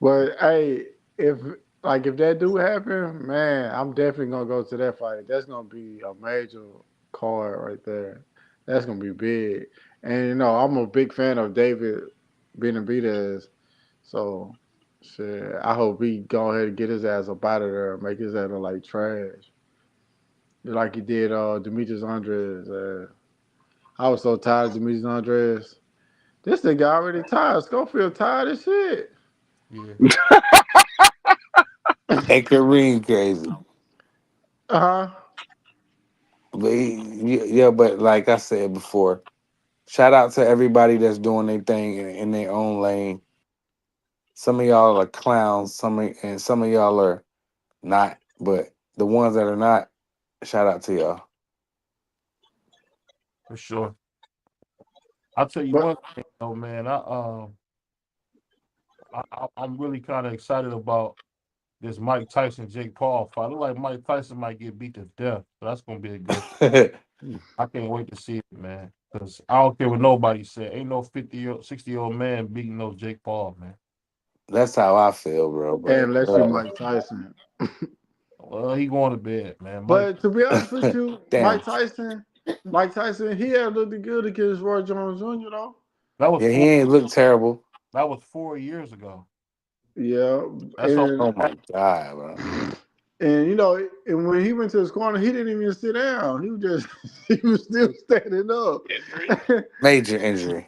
But hey, if if that do happen, man, I'm definitely gonna go to that fight. That's gonna be a major card right there. That's gonna be big. And I'm a big fan of David Benavidez. So shit, I hope he go ahead and get his ass up out of there and make his ass look like trash. Like he did Demetrius Andres. I was so tired of Demetrius Andres. This nigga already tired. Schofield tired as shit. Yeah. And Kareem crazy. Uh-huh. But yeah, but like I said before, shout out to everybody that's doing their thing in their own lane. Some of y'all are clowns, and some of y'all are not. But the ones that are not, shout out to y'all. For sure. I'll tell you But one thing though, man. I'm really kind of excited about this Mike Tyson Jake Paul fight. I look like Mike Tyson might get beat to death. So that's gonna be a good. I can't wait to see it, man. Because I don't care what nobody said. Ain't no 50 60-year-old man beating no Jake Paul, man. That's how I feel, bro. But unless you Mike Tyson. Well, he going to bed, man. Mike, But to be honest with you, damn, Mike Tyson, he had looked good against Roy Jones Jr. though. that was yeah, he ain't look terrible. 4 years ago. Yeah, That's all. and Oh my god, bro. and when he went to his corner, he didn't even sit down. He was just he was still standing up. Major injury.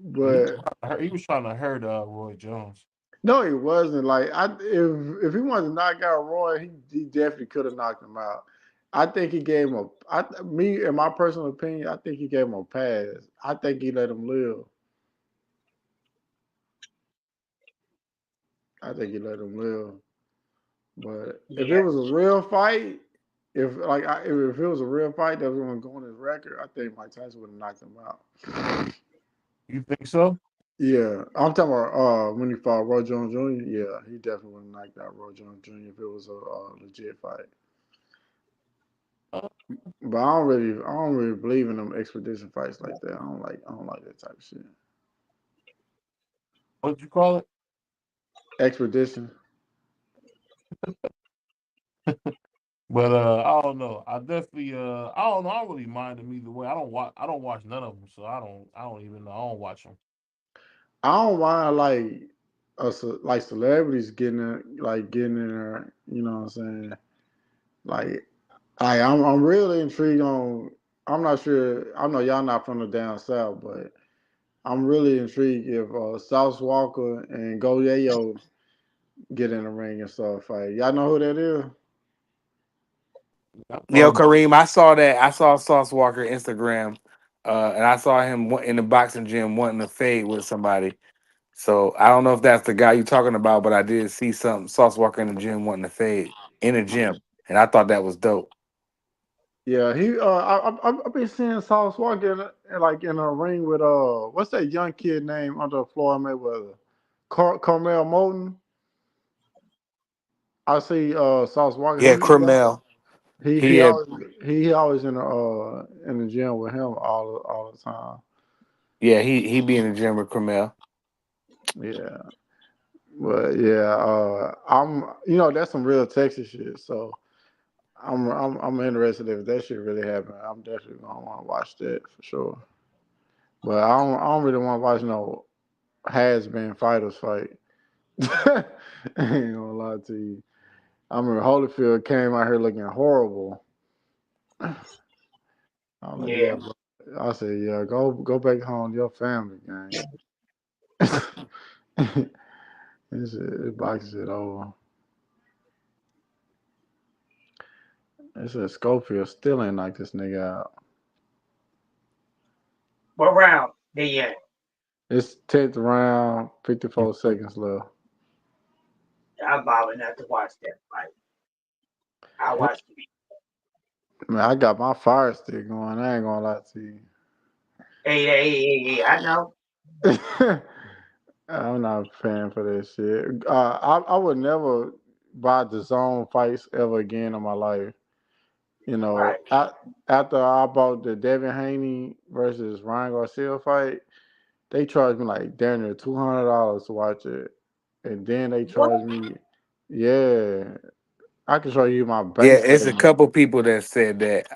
But He was trying to hurt Roy Jones. no, he wasn't. If he wanted to knock out Roy, he definitely could have knocked him out. I think he gave him me in my personal opinion, I think he gave him a pass. I think he let him live. I think he let him live. But if it Yeah. was a real fight, if it was a real fight that was going to go on his record, I think Mike Tyson would have knocked him out. You think so? Yeah, I'm talking about when he fought Roy Jones Jr. Yeah, he definitely would have knocked out Roy Jones Jr. if it was a legit fight. Uh, But I don't really believe in them expedition fights like that. I don't like that type of shit. what'd you call it? Expedition. But I don't know. I definitely I don't know. I don't really mind them either way. I don't watch none of them, so I don't even know. I don't watch them. I don't mind like like celebrities getting in there. You know what I'm saying? Like I'm really intrigued on. I'm not sure. I know y'all not from the down south, but I'm really intrigued if South Walker and Go Yayo get in the ring and start fight. Y'all know who that is? I Yo, probably Kareem, I saw that. I saw Sauce Walker Instagram, and I saw him in the boxing gym wanting to fade with somebody. So I don't know if that's the guy you're talking about, but I did see some Sauce Walker in the gym wanting to fade in the gym, and I thought that was dope. Yeah, he. I've been seeing Sauce Walker like in a ring with what's that young kid name under Floyd Mayweather? Carmel Moulton. I see Sauce Walker. Yeah, Cromel. He had, He always in the gym with him all the time. yeah, he be in the gym with Cromel. Yeah, but yeah, I'm that's some real Texas shit. So I'm interested if that shit really happened. I'm definitely gonna want to watch that for sure. But I don't really want to watch no has been fighters fight. I ain't gonna lie to you. I remember Holyfield came out here looking horrible. I was like, Yeah. yeah, bro. I said, yeah, go back home to your family, gang. This box shit over. It said Schofield still ain't knocked this nigga out. What round? Yeah. It's 10th round, 54 seconds left. I'm bothered not to watch that fight. I what watched it. Man, I got my fire stick going. I ain't gonna lie to Hey, I know. you. I'm not paying for this shit. I would never buy the zone fights ever again in my life. You know, Right. after I bought the Devin Haney versus Ryan Garcia fight, they charged me like damn near $200 to watch it, and then they What? charged me, yeah, I can show you my Yeah, bank it's a statement. couple people that said that.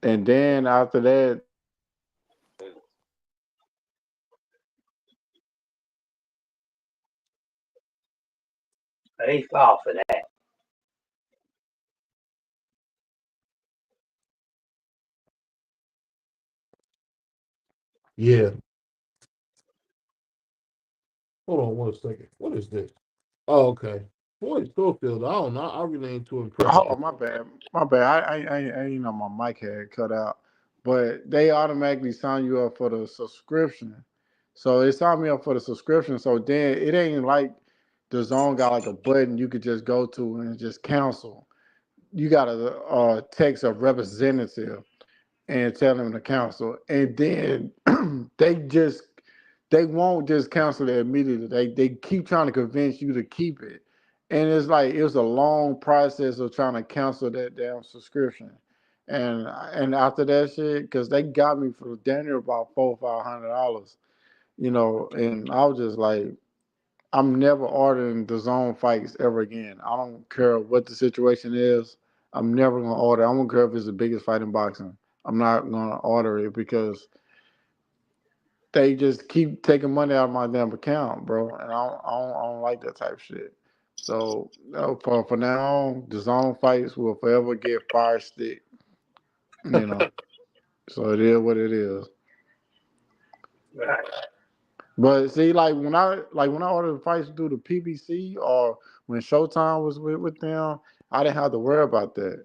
And then after that, They fall for that. yeah. Hold on one second. What is this? Oh, okay. Floyd Schofield. I don't know. I really ain't too impressed oh with. my bad. I ain't know my mic had cut out, but they automatically sign you up for the subscription. So it signed me up for the subscription. So then it ain't like the zone got like a button you could just go to and just cancel. You got to text a representative and tell them to cancel, and then they just they won't just cancel it immediately. They keep trying to convince you to keep it, and it's like it was a long process of trying to cancel that damn subscription. And after that shit, because they got me for damn near about $400-500, and I was just like, I'm never ordering the zone fights ever again. I don't care what the situation is. I'm never gonna order. I don't care if it's the biggest fight in boxing. I'm not gonna order it because they just keep taking money out of my damn account, bro. And I don't like that type of shit. So for now on, the zone fights will forever get fire stick. You know. So it is what it is. Right. But see, like when I ordered the fights through the PBC or when Showtime was with them, I didn't have to worry about that.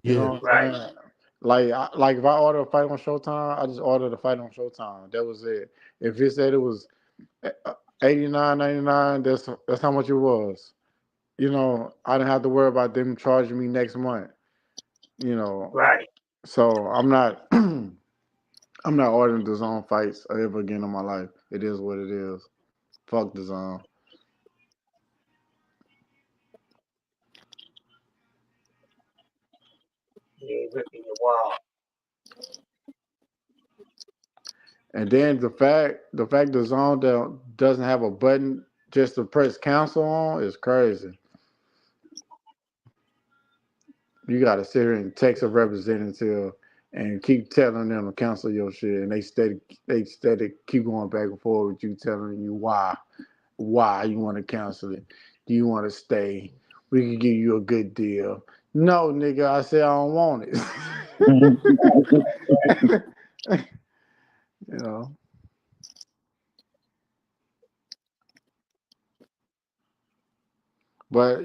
You Yeah. know what Right. I'm saying? Like if I order a fight on Showtime, I just ordered a fight on Showtime. That was it. If it said it was 89.99, that's how much it was. I didn't have to worry about them charging me next month. You know, Right. so I'm not I'm not ordering the zone fights ever again in my life. It is what it is. Fuck the zone. Yeah, ripping your wall. And then the fact the zone doesn't have a button just to press cancel on is crazy. You got to sit here and text a representative and keep telling them to cancel your shit, and they steady keep going back and forth with you, telling you why you want to cancel it. Do you want to stay? We can give you a good deal. No, nigga, I said I don't want it. you know, but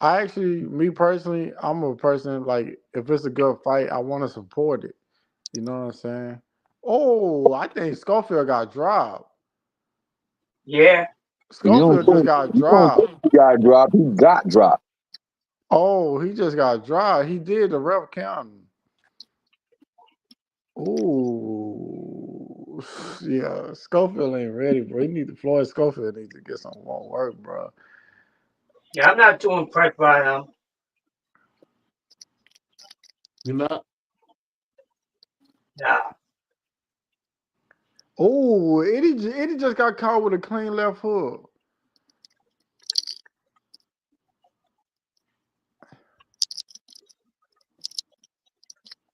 I actually, me personally, I'm a person like if it's a good fight, I want to support it. You know what I'm saying? Oh, I think Schofield got dropped. Yeah. You don't Schofield just think got you don't think dropped. he got dropped? He got dropped. Oh, he just got dropped. He did the ref counting. Ooh, yeah. Schofield ain't ready, bro. Floyd Schofield needs to get some more work, bro. Yeah, I'm not too impressed by him. You're not. Nah. Oh, Eddie just got caught with a clean left hook.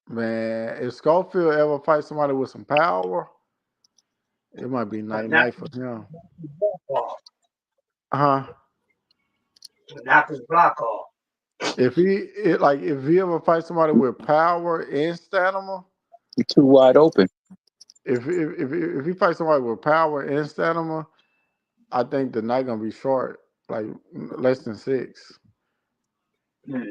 Man, if Schofield ever fight somebody with some power, it might be But night knock night for him. his block off. Huh? Knock his block off. If he ever fight somebody with power and stamina, He's too wide open. if he fights somebody with power and stamina, I think the night gonna be short, like less than 6. Hmm.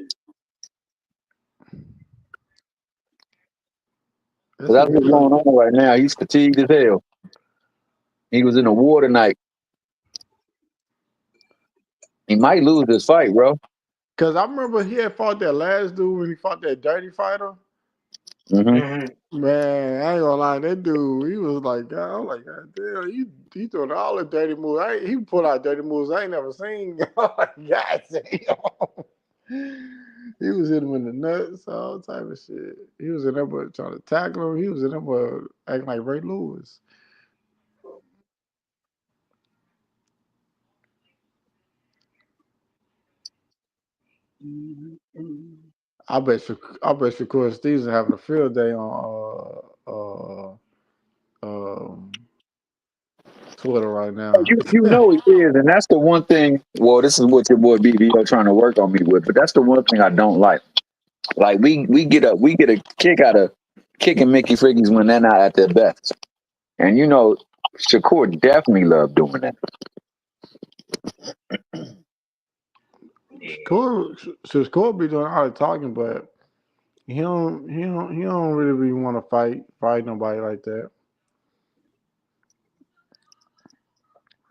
So Let's see that's if he what's fight. going on right now. He's fatigued as hell. He was in a war tonight. He might lose this fight, bro. Cause I remember he had fought that last dude when he fought that dirty fighter. Hmm. Mm-hmm. Man, I ain't gonna lie, that dude, he was like, God, I'm like, God damn, he doing all the dirty moves. He pulled out dirty moves I ain't never seen. I'm like, God damn. He was hitting him in the nuts, all type of shit. He was in there but trying to tackle him. He was in there but acting like Ray Lewis. Mm-hmm. I bet Shakur Stevenson having a field day on Twitter right now. You know he is, and that's the one thing. Well, this is what your boy BBO trying to work on me with, but that's the one thing I don't like. Like we get a kick out of kicking Mickey Friggies when they're not at their best, and you know Shakur definitely loved doing that. Yeah. Shakur be doing all the talking, but he don't really want to fight nobody like that.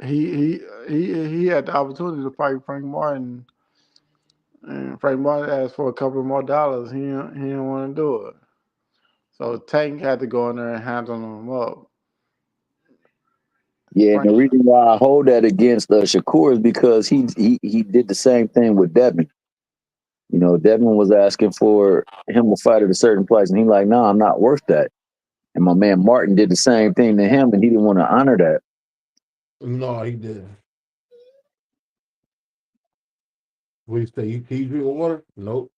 He he had the opportunity to fight Frank Martin, and Frank Martin asked for a couple more dollars. He didn't want to do it, so Tank had to go in there and handle him up. Yeah, and the Frank, reason why I hold that against Shakur is because he did the same thing with Devin. You know, Devin was asking for him to fight at a certain place, and he like, no, I'm not worth that. And my man Martin did the same thing to him, and he didn't want to honor that. No, he didn't. What do you say? You drink water? Nope.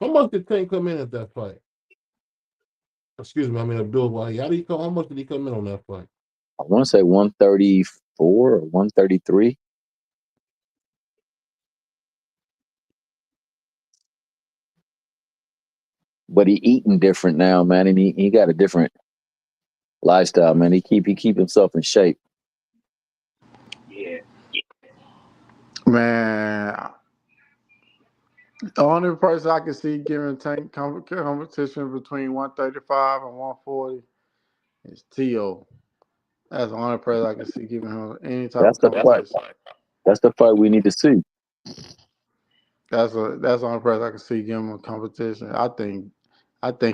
How much did Tank come in at that fight? Excuse me, I mean Abdul Wahid. How much did he come in on that fight? I want to say 134 or 133, but he eating different now, man, and he got a different lifestyle, man. He keep himself in shape. Yeah. man, the only person I can see giving Tank competition between 135 and 140 is T.O. That's the only person I can see giving him any type That's of the fight. competition. That's the fight we need to see. That's the only person I can see give him a competition. I think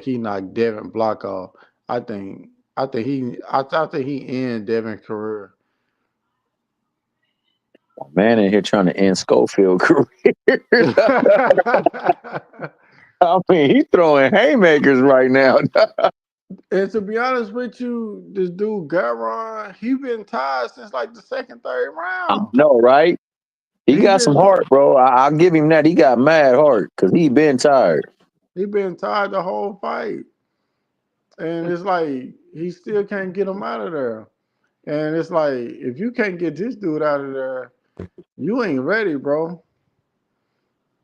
he knocked Devin Block off. I think I think he end Devin's career. Man in here trying to end Schofield career. I mean, he's throwing haymakers right now. And to be honest with you, this dude Garon, he been tied since like the second, third I round. know, right? He He got some been heart, bro. I'll give him that. He got mad heart because he been tired. he been tied the whole fight, and it's like he still can't get him out of there. And it's like if you can't get this dude out of there, you ain't ready, bro.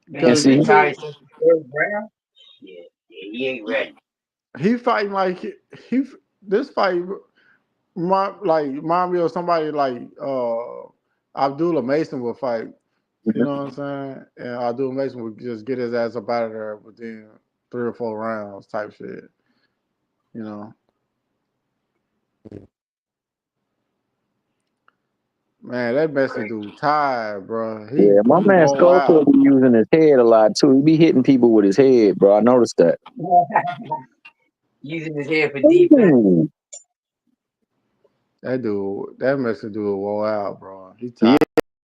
Man, And he Because see, been he tired been since the third round. Yeah, yeah, he ain't ready. he fighting like he this fight remind me of somebody like Abdullah Mason would fight. You know what I'm saying? And Abdullah Mason would just get his ass up out of there within 3 or 4 rounds type shit. You know, man, that Mexican dude tired, bro. He yeah, my he man wore Schofield out. be using his head a lot too. He be hitting people with his head, bro. I noticed that. Using his head for defense. Ooh. That Mexican dude wore out, bro. He Yeah,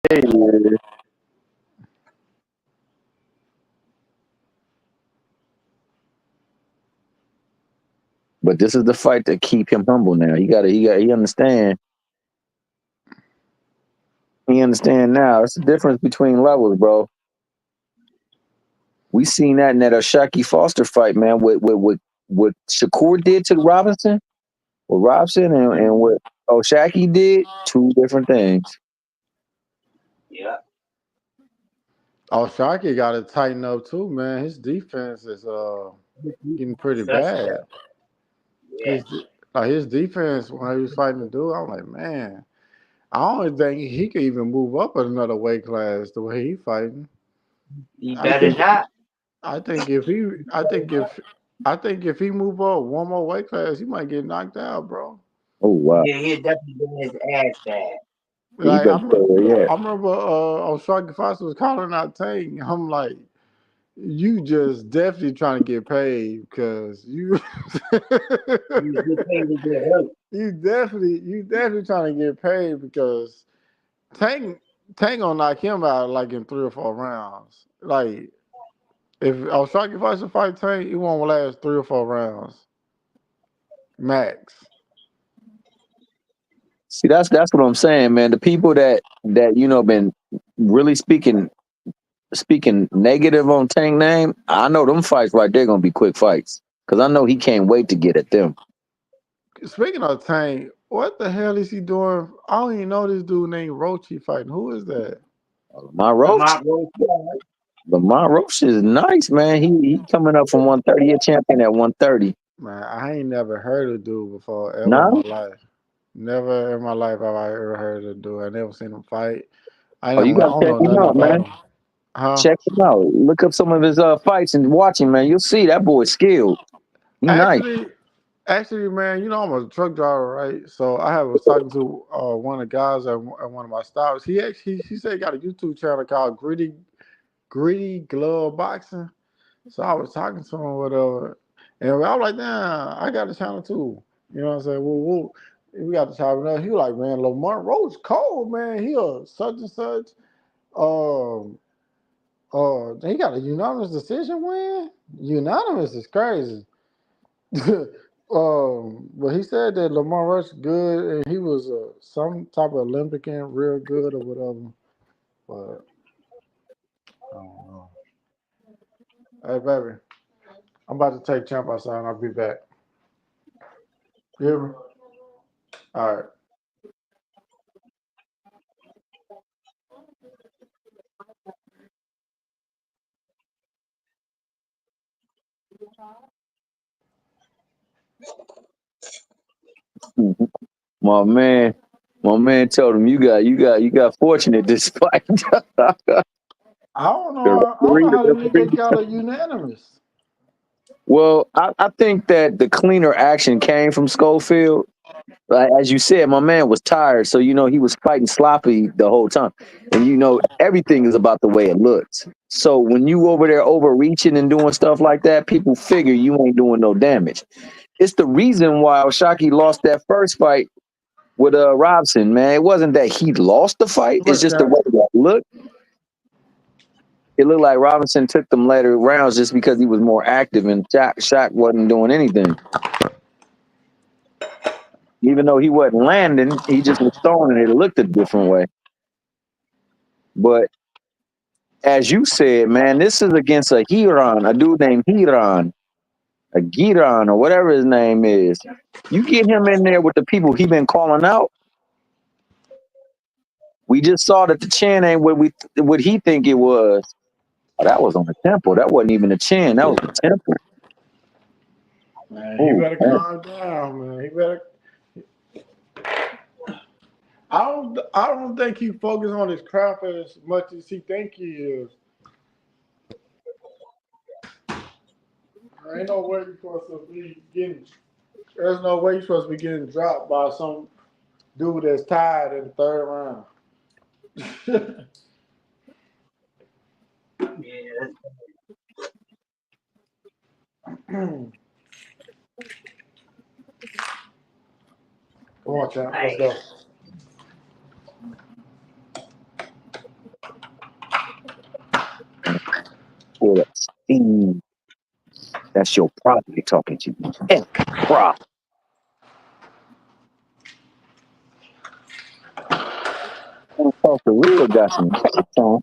tired. yeah. But this is the fight that keep him humble now. He understand. He understand now. It's the difference between levels, bro. We seen that in that Shaki Foster fight, man. What Shakur did to Robinson, what Robson and what Shaki did, two different things. Yeah, Oh, Shockey got to tighten up too, man. His defense is getting pretty bad. suspect. Yeah, His his defense when he was fighting the dude, I'm like, man, I don't think he could even move up another weight class the way he fighting. he I better think not. I think if he I think if he move up one more weight class, he might get knocked out, bro. Oh wow, Yeah, he'll definitely get his ass back. you Like better stay where you at. I remember Strike Foster was calling out Tank. I'm like, you just definitely trying to get paid because you He's get paid to get hurt. you definitely trying to get paid because Tank Tank gonna knock him out like in 3 or 4 rounds. Like if Strike Foster fight Tank, it won't last 3 or 4 rounds max. See, that's what I'm saying, man. The people that been really speaking negative on Tank name, I know them fights right there gonna be quick fights because I know he can't wait to get at them. Speaking of Tank, what the hell is he doing? I don't even know this dude named Rochi fighting. Who is that? Lamar Roach, Lamont Rose, Lamar Roach is nice, man. He coming up from 130, a champion at 130. Man, I ain't never heard of dude before ever in Nah, my life. Never in my life have I ever heard of dude. I never seen him fight. oh, you I gotta don't check know him nothing out, about man. him. Huh? Check him out. Look up some of his fights and watch him, man. You'll see that boy's skilled. He nice. Actually, actually, man, you know I'm a truck driver, right? So was talking to one of the guys at one of my stops. He said he got a YouTube channel called Gritty Glove Boxing. So I was talking to him, whatever, and I was like, "Nah, I got a channel too." You know what I'm saying? We got the channel. He was like, "Man, Lamar Roach cold, man. He a such and such. Um, he got a unanimous decision win. Unanimous is crazy." But he said that Lamar Roach good, and he was some type of Olympian, real good or whatever. But I don't know. Hey, baby, I'm about to take Champ outside, and I'll be back. You hear me? All right. Mhm. My man, my man told him you got fortunate this fight. The I don't know referee, how the the nigga referee. got a unanimous. Well, I think that the cleaner action came from Schofield. But as you said, my man was tired, so he was fighting sloppy the whole time. And everything is about the way it looks. So when you over there overreaching and doing stuff like that, people figure you ain't doing no damage. It's the reason why Oshaki lost that first fight with Robson, man. It wasn't that he lost the fight, it's Look, just the way it looked. It looked like Robinson took them later rounds just because he was more active and Shaq wasn't doing anything. Even though he wasn't landing, he just was throwing it. It looked a different way. But as you said, man, this is against a dude named a Giron, or whatever his name is. You get him in there with the people he been calling out. We just saw that the chin ain't what he think it was. Oh, that was on the temple. That wasn't even the chin. That was the temple. man, he Oh, better man. calm down, man. He better. I don't think he focused on his craft as much as he think he is. There ain't no way you're supposed to be getting. There's no way you're supposed to be getting dropped by some dude that's tired in the third round. Come on, champ. Let's go. Pull up steam. That's your property talking to you. F prop. Talk the real got some cats on.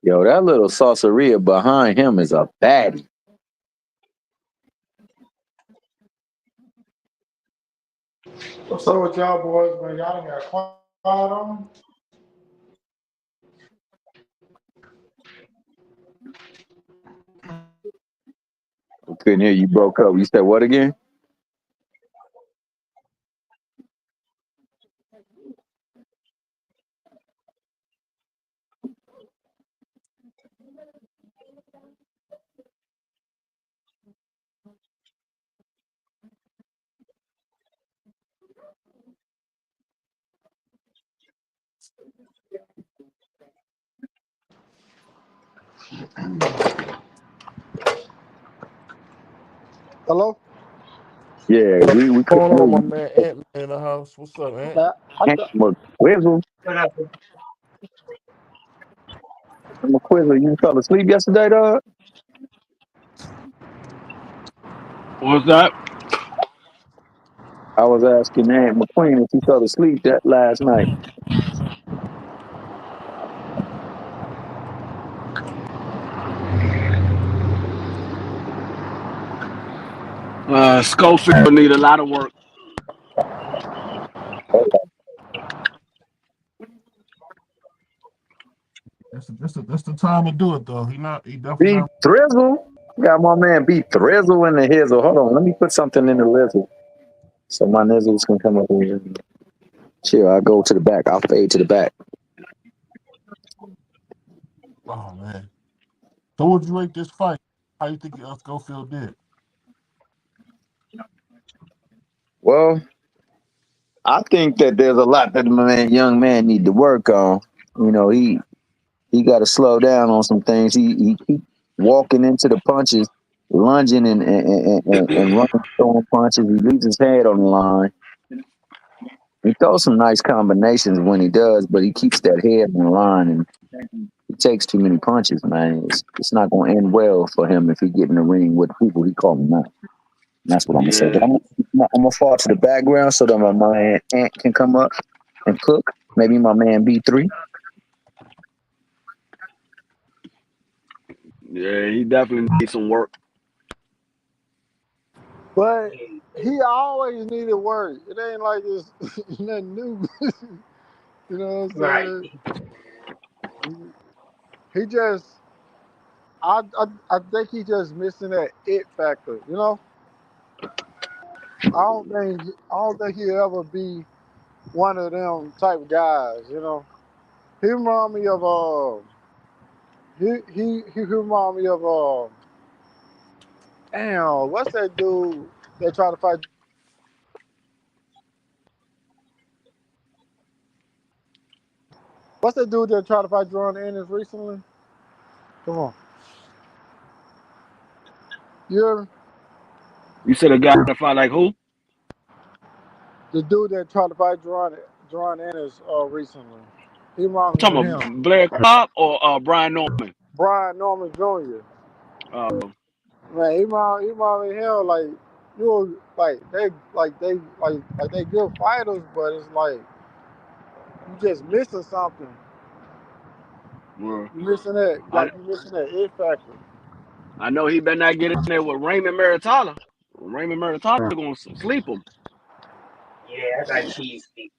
Yo, that little sauceria behind him is a baddie. What's up with y'all boys, man? Y'all done got quiet on? I couldn't hear you. Broke up. You said what again? Hello? Yeah, we What's going couldn't hear on, my you. man? Ant Man in the house. What's up, Ant? Ant McQuizzle. McQuizzle, you fell asleep yesterday, dog? What's that? I was asking Aunt McQueen if he fell asleep that last night. Schofield need a lot of work. That's the time to do it though. He definitely Be not. Thrizzle. Got my man Be Thrizzle in the hizzle. Hold on, let me put something in the lizzle so my nizzles can come up here. Chill, I'll go to the back. I'll fade to the back. Oh man. So would you rate this fight? How you think Schofield did? Well, I think that there's a lot that young man need to work on. He got to slow down on some things. He keep walking into the punches, lunging and running, throwing punches. He leaves his head on the line. He throws some nice combinations when he does, but he keeps that head on the line and he takes too many punches, man. It's not going to end well for him if he get in the ring with people he call him out. And that's what I'm gonna say. But Yeah, I'm gonna fall to the background so that my man Ant can come up and cook. Maybe my man B3. yeah, he definitely needs some work. But he always needed work. It ain't like it's nothing new. You know what Right. I'm saying? He just, I think he just missing that it factor. You know, I don't think he'll ever be one of them type of guys. You know, he remind me of he remind me of damn, what's that dude that tried to fight? What's that dude that tried to fight Jordan Ennis recently? Come on, you hear me? You said a guy that fight like who? The dude that tried to fight Jordan Ennis recently. He reminds You me of talking him. about Blair Cobb or Brian Norman? Brian Norman Jr. Uh, Man, he remind me of him like like they good fighters, but it's like you just missing something. well, You missing that I like you missing that it factor. I know he better not get in there with Raymond Maritala. Raymond Maritala gonna sleep him. Yeah, I got cheese feet.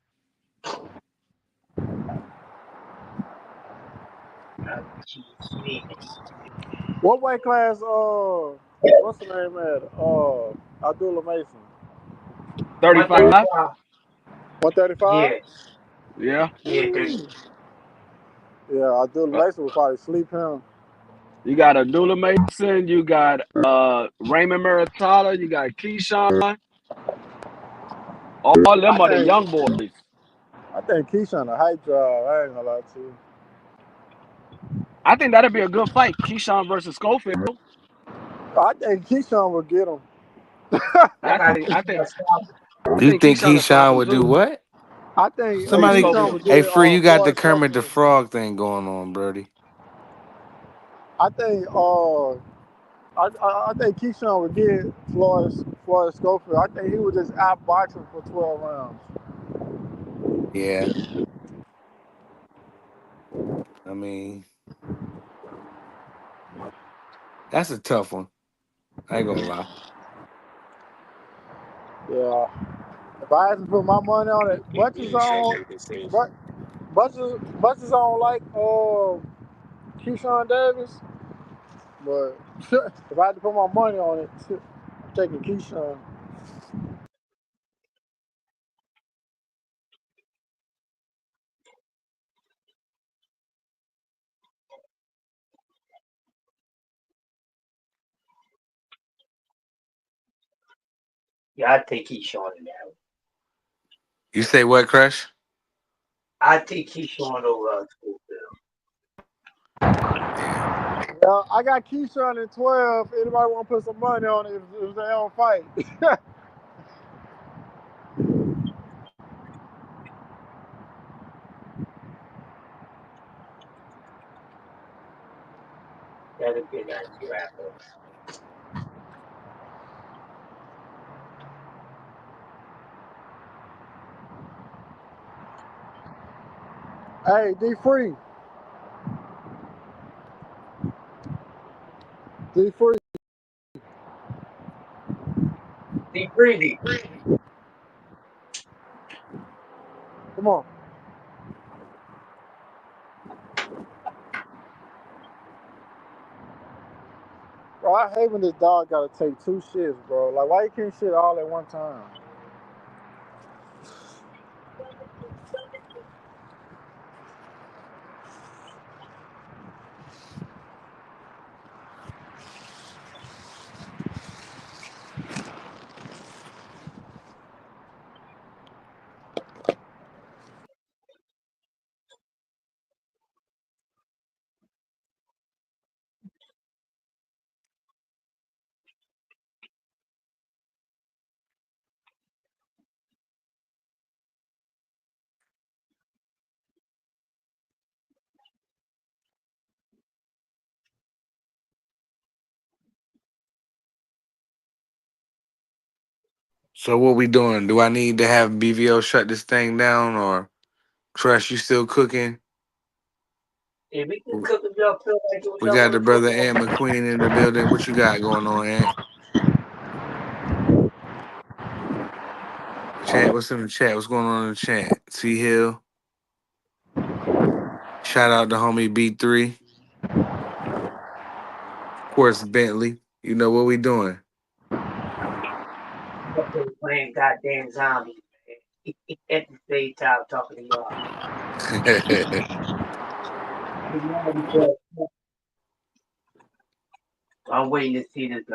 I got cheese feet. What weight class what's the name at? Abdullah Mason. 35. 135. 135? Yeah, Yeah. yeah, 30. Yeah, Abdullah Uh, Mason would probably sleep him. you got Abdullah Mason. You got Raymond Maritala. You got Keyshawn. All I them are the think young boys. I think Keyshawn a hype drive. I ain't gonna lie to you. I think that'd be a good fight. Keyshawn versus Schofield. I think Keyshawn would get him. I I got think I cheese think stop. I You think think Keyshawn will stop Keyshawn him would do too. what? I think Beat Somebody, Keyshawn Schofield. would hey, get free, you got the Floyd Kermit the Schofield. Frog thing going on, Brody. I think I think Keyshawn would get Floyd Schofield. I think he would just outbox him for 12 rounds. Yeah, I mean, that's a tough one. I ain't gonna lie. Yeah. If I had to put my money on it, but much as I don't like Keyshawn Davis, but if I had to put my money on it, I'm taking Keyshawn. Yeah, I take Keyshawn in that one. You say what, Crush? I take Keyshawn over Schofield. Yeah. Yeah, I got Keyshawn in 12. Anybody want to put some money on it if they don't fight? That'd be a nice wrap up. Hey, D Free. D Free. Be pretty. Come on. Bro, I hate when this dog gotta take two shits, bro. Like, why you can't shit all at one time? So what we doing? Do I need to have BVO shut this thing down, or Crush? You still cooking? If we can cook if y'all feel like what We y'all got want the to cook brother on. Ant McQueen in the building. What you got going on, Ant? Chat, what's in the chat? What's going on in the chat? T Hill. Shout out to homie B3. Of course, Bentley. You know what we doing. Playing goddamn zombies, man. At the same time talking to y'all. I'm waiting to see this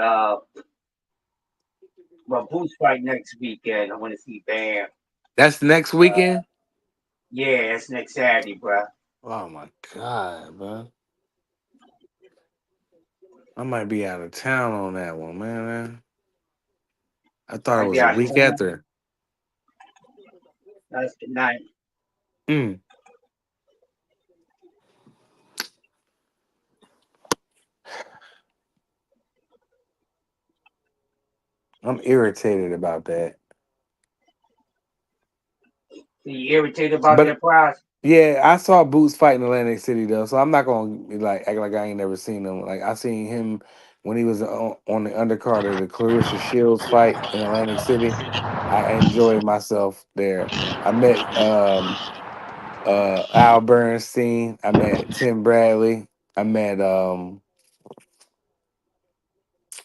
Boots fight next weekend. I want to see Bam. That's next weekend? Yeah, it's next Saturday, bro. Oh my god, bro. I might be out of town on that one, man. I thought it Might be was a out of week town. after. That's the night. Mm. I'm irritated about that. So you irritated about But that prize? yeah, I saw Boots fight in Atlantic City though, so I'm not gonna be like act like I ain't never seen him. Like I seen him when he was on the undercard of the Clarissa Shields fight in Atlantic City. I enjoyed myself there. I met Al Bernstein. I met Tim Bradley. I met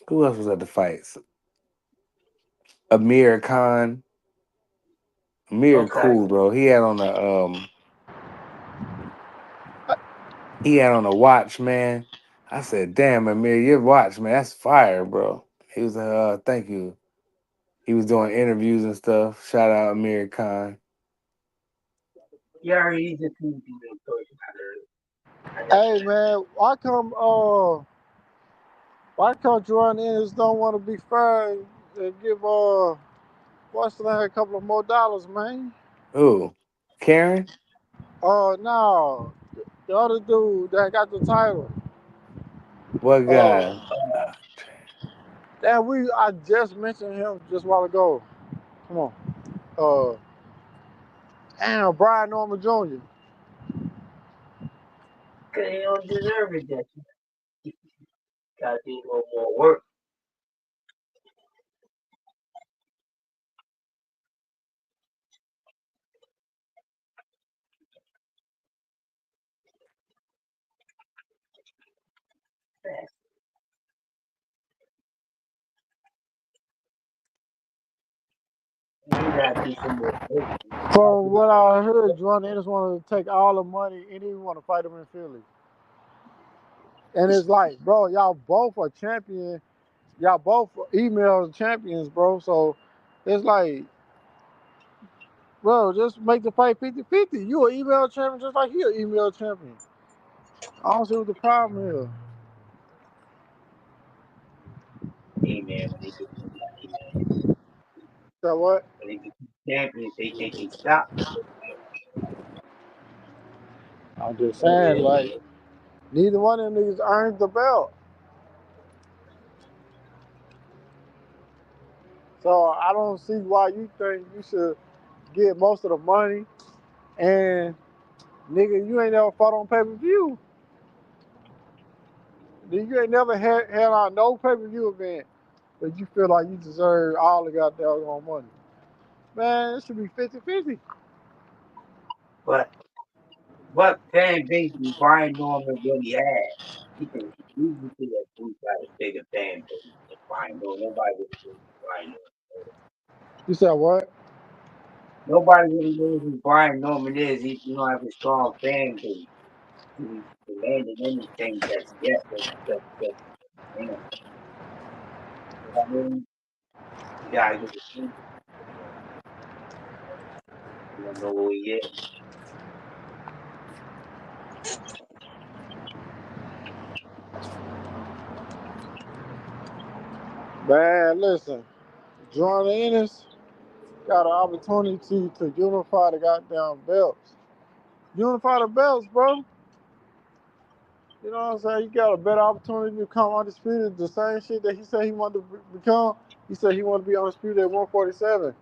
who else was at the fights? Amir Khan. Amir Okay. cool, bro. He had on a watch, man. I said, damn, Amir, your watch, man, that's fire, bro. He was thank you. He was doing interviews and stuff. Shout out Amir Khan. Yeah, he's a cool dude, person. I heard. I never Hey met. man, why come Jordan Ennis don't want to be fair and give what's the name a couple of more dollars, man? Ooh, Karen, No, the other dude that got the title. what Uh, guy? I just mentioned him just a while ago. Come on. Uh, and Brian Norman Jr. Cause he don't deserve it. That you gotta do a little more work. You gotta do some more work. From what I heard, Jordan Ennis wanted to take all the money and he want to fight him in Philly. And it's like, bro, y'all both are champion. Y'all both email champions, bro. So it's like, bro, just make the fight 50-50. You an email champion just like he an email champion. I don't see what the problem is. Hey man, when they get So what? when they become champions, they think they stop. I'm just saying, like, neither one of them niggas earned the belt. So I don't see why you think you should get most of the money and nigga, you ain't never fought on pay-per-view. You ain't never had on no pay-per-view event, but you feel like you deserve all the goddamn money. Man, it should be 50-50. But what fan base does Brian Norman really have? He can easily see that Bruce got a bigger fan base than Brian Norman. Nobody really knows who Brian Norman. You said what? Nobody really knows who Brian Norman is. You don't have a strong fan base. He's demanding anything that's yes, that's man. You know what I mean? You gotta get the thing. You don't know who he is. Man, listen, Jordan Ennis got an opportunity to unify the goddamn belts. Unify the belts, bro. You know what I'm saying? You got a better opportunity to become undisputed. The same shit that he said he wanted to become. He said he wanted to be undisputed at 147.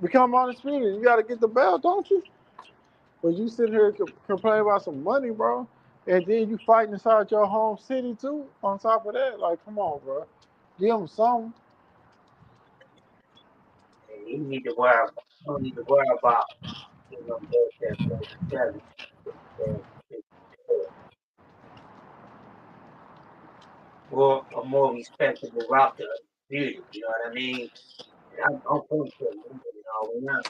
Become undisputed. You got to get the belt, don't you? But you sit here complain about some money, bro, and then you fighting inside your home city too. On top of that, like, come on, bro, give him something. he need to worry. Don't need to worry about that 37. More a more respectable route to undisputed. You know what I mean? And I'm going to we're not.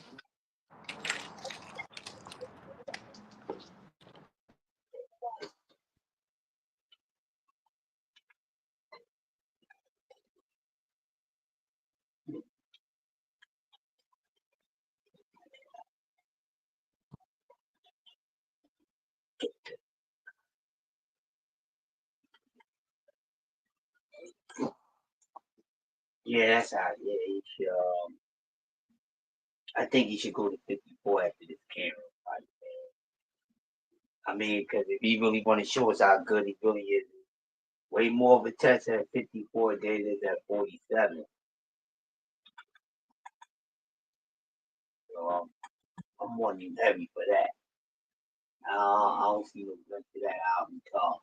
Yeah, that's how. Yeah, he should. I think he should go to 54 after this Cameron fight. I mean, because if he really want to show us how good he really is, way more of a test at 54 than it is at 47. So I'm wanting him heavy for that. I don't see no rest of that album talk.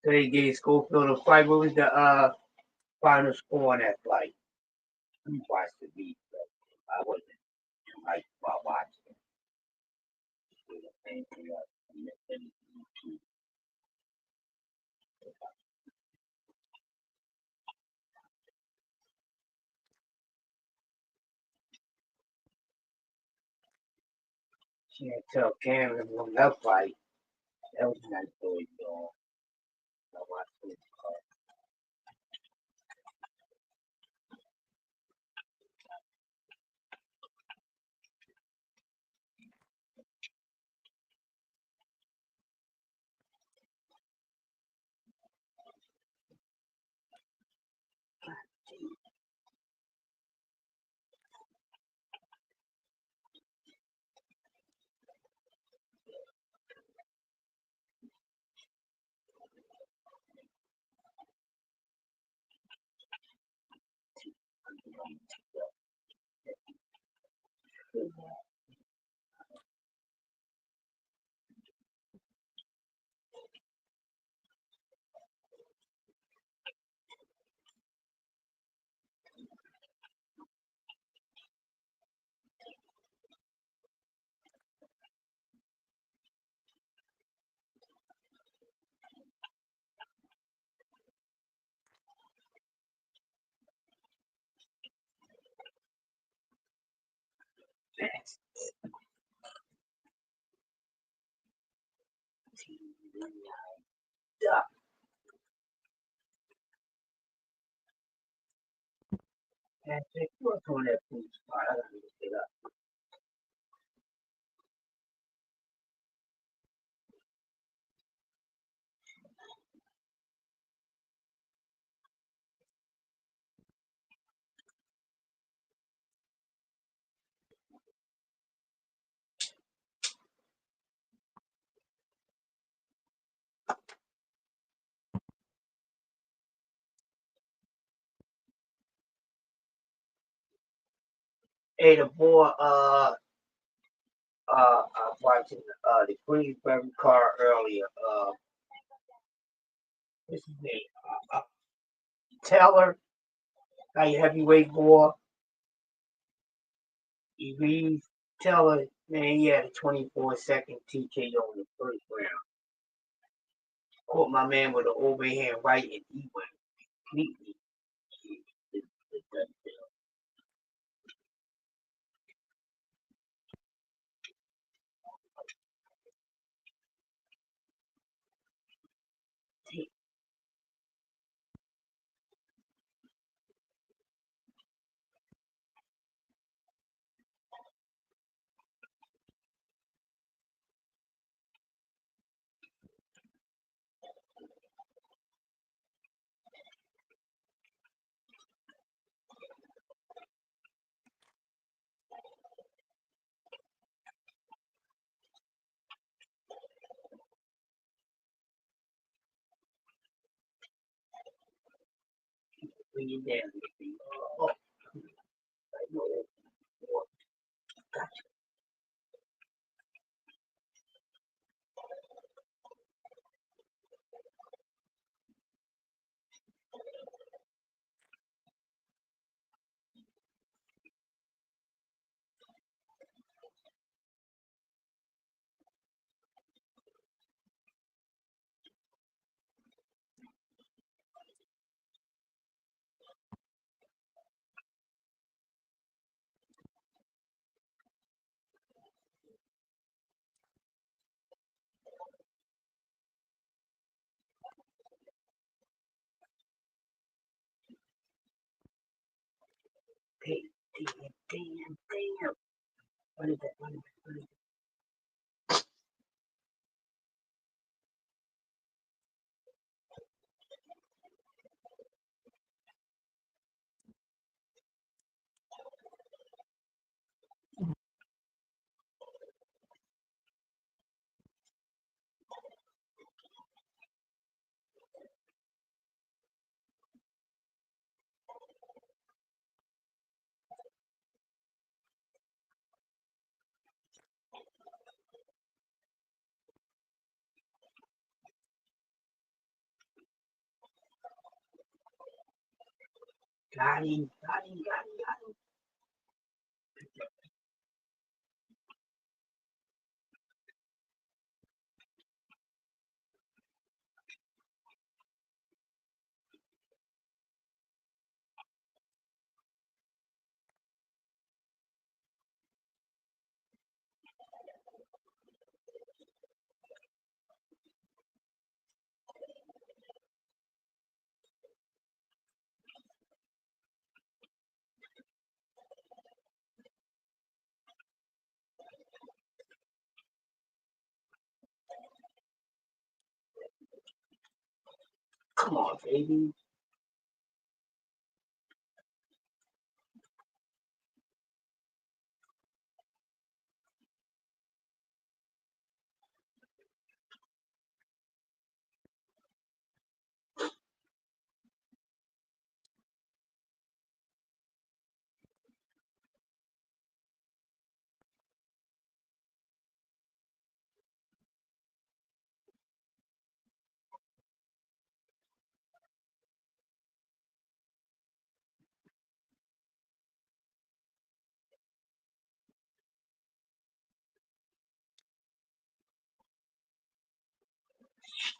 So they gave Schofield a fight. What was the final score on that fight? Let me watch the beat. I wasn't like while watching it. Can't tell Cameron won that fight. That was a nice story, though. I watched it. Yeah. And what's on that food spot? I gotta look it up. Hey, the boy, I was watching the Queensberry car earlier. What's his name? Taylor, like heavyweight boy. He reads Taylor, man, he had a 24-second TKO in the first round. Caught my man with an overhand right, and he went completely. bring you down. Oh, I know that. Oh, gotcha. Damn, damn. What is that? What is that? What is that? Got him, got him, got him, got him. Come on, baby.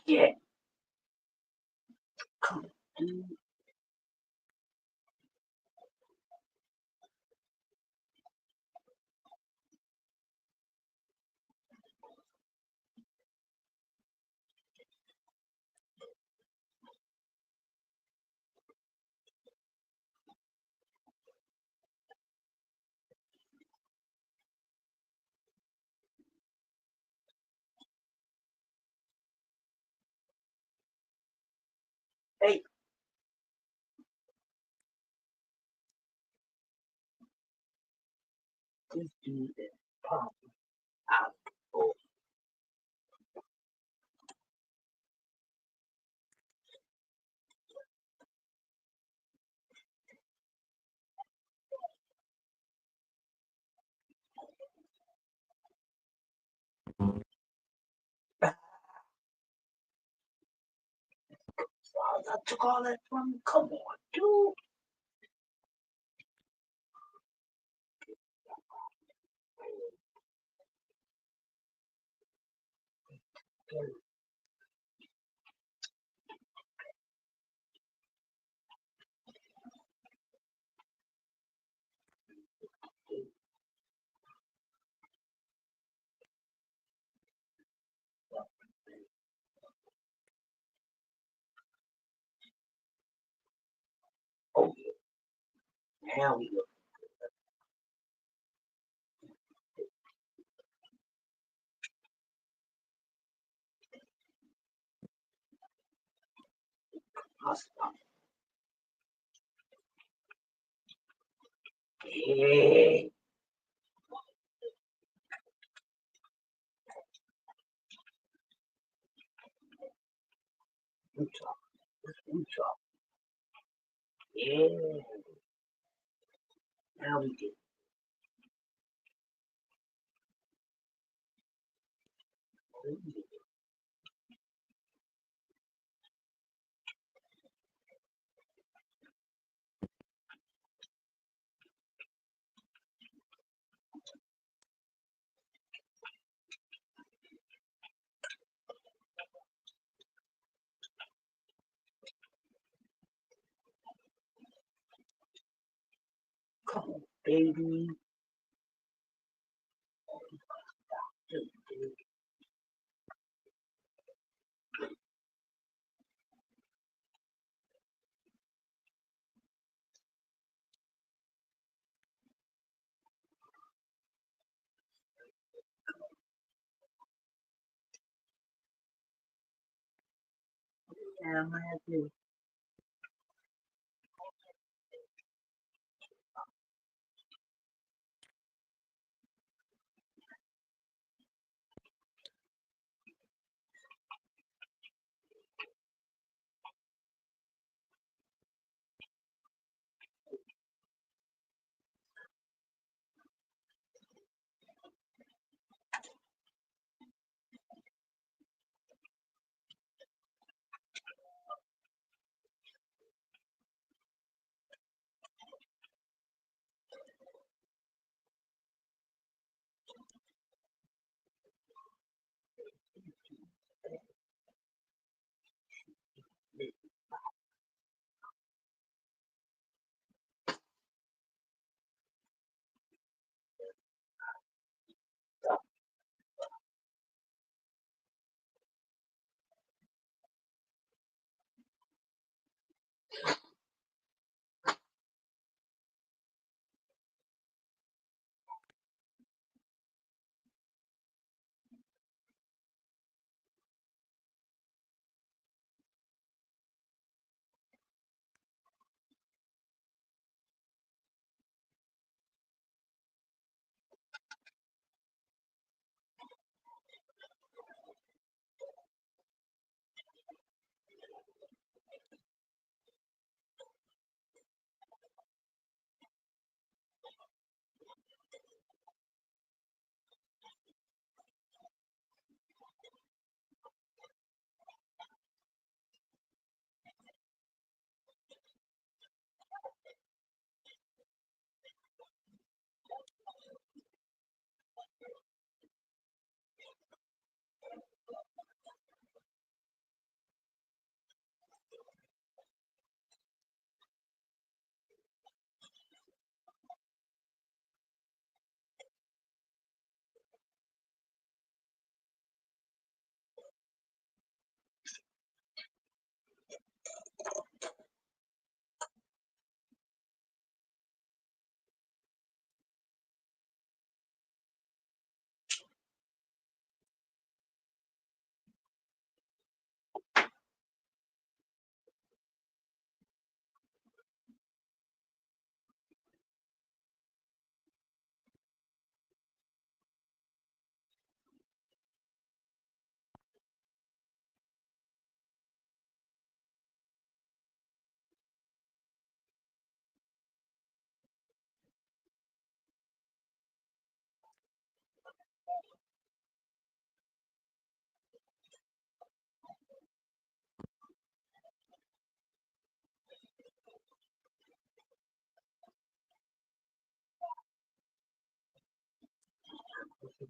Yeah, come on. Hey, this dude is pumped out. Oh, I took all that from you. Come on, dude. Oh, now we look. Awesome. Yeah, you talk, you talk. Yeah. Now we can. Come on, baby. Yeah, I'm have to.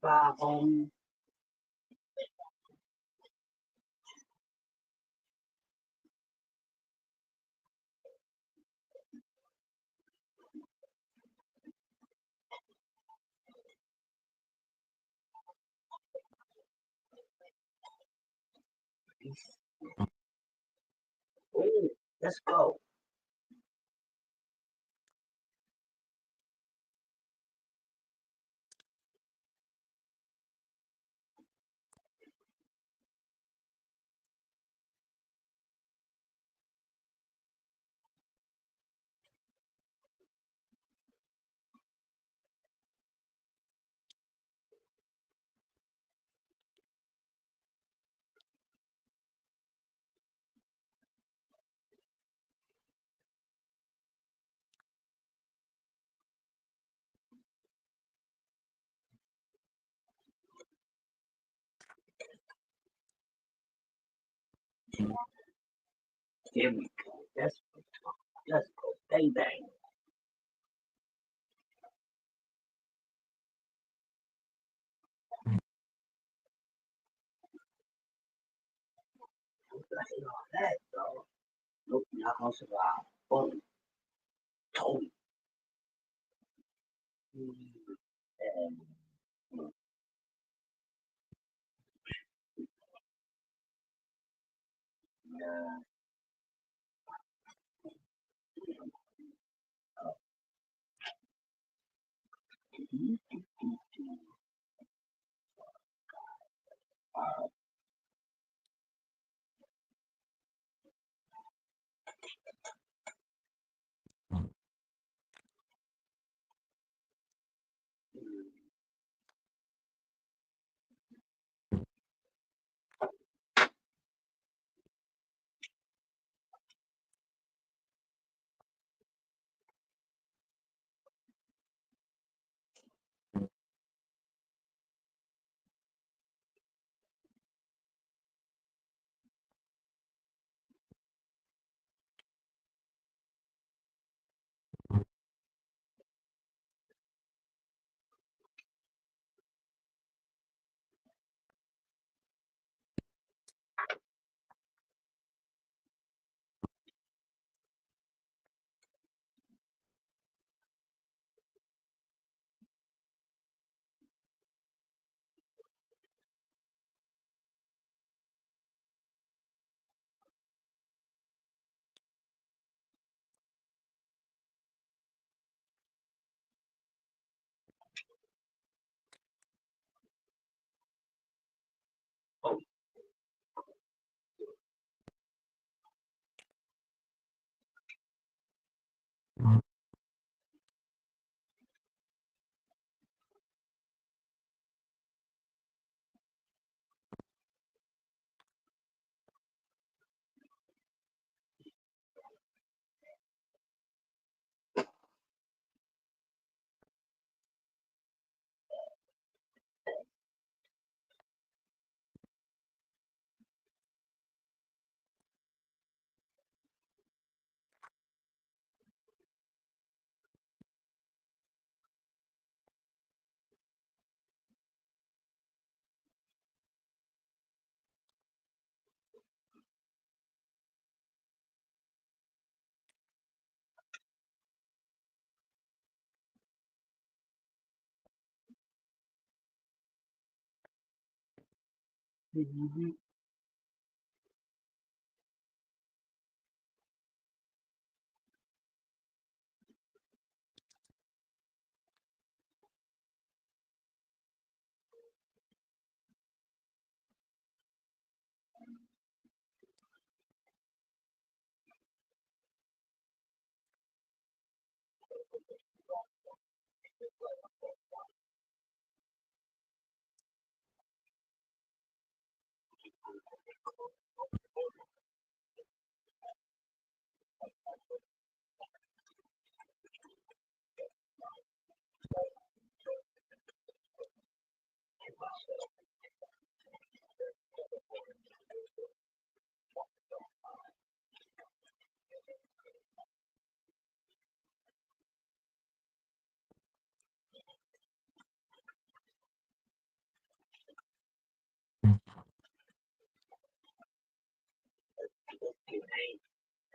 Bye, home. Ooh, let's go. There we go. Let's go. Bang bang. Like all that, bro. Nope, not gonna survive. Boom. Told you. And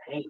hey,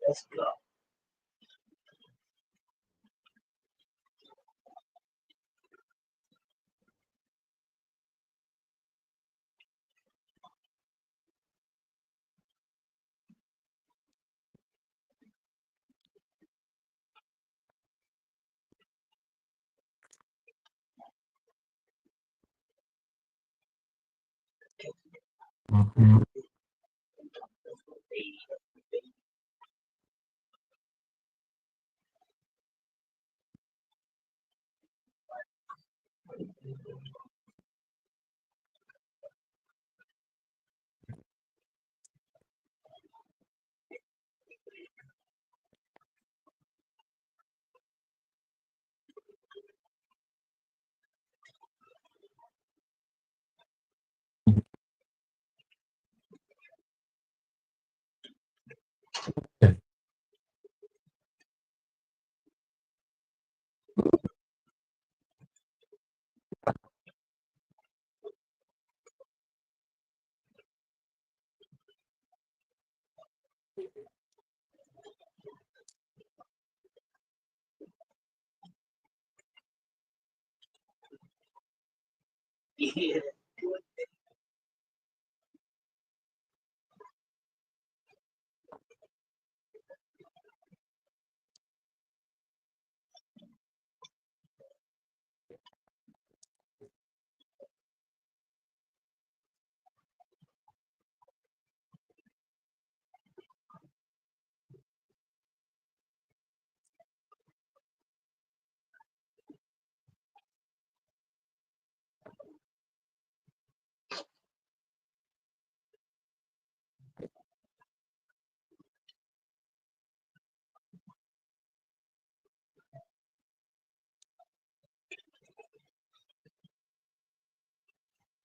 Let's go. Yeah.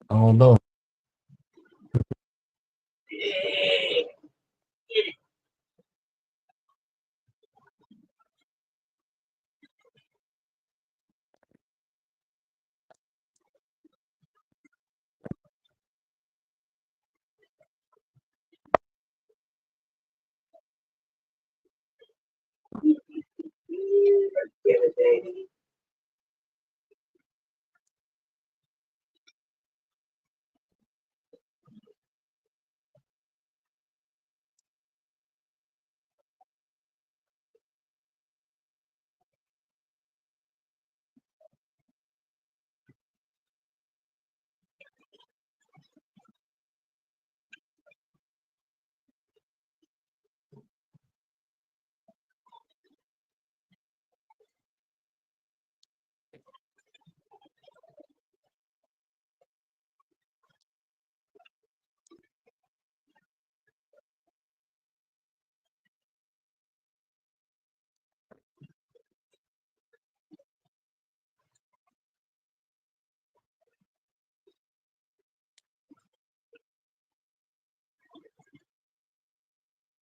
I don't know. Get it, baby.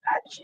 Gotcha.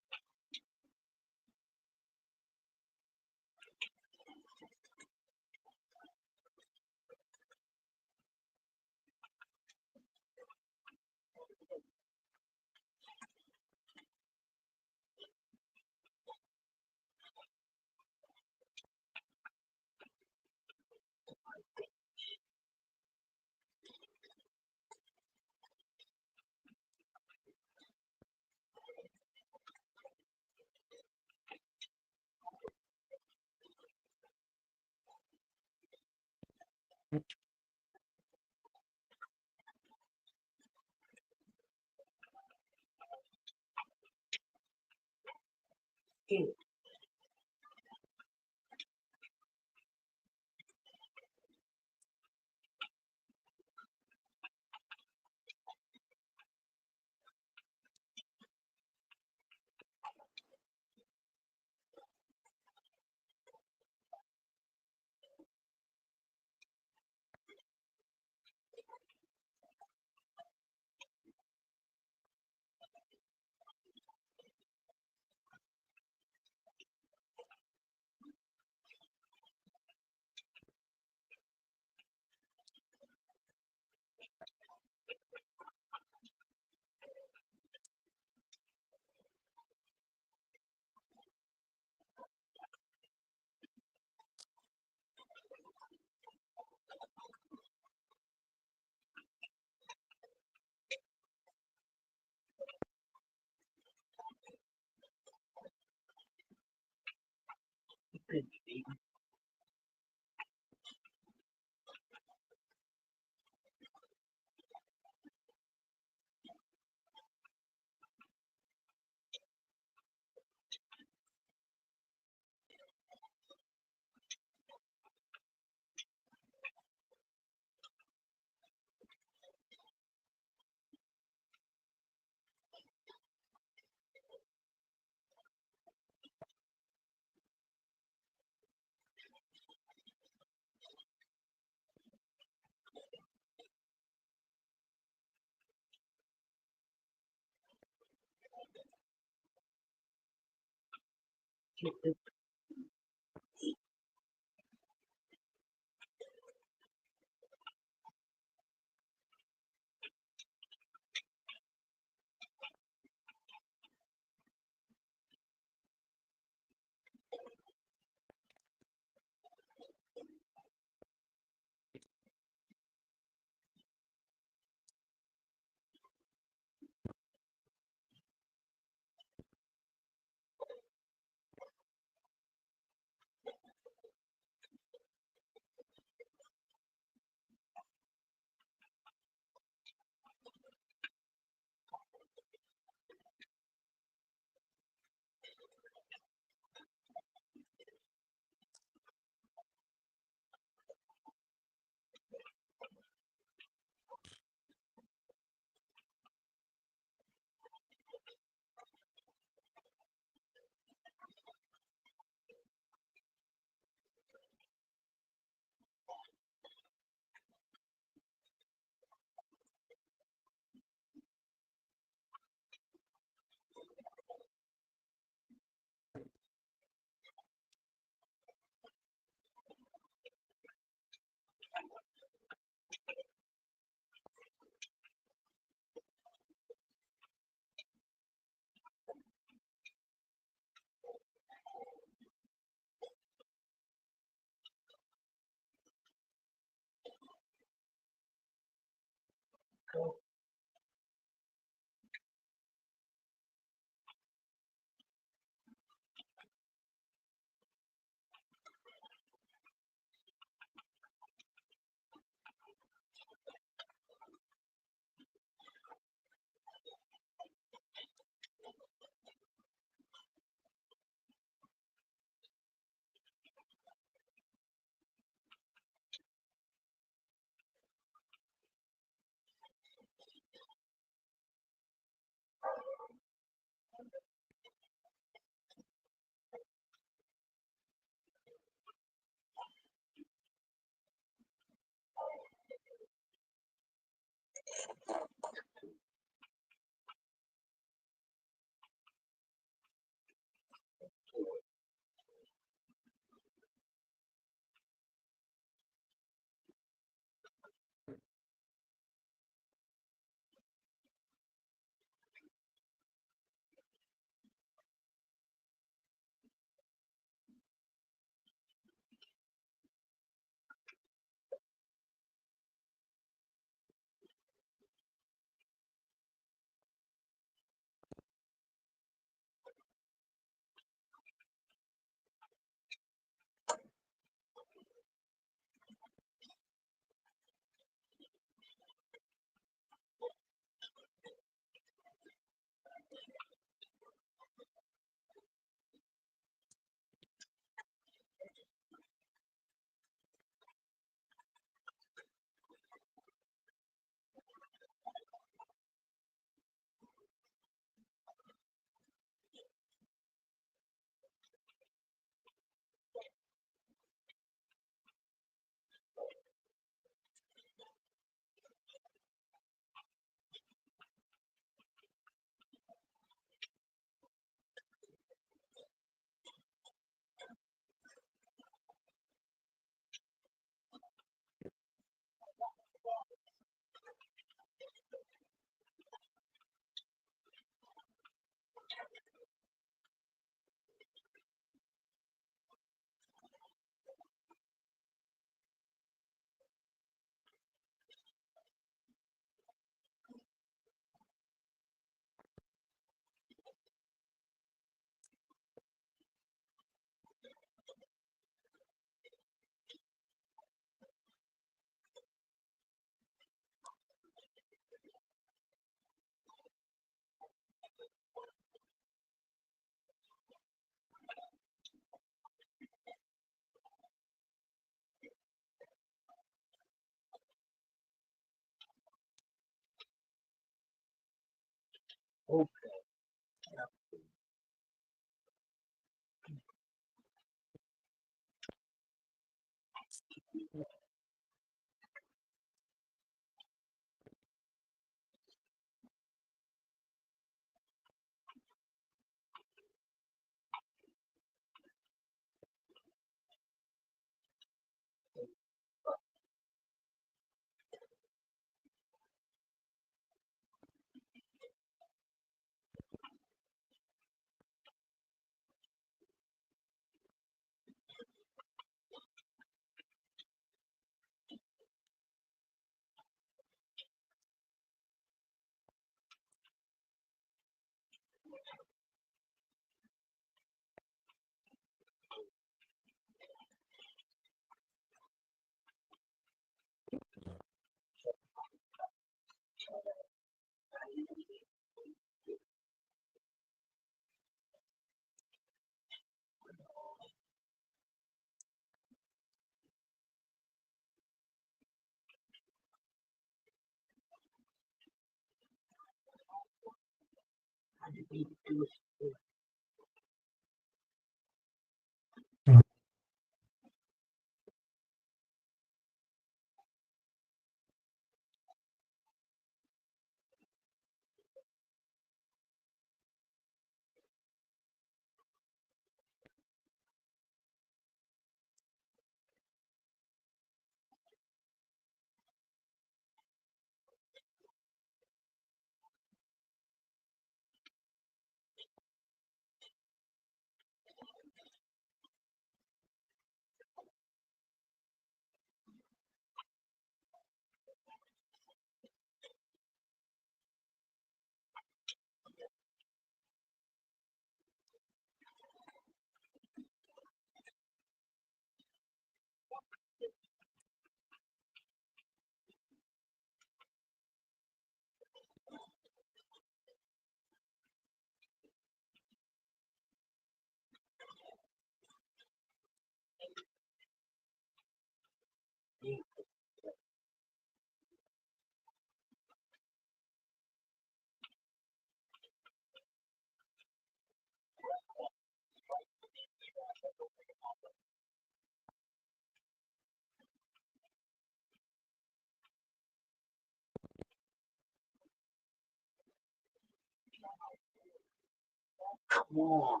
Come on.